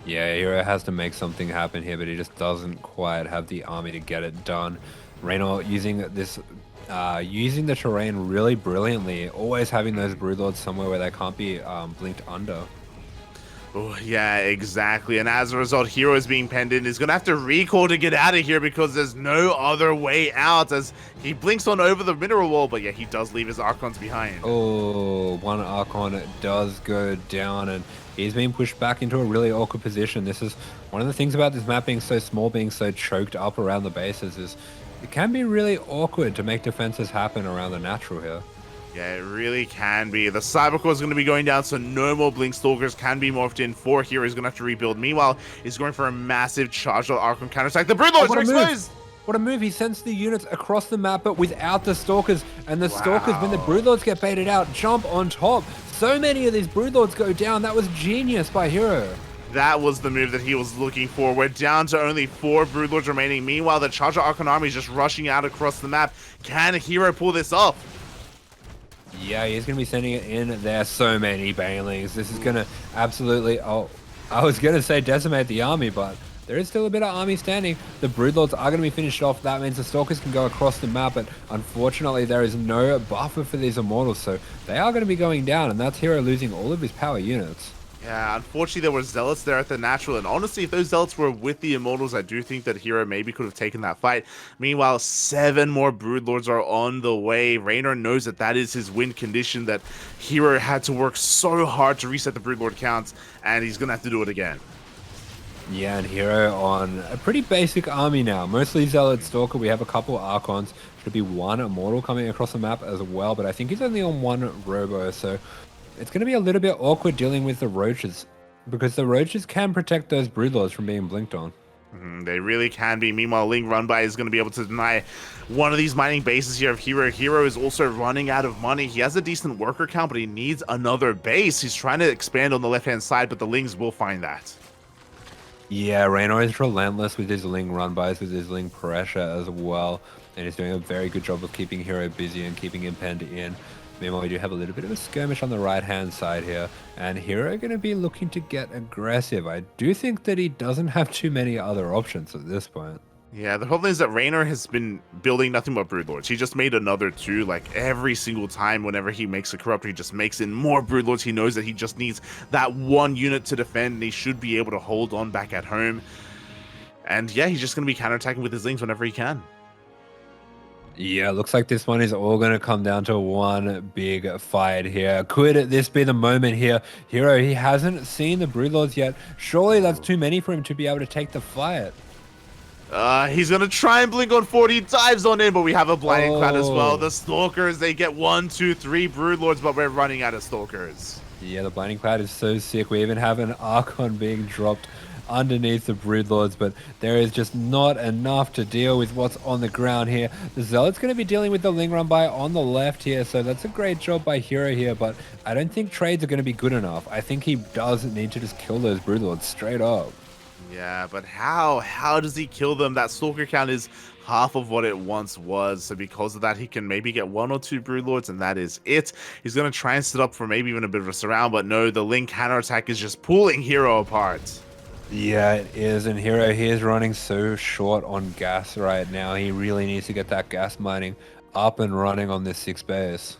Yeah, Hero has to make something happen here, but he just doesn't quite have the army to get it done. Reynor using this... using the terrain really brilliantly, always having those Broodlords somewhere where they can't be blinked under. Oh, yeah, exactly. And as a result, Hero is being penned in. He's going to have to recall to get out of here because there's no other way out as he blinks on over the mineral wall. But yeah, he does leave his Archons behind. Oh, one Archon does go down and he's being pushed back into a really awkward position. This is one of the things about this map being so small, being so choked up around the bases is it can be really awkward to make defenses happen around the natural here. Yeah, it really can be. The Cybercore is going to be going down, so no more Blink Stalkers can be morphed in. 4 Hero is going to have to rebuild. Meanwhile, he's going for a massive charged Archon counterattack. The Broodlords are exposed! What a move. He sends the units across the map, but without the Stalkers. And the Stalkers, when the Broodlords get baited out, jump on top. So many of these Broodlords go down. That was genius by Hero. That was the move that he was looking for. We're down to only 4 Broodlords remaining. Meanwhile, the Charger Archon army is just rushing out across the map. Can Hero pull this off? Yeah, he's going to be sending it in. There's so many Banelings. This is going to absolutely... Oh, I was going to say decimate the army, but there is still a bit of army standing. The Broodlords are going to be finished off. That means the Stalkers can go across the map, but unfortunately there is no buffer for these Immortals, so they are going to be going down, and that's Hero losing all of his power units. Yeah, unfortunately there were Zealots there at the natural, and honestly, if those Zealots were with the Immortals, I do think that Hero maybe could have taken that fight. Meanwhile, 7 more Broodlords are on the way. Reynor knows that that is his win condition, that Hero had to work so hard to reset the Broodlord counts, and he's gonna have to do it again. Yeah, and Hero on a pretty basic army now. Mostly Zealot Stalker. We have a couple Archons. Should be 1 Immortal coming across the map as well, but I think he's only on 1 Robo, so it's going to be a little bit awkward dealing with the Roaches, because the Roaches can protect those Broodlords from being blinked on. They really can be. Meanwhile, Ling Runby is going to be able to deny one of these mining bases here of Hero. Hero is also running out of money. He has a decent worker count, but he needs another base. He's trying to expand on the left-hand side, but the Lings will find that. Yeah, Reynor is relentless with his Ling Runbys, with his Ling pressure as well, and he's doing a very good job of keeping Hero busy and keeping him penned in. Meanwhile, we do have a little bit of a skirmish on the right-hand side here, and Hero going to be looking to get aggressive. I do think that he doesn't have too many other options at this point. Yeah, the problem is that Reynor has been building nothing but Broodlords. He just made another 2, like, every single time whenever he makes a Corruptor, he just makes in more Broodlords. He knows that he just needs that 1 unit to defend, and he should be able to hold on back at home. And yeah, he's just going to be counterattacking with his Lings whenever he can. Yeah, looks like this one is all going to come down to one big fight here. Could this be the moment here? Hero, he hasn't seen the Broodlords yet. Surely that's too many for him to be able to take the fight. He's going to try and blink on 40 dives on in, but we have a Blinding Cloud as well. The Stalkers, they get 1, 2, 3 Broodlords, but we're running out of Stalkers. Yeah, the Blinding Cloud is so sick. We even have an Archon being dropped underneath the Broodlords, but there is just not enough to deal with what's on the ground here. The Zealot's going to be dealing with the Ling Runby on the left here, so that's a great job by Hero here, but I don't think trades are going to be good enough. I think he does need to just kill those Broodlords straight up. Yeah, but how? How does he kill them? That Stalker count is half of what it once was, so because of that, he can maybe get 1 or 2 Broodlords, and that is it. He's going to try and set up for maybe even a bit of a surround, but no, the Ling counterattack is just pulling Hero apart. Yeah, it is, and Hero, he is running so short on gas right now. He really needs to get that gas mining up and running on this 6th base.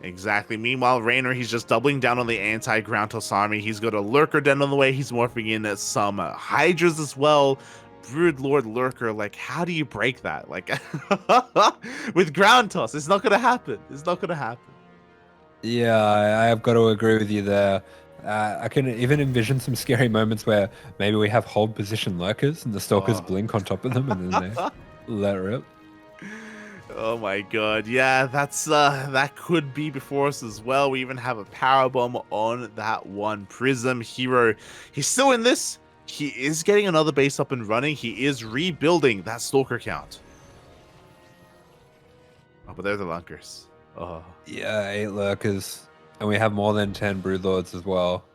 Exactly. Meanwhile, Reynor, he's just doubling down on the anti-ground toss army. He's got a Lurker Den on the way. He's morphing in some Hydras as well. Broodlord Lurker, like, how do you break that? Like, with ground toss, it's not going to happen. It's not going to happen. Yeah, I have got to agree with you there. I can even envision some scary moments where maybe we have hold position Lurkers and the Stalkers blink on top of them and then they let rip. Oh my god, yeah, that's that could be before us as well. We even have a power bomb on that one Prism. Hero, he's still in this. He is getting another base up and running. He is rebuilding that Stalker count. Oh, but they're the Lunkers. Oh. Yeah, 8 Lurkers. And we have more than 10 Broodlords as well.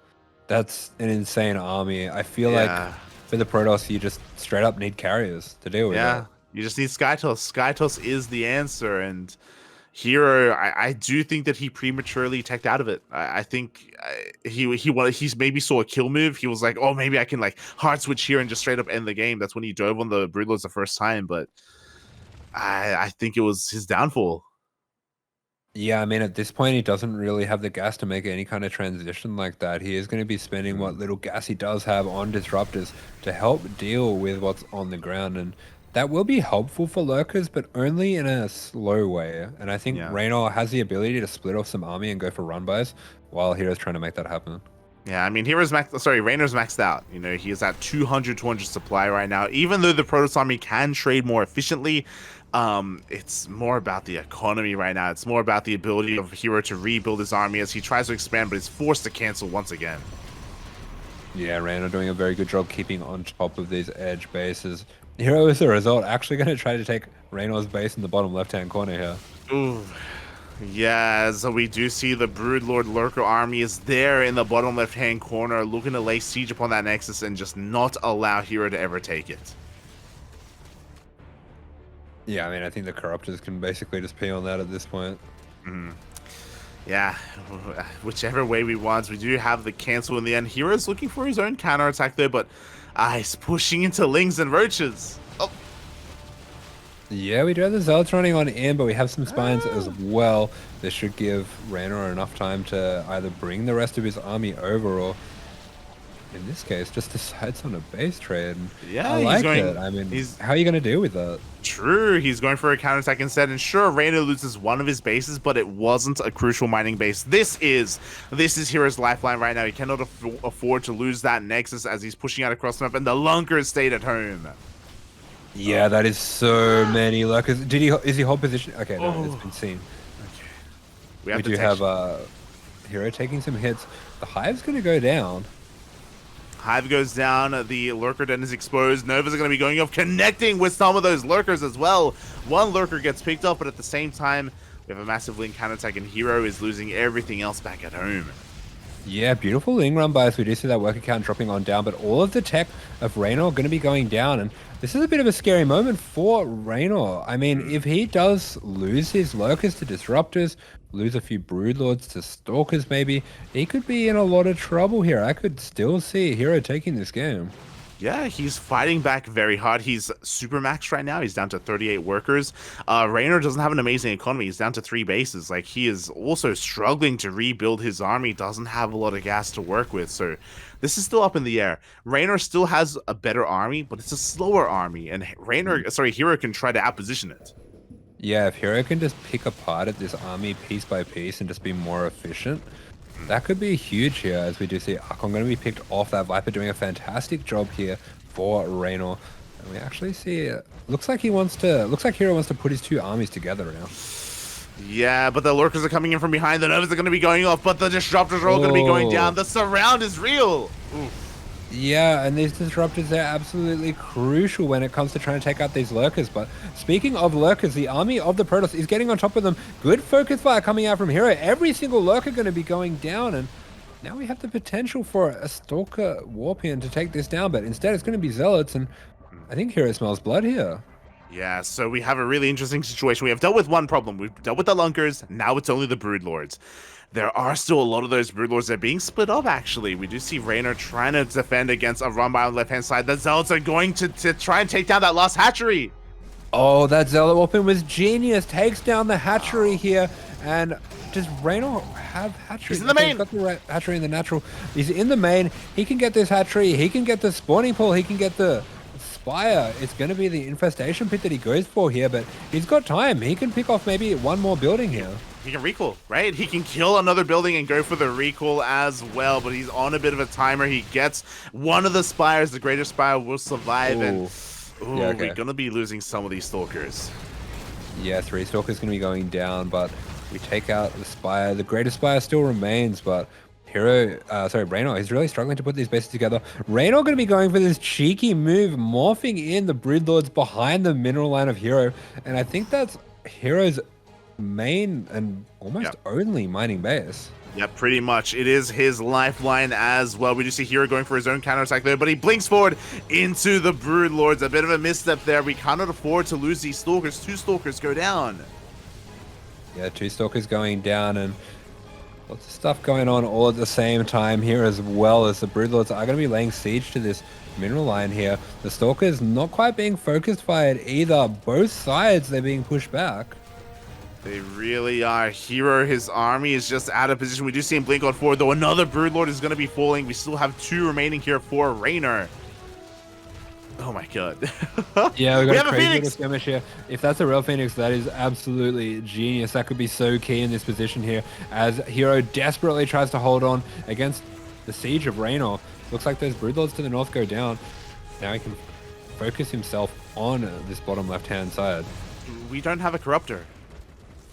That's an insane army. I feel like for the Protoss, you just straight up need carriers to deal with it. You just need Skytoss. Skytoss is the answer, and Hero, I do think that he prematurely teched out of it. I think he's maybe saw a kill move. He was like, oh, maybe I can like hard switch here and just straight up end the game. That's when he dove on the Broodlords the first time, but I think it was his downfall. Yeah, I mean, at this point, he doesn't really have the gas to make any kind of transition like that. He is going to be spending what little gas he does have on disruptors to help deal with what's on the ground. And that will be helpful for lurkers, but only in a slow way. And I think Reynor has the ability to split off some army and go for run buys while Hero's trying to make that happen. Yeah, I mean, Reynor's maxed out. You know, he is at 200 supply right now. Even though the Protoss army can trade more efficiently, it's more about the economy right now. It's more about the ability of Hero to rebuild his army as he tries to expand, but is forced to cancel once again. Yeah, Reynor doing a very good job keeping on top of these edge bases. Hero, as a result, actually going to try to take Reynor's base in the bottom left-hand corner here. Ooh. Yeah, so we do see the Broodlord Lurker army is there in the bottom left-hand corner, looking to lay siege upon that Nexus and just not allow Hero to ever take it. Yeah, I mean, I think the Corruptors can basically just pee on that at this point. Yeah, whichever way we want. We do have the cancel in the end. Hero's looking for his own counterattack there, but he's pushing into Lings and Roaches. Oh. Yeah, we do have the Zealots running on in, but we have some Spines as well. This should give Reynor enough time to either bring the rest of his army over or, in this case, just decides on a base trade. Yeah, I like it. I mean, how are you going to deal with that? True, he's going for a counterattack instead, and sure, Reynor loses one of his bases, but it wasn't a crucial mining base. This is Hero's lifeline right now. He cannot afford to lose that Nexus as he's pushing out across the map, and the Lunkers stayed at home. Yeah, that is so many lurkers. Is he hold position? Okay, no, it's been seen. Okay. We do have Hero taking some hits. The Hive's going to go down. Hive goes down, the Lurker Den is exposed. Nova's going to be going off, connecting with some of those Lurkers as well. One Lurker gets picked off, but at the same time, we have a massive Ling counterattack, and Hero is losing everything else back at home. Yeah, beautiful Ling run buys. We do see that worker count dropping on down, but all of the tech of Reynor going to be going down, and this is a bit of a scary moment for Reynor. I mean, if he does lose his Lurkers to Disruptors, lose a few Broodlords to Stalkers maybe, he could be in a lot of trouble here. I could still see Hero taking this game. Yeah, he's fighting back very hard. He's super maxed right now. He's down to 38 workers. Reynor doesn't have an amazing economy. He's down to 3 bases. Like, he is also struggling to rebuild his army. Doesn't have a lot of gas to work with. So this is still up in the air. Reynor still has a better army, but it's a slower army. And Hero can try to outposition it. Yeah, if Hero can just pick apart at this army piece by piece and just be more efficient, that could be huge here, as we do see Archon going to be picked off. That Viper doing a fantastic job here for Reynor. And we actually see, looks like Hero wants to put his 2 armies together now. Yeah, but the Lurkers are coming in from behind. The Novas are going to be going off, but the Disruptors are all going to be going down. The surround is real. Oof. Yeah, and these Disruptors, they're absolutely crucial when it comes to trying to take out these Lurkers. But speaking of Lurkers, the army of the Protoss is getting on top of them. Good focus fire coming out from Hero. Every single Lurker going to be going down, and now we have the potential for a Stalker Warpian to take this down, but instead it's going to be Zealots, and I think Hero smells blood here. Yeah, so we have a really interesting situation. We have dealt with one problem. We've dealt with the Lunkers. Now it's only the Broodlords. There are still a lot of those Broodlords that are being split up, actually. We do see Reynor trying to defend against a run by on the left-hand side. The Zealots are going to try and take down that last hatchery. Oh, that Zealot weapon was genius. Takes down the hatchery here. And does Reynor have hatchery? He's in the main. He's got the hatchery in the natural. He's in the main. He can get this hatchery. He can get the spawning pool. He can get the Spire. It's going to be the infestation pit that he goes for here, but he's got time. He can pick off maybe one more building here. He can recall, right? He can kill another building and go for the recall as well, but he's on a bit of a timer. He gets one of the Spires. The Greater Spire will survive, and we're going to be losing some of these Stalkers. Yeah, 3 Stalkers going to be going down, but we take out the Spire. The Greater Spire still remains, but Reynor is really struggling to put these bases together. Reynor going to be going for this cheeky move, morphing in the Broodlords behind the mineral line of Hero, and I think that's Hero's main and almost only mining base. Yeah, pretty much. It is his lifeline as well. We do see Hero going for his own counterattack there, but he blinks forward into the Broodlords. A bit of a misstep there. We cannot afford to lose these Stalkers. 2 Stalkers go down. Yeah, 2 Stalkers going down, and lots of stuff going on all at the same time here, as well as the Broodlords are going to be laying siege to this mineral line here. The Stalkers not quite being focused by it either. Both sides, they're being pushed back. They really are. Hero, his army is just out of position. We do see him blink on forward, though another Broodlord is going to be falling. We still have 2 remaining here for Reynor. Oh my god. Yeah, we got a a crazy Phoenix little skirmish here. If that's a real Phoenix, that is absolutely genius. That could be so key in this position here, as Hero desperately tries to hold on against the siege of Reynor. Looks like those Broodlords to the north go down. Now he can focus himself on this bottom left-hand side. We don't have a Corruptor.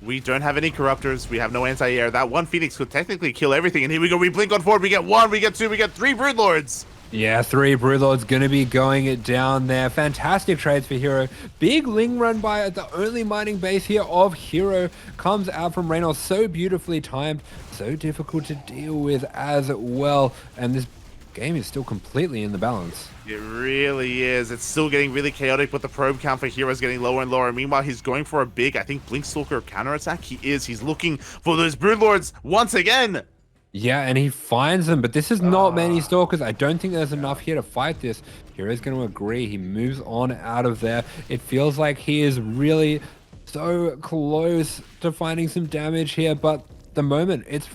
We don't have any Corruptors. We have no anti-air. That one Phoenix could technically kill everything. And here we go. We blink on forward. We get 1, we get 2, we get 3 Broodlords. Yeah, 3 Broodlords going to be going it down there. Fantastic trades for Hero. Big Ling run by at the only mining base here of Hero. Comes out from Reynor. So beautifully timed. So difficult to deal with as well. And this game is still completely in the balance. It really is. It's still getting really chaotic, but the probe count for Hero is getting lower and lower. Meanwhile, he's going for a big, I think, Blinkstalker counterattack. He's looking for those Broodlords once again. Yeah, and he finds them, but this is not many Stalkers. I don't think there's enough here to fight this. Hero's going to agree. He moves on out of there. It feels like he is really so close to finding some damage here, but the moment it's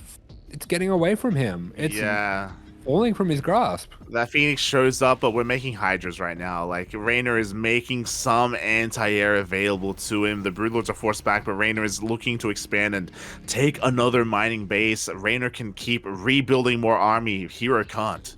getting away from him. It's falling from his grasp. That Phoenix shows up, but we're making Hydras right now. Like, Reynor is making some anti-air available to him. The Broodlords are forced back, but Reynor is looking to expand and take another mining base. Reynor can keep rebuilding more army. Hero can't.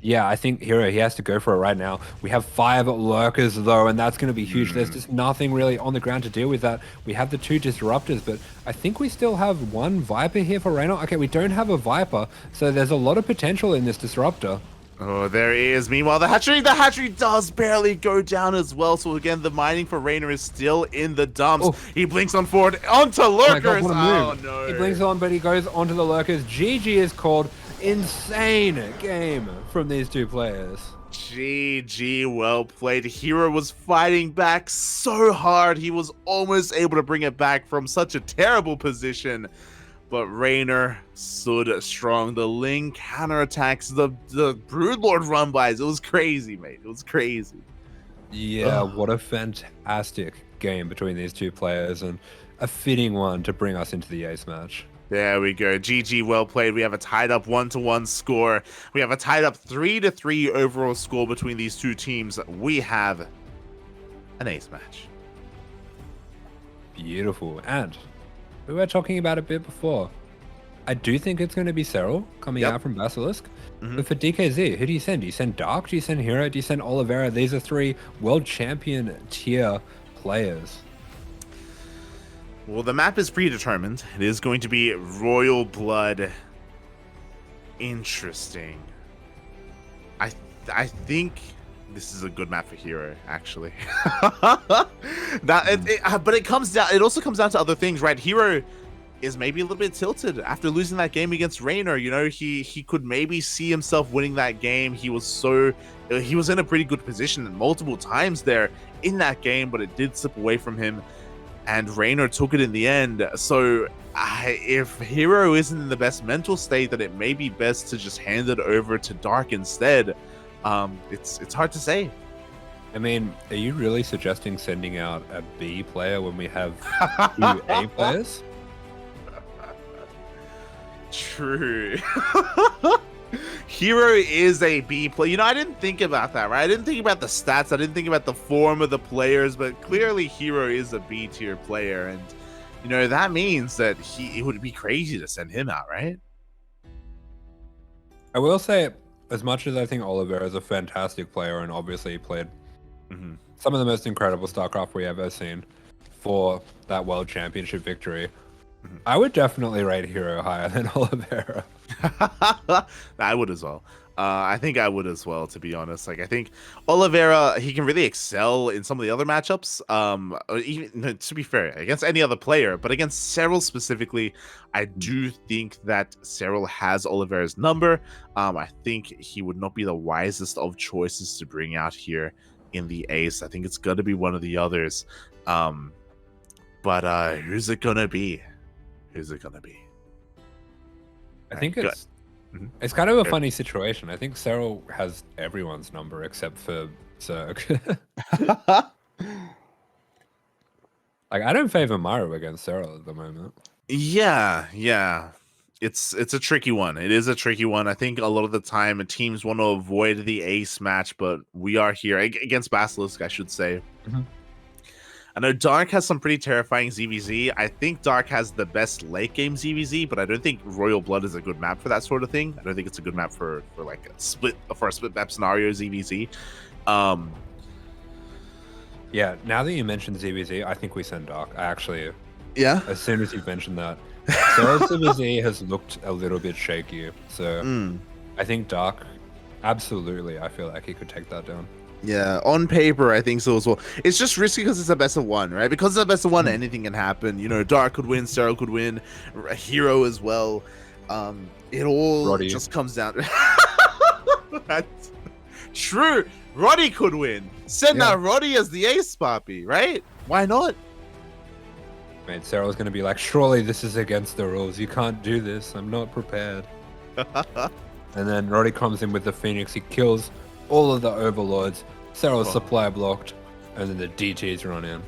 Yeah, I think Hero, he has to go for it right now. We have 5 lurkers though, and that's going to be huge. There's just nothing really on the ground to deal with that. We have the 2 disruptors, but I think we still have 1 Viper here for Reynor. Okay, we don't have a Viper, so there's a lot of potential in this disruptor. Oh, there is. Meanwhile, the hatchery does barely go down as well. So again, the mining for Reynor is still in the dumps. Oh. He blinks on forward onto lurkers. Oh no. He blinks on, but he goes onto the lurkers. GG is called. Insane game from these 2 players. GG, well played. Hero was fighting back so hard. He was almost able to bring it back from such a terrible position. But Reynor stood strong. The Ling counterattacks, the Broodlord run-bys. It was crazy, mate. It was crazy. Yeah, what a fantastic game between these 2 players, and a fitting one to bring us into the ace match. There we go. GG, well played. We have a tied up 1-1 score. We have a tied up 3-3 overall score between these 2 teams. We have an ace match. Beautiful. And we were talking about it a bit before. I do think it's going to be Serral coming out from Basilisk. But for DKZ, who do you send? Do you send Dark? Do you send Hero? Do you send Oliveira? These are 3 world champion tier players. Well, the map is predetermined. It is going to be Royal Blood. Interesting. I think this is a good map for Hero, actually. But it comes down. It also comes down to other things, right? Hero is maybe a little bit tilted after losing that game against Reynor. You know, he could maybe see himself winning that game. He was in a pretty good position multiple times there in that game, but it did slip away from him. And Reynor took it in the end. So if Hero isn't in the best mental state, then it may be best to just hand it over to Dark instead. It's hard to say. I mean, are you really suggesting sending out a B player when we have 2 A players? True. Hero is a B player. You know, I didn't think about that, right? I didn't think about the stats. I didn't think about the form of the players, but clearly Hero is a B tier player. And, you know, that means that it would be crazy to send him out, right? I will say, as much as I think Oliveira is a fantastic player and obviously he played some of the most incredible StarCraft we ever seen for that World Championship victory, I would definitely rate Hero higher than Oliveira. I would as well. I think I would as well, to be honest. Like, I think Oliveira, he can really excel in some of the other matchups. Even to be fair, against any other player, but against Serral specifically, I do think that Serral has Oliveira's number. I think he would not be the wisest of choices to bring out here in the ace. I think it's going to be one of the others. But who's it going to be? Who's it going to be? I think it's kind of a funny situation. I think Serral has everyone's number except for Zerg. Like, I don't favor Mario against Serral at the moment. Yeah. It's a tricky one. It is a tricky one. I think a lot of the time teams want to avoid the ace match, but we are here against Basilisk, I should say. Mm-hmm. I know Dark has some pretty terrifying ZVZ. I think Dark has the best late game ZVZ, but I don't think Royal Blood is a good map for that sort of thing. I don't think it's a good map for like a split map scenario ZVZ. Yeah, now that you mentioned ZVZ, I think we send Dark. I actually, yeah. As soon as you mentioned that, Serral's ZVZ has looked a little bit shaky, so I think Dark, absolutely, I feel like he could take that down. Yeah, on paper, I think so as well. It's just risky because it's a best of one, right? Because it's a best of one, anything can happen. You know, Dark could win, Serral could win, Hero as well. It all Roddy. Just comes down. That's true. Roddy could win. Send out Roddy as the ace, Poppy, right? Why not? Man, Serral's gonna be like, surely this is against the rules. You can't do this. I'm not prepared. And then Roddy comes in with the Phoenix. He kills all of the overlords. Serral's supply blocked, and then the DTs run in,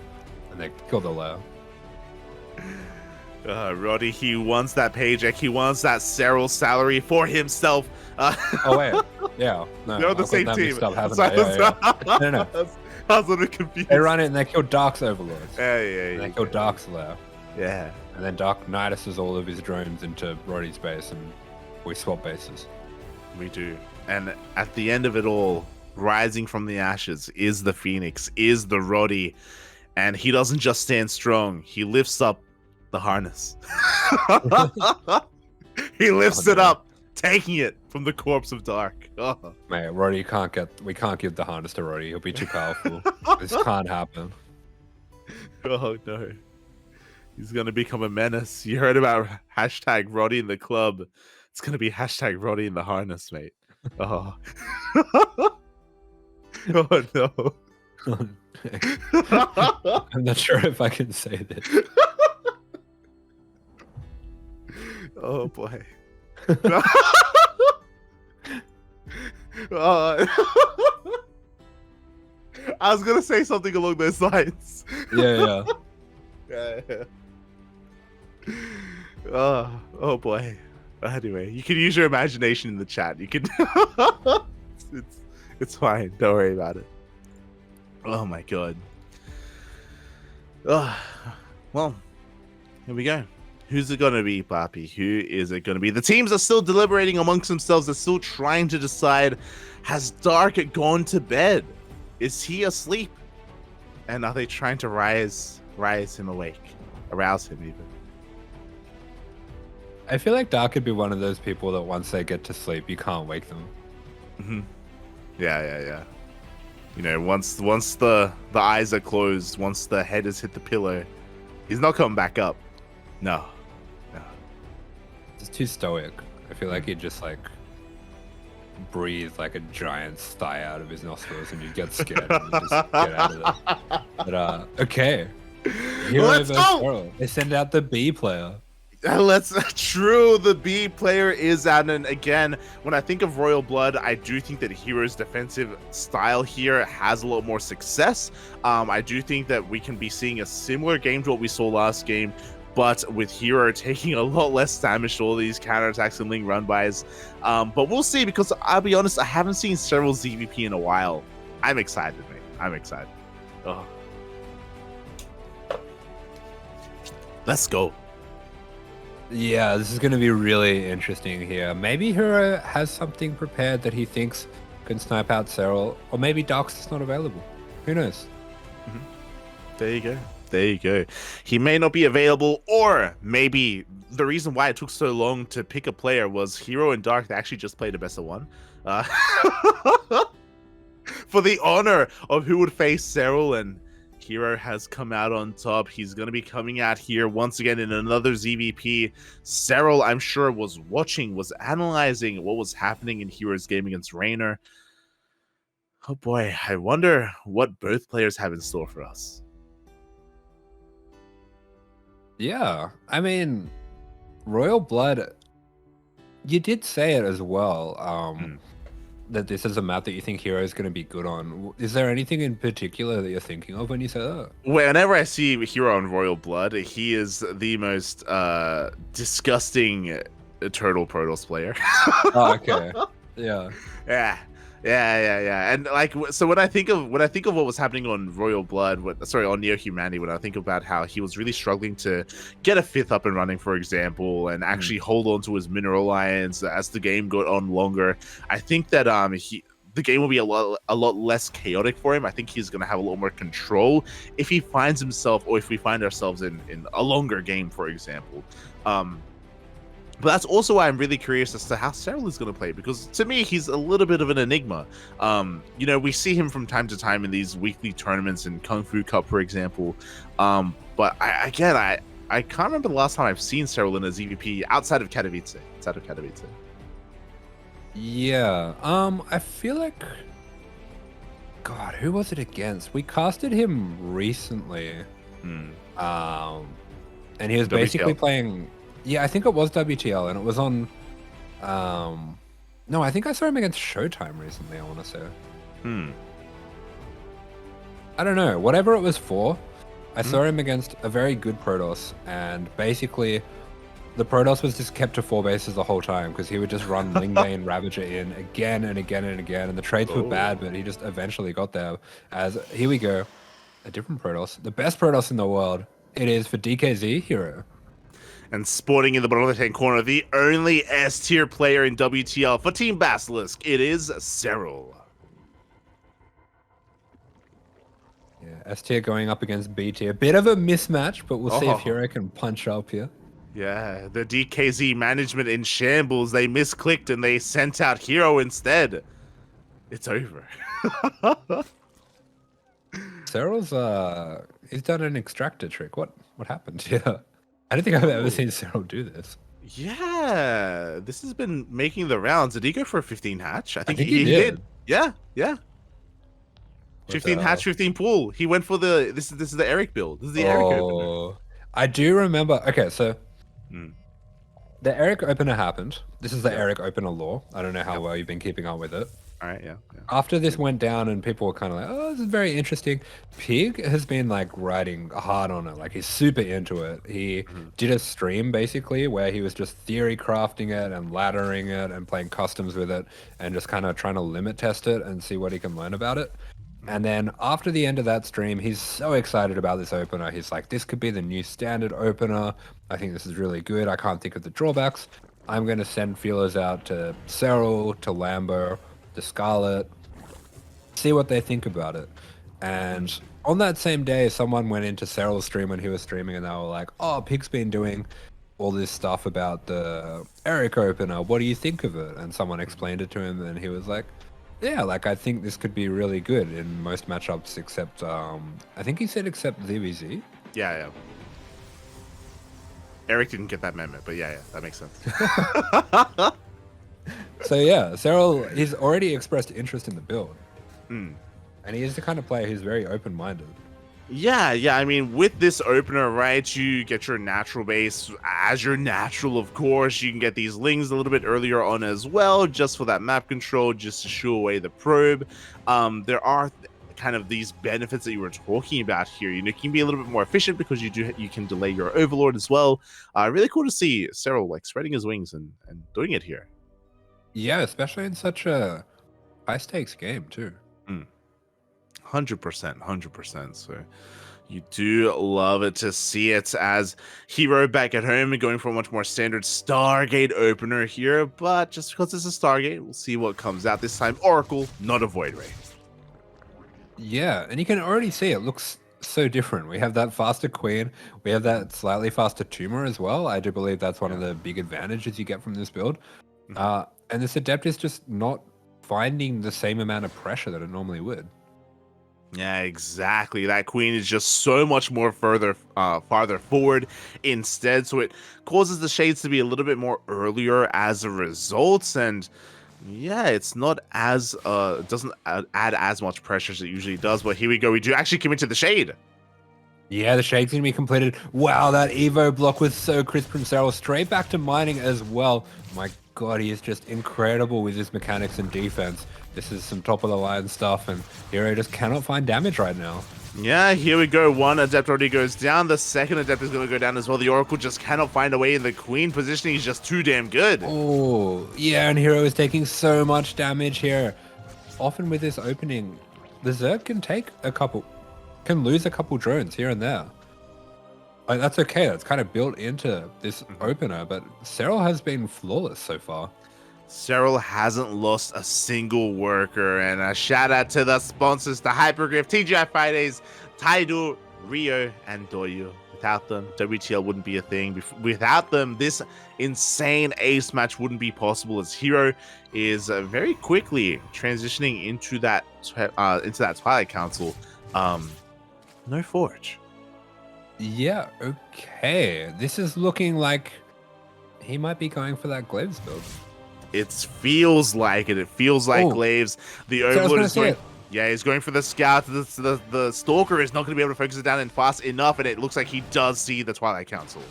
and they kill the lair. Roddy, he wants that paycheck. He wants that Serral salary for himself. Oh wait, yeah, no, they're on the same team. No. I was a little confused. They run in and they kill Dark's overlords. Yeah. And they kill Dark's lair. Yeah. And then Dark Niduses all of his drones into Roddy's base, and we swap bases. We do. And at the end of it all, rising from the ashes is the Phoenix, is the Roddy. And he doesn't just stand strong, he lifts up the harness. He lifts it up, taking it from the corpse of Dark. Oh. Mate, Roddy we can't give the harness to Roddy. He'll be too powerful. This can't happen. Oh no. He's gonna become a menace. You heard about hashtag Roddy in the club. It's gonna be hashtag Roddy in the harness, mate. Oh. Oh no. I'm not sure if I can say this. Oh boy. I was gonna say something along those lines. Yeah. Oh boy. Anyway, you can use your imagination in the chat. You can. It's fine. Don't worry about it. Oh my god. Well, here we go. Who's it gonna be, Papi? Who is it gonna be? The teams are still deliberating amongst themselves. They're still trying to decide. Has Dark gone to bed? Is he asleep? And are they trying to rise him awake? Arouse him even? I feel like Dark could be one of those people that once they get to sleep, you can't wake them. Mm-hmm. Yeah. You know, once the eyes are closed, once the head has hit the pillow, he's not coming back up. No. It's too stoic. I feel like he'd just like breathe like a giant sigh out of his nostrils, and you'd get scared and you'd just get out of there. But okay. Let's go. They send out the B player. True, the B player is out, and again, when I think of Royal Blood, I do think that Hero's defensive style here has a lot more success. I do think that we can be seeing a similar game to what we saw last game, but with Hero taking a lot less damage to all these counterattacks and Ling run-bys. But we'll see, because I'll be honest, I haven't seen several ZVP in a while. I'm excited, mate. I'm excited. Oh. Let's go. Yeah, this is going to be really interesting here. Maybe Hero has something prepared that he thinks can snipe out Serral, or maybe Dark's is not available. Who knows? Mm-hmm. There you go. He may not be available, or maybe the reason why it took so long to pick a player was Hero and Dark, they actually just played a best of one. For the honor of who would face Serral, and Hero has come out on top. He's going to be coming out here once again in another ZVP. Serral, I'm sure, was watching, was analyzing what was happening in Hero's game against Reynor. Oh boy, I wonder what both players have in store for us. Yeah, I mean, Royal Blood, you did say it as well. that this is a map that you think Hero is going to be good on. Is there anything in particular that you're thinking of when you say that? Whenever I see Hero on Royal Blood, he is the most disgusting turtle Protoss player. Oh, okay. Yeah. Yeah. And like, so when I think of what was happening on Royal Blood, on Neo Humanity, when I think about how he was really struggling to get a 5th up and running, for example, and actually hold on to his mineral lines as the game got on longer, I think that the game will be a lot less chaotic for him. I think he's going to have a lot more control if he finds himself, or if we find ourselves in a longer game, for example. But that's also why I'm really curious as to how Serral is going to play, because to me, he's a little bit of an enigma. You know, we see him from time to time in these weekly tournaments in Kung Fu Cup, for example. But I can't remember the last time I've seen Serral in a ZVP outside of Katowice. Yeah. I feel like, God, who was it against? We casted him recently. And he was basically playing. Yeah, I think it was WTL, and it was on. No, I think I saw him against Showtime recently. I want to say. I don't know. Whatever it was for, I saw him against a very good Protoss, and basically, the Protoss was just kept to 4 bases the whole time because he would just run Lingbane Ravager in again and again and again, and the trades were bad, but he just eventually got there. As here we go, a different Protoss, the best Protoss in the world. It is for DKZ Hero. And sporting in the bottom left-hand corner, the only S-tier player in WTL for Team Basilisk, it is Serral. Yeah, S-tier going up against B-tier. Bit of a mismatch, but we'll see if Hero can punch up here. Yeah, the DKZ management in shambles. They misclicked and they sent out Hero instead. It's over. Serral's, he's done an extractor trick. What happened? Yeah. I don't think I've ever seen Serral do this. Yeah, this has been making the rounds. Did he go for a 15 hatch? I think he did. Yeah. But, 15 hatch, 15 pool. He went for the this is the Eric build. This is the Eric opener. I do remember. Okay, so the Eric opener happened. This is the Eric opener lore. I don't know how well you've been keeping up with it. All right, yeah. After this went down and people were kind of like, oh, this is very interesting. Pig has been like riding hard on it. Like he's super into it. He did a stream basically where he was just theory crafting it and laddering it and playing customs with it and just kind of trying to limit test it and see what he can learn about it. And then after the end of that stream, he's so excited about this opener. He's like, this could be the new standard opener. I think this is really good. I can't think of the drawbacks. I'm going to send feelers out to Serral, to Lambo, to Scarlet, see what they think about it. And on that same day, someone went into Serral's stream when he was streaming and they were like, oh, Pig's been doing all this stuff about the Eric opener. What do you think of it? And someone explained it to him and he was like, yeah, like I think this could be really good in most matchups except, I think he said except ZVZ. Yeah. Eric didn't get that memo, but yeah, that makes sense. So yeah, Serral, he's already expressed interest in the build. And he is the kind of player who's very open-minded. Yeah. I mean, with this opener, right, you get your natural base as your natural, of course. You can get these lings a little bit earlier on as well, just for that map control, just to shoo away the probe. There are kind of these benefits that you were talking about here. You know, you can be a little bit more efficient because you can delay your overlord as well. Really cool to see Serral like spreading his wings and doing it here. Yeah, especially in such a high-stakes game too. 100%. So you do love it to see it as Hero back at home and going for a much more standard Stargate opener here. But just because it's a Stargate, we'll see what comes out this time. Oracle, not a Void Ray. Yeah, and you can already see it looks so different. We have that faster Queen. We have that slightly faster Tumor as well. I do believe that's one of the big advantages you get from this build. And this Adept is just not finding the same amount of pressure that it normally would. Yeah, exactly. That Queen is just so much more farther forward instead. So it causes the shades to be a little bit more earlier as a result. And yeah, it's not as, doesn't add as much pressure as it usually does. But here we go. We do actually commit to the shade. Yeah, the shade's going to be completed. Wow, that Evo block was so crisp from Serral. Straight back to mining as well. My God, he is just incredible with his mechanics and defense. This is some top of the line stuff, and Hero just cannot find damage right now. Yeah, here we go. One Adept already goes down. The second Adept is going to go down as well. The Oracle just cannot find a way, and the Queen positioning is just too damn good. Oh, yeah, and Hero is taking so much damage here. Often with this opening, the Zerg can lose a couple drones here and there. Like, that's okay. That's kind of built into this opener, but Serral has been flawless so far. Serral hasn't lost a single worker, and a shout out to the sponsors, the Hypergriff, TGI Fridays, Taidu, Rio, and Doyu. Without them, WTL wouldn't be a thing. Without them, this insane ace match wouldn't be possible, as Hero is very quickly transitioning into that Twilight Council. No Forge. Yeah, okay. This is looking like he might be going for that Glaives build. It feels like it. It feels like Glaives. The Overlord is going. Yeah, he's going for the Scout. The Stalker is not going to be able to focus it down in fast enough, and it looks like he does see the Twilight Council.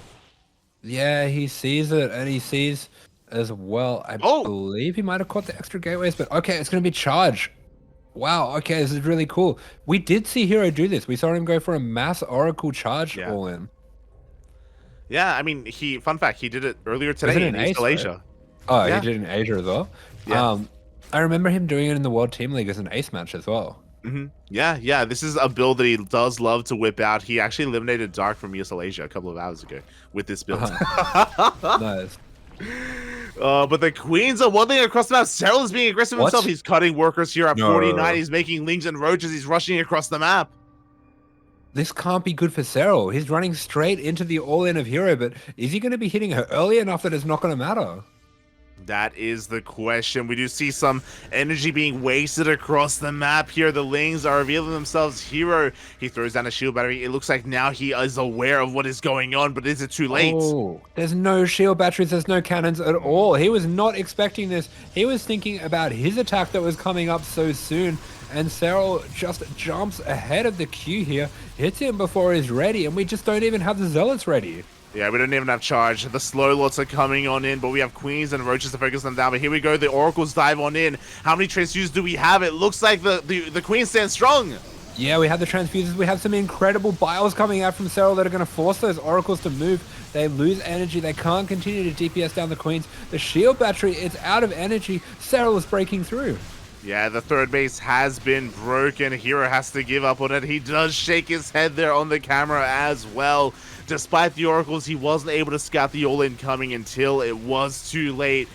Yeah, he sees it, and he sees as well. I believe he might have caught the extra gateways, but okay, it's going to be charge. Wow, okay, this is really cool. We did see Hero do this. We saw him go for a mass Oracle charge all in. Yeah, I mean, fun fact, he did it earlier today in East Asia. Right? Oh, yeah. He did it in Asia as well? Yeah. I remember him doing it in the World Team League as an ace match as well. Yeah, this is a build that he does love to whip out. He actually eliminated Dark from ESL Asia a couple of hours ago with this build. Nice. But the Queens are one thing across the map. Serral is being aggressive himself. He's cutting workers here at 49. He's making Lings and Roaches. He's rushing across the map. This can't be good for Serral. He's running straight into the all-in of Hero, but is he going to be hitting her early enough that it's not going to matter? That is the question. We do see some energy being wasted across the map here. The Lings are revealing themselves. Hero, he throws down a shield battery. It looks like now he is aware of what is going on, but is it too late? Oh, there's no shield batteries. There's no cannons at all. He was not expecting this. He was thinking about his attack that was coming up so soon. And Serral just jumps ahead of the queue here, hits him before he's ready, and we just don't even have the Zealots ready. Yeah, we don't even have charge. The slow lots are coming on in, but we have Queens and Roaches to focus them down. But here we go. The Oracles dive on in. How many transfuses do we have? It looks like the Queens stand strong. Yeah, we have the transfuses. We have some incredible biles coming out from Serral that are going to force those Oracles to move. They lose energy. They can't continue to DPS down the Queens. The shield battery, it's out of energy. Serral is breaking through. Yeah, the third base has been broken. Hero has to give up on it. He does shake his head there on the camera as well. Despite the Oracles, he wasn't able to scout the all-in coming until it was too late.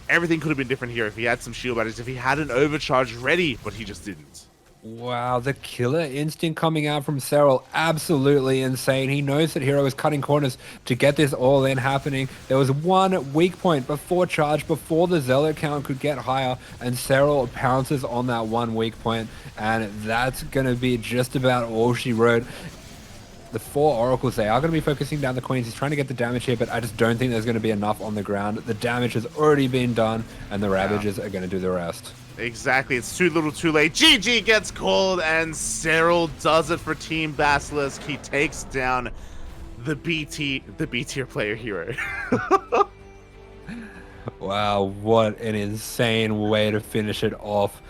Everything could have been different here if he had some shield batteries, if he had an overcharge ready, but he just didn't. Wow, the killer instinct coming out from Serral, absolutely insane. He knows that Hero is cutting corners to get this all-in happening. There was one weak point before charge, before the Zealot count could get higher, and Serral pounces on that one weak point, and that's going to be just about all she wrote. The 4 Oracles, they are going to be focusing down the Queens. He's trying to get the damage here, but I just don't think there's going to be enough on the ground. The damage has already been done, and the Ravages are going to do the rest. Exactly. It's too little too late. GG gets called, and Serral does it for Team Basilisk. He takes down the B tier player Hero. Wow, what an insane way to finish it off.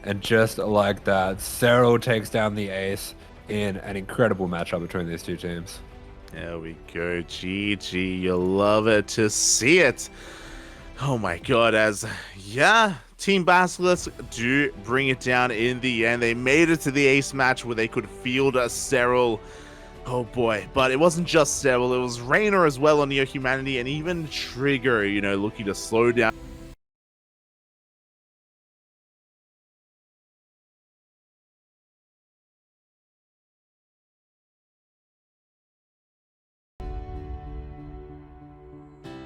And just like that, Serral takes down the ace in an incredible matchup between these two teams. There we go. GG. You'll love it to see it. Oh my god, Team Basilisk do bring it down in the end. They made it to the ace match where they could field a Serral. Oh boy, but it wasn't just Serral, it was Reynor as well on Neo Humanity, and even Trigger, looking to slow down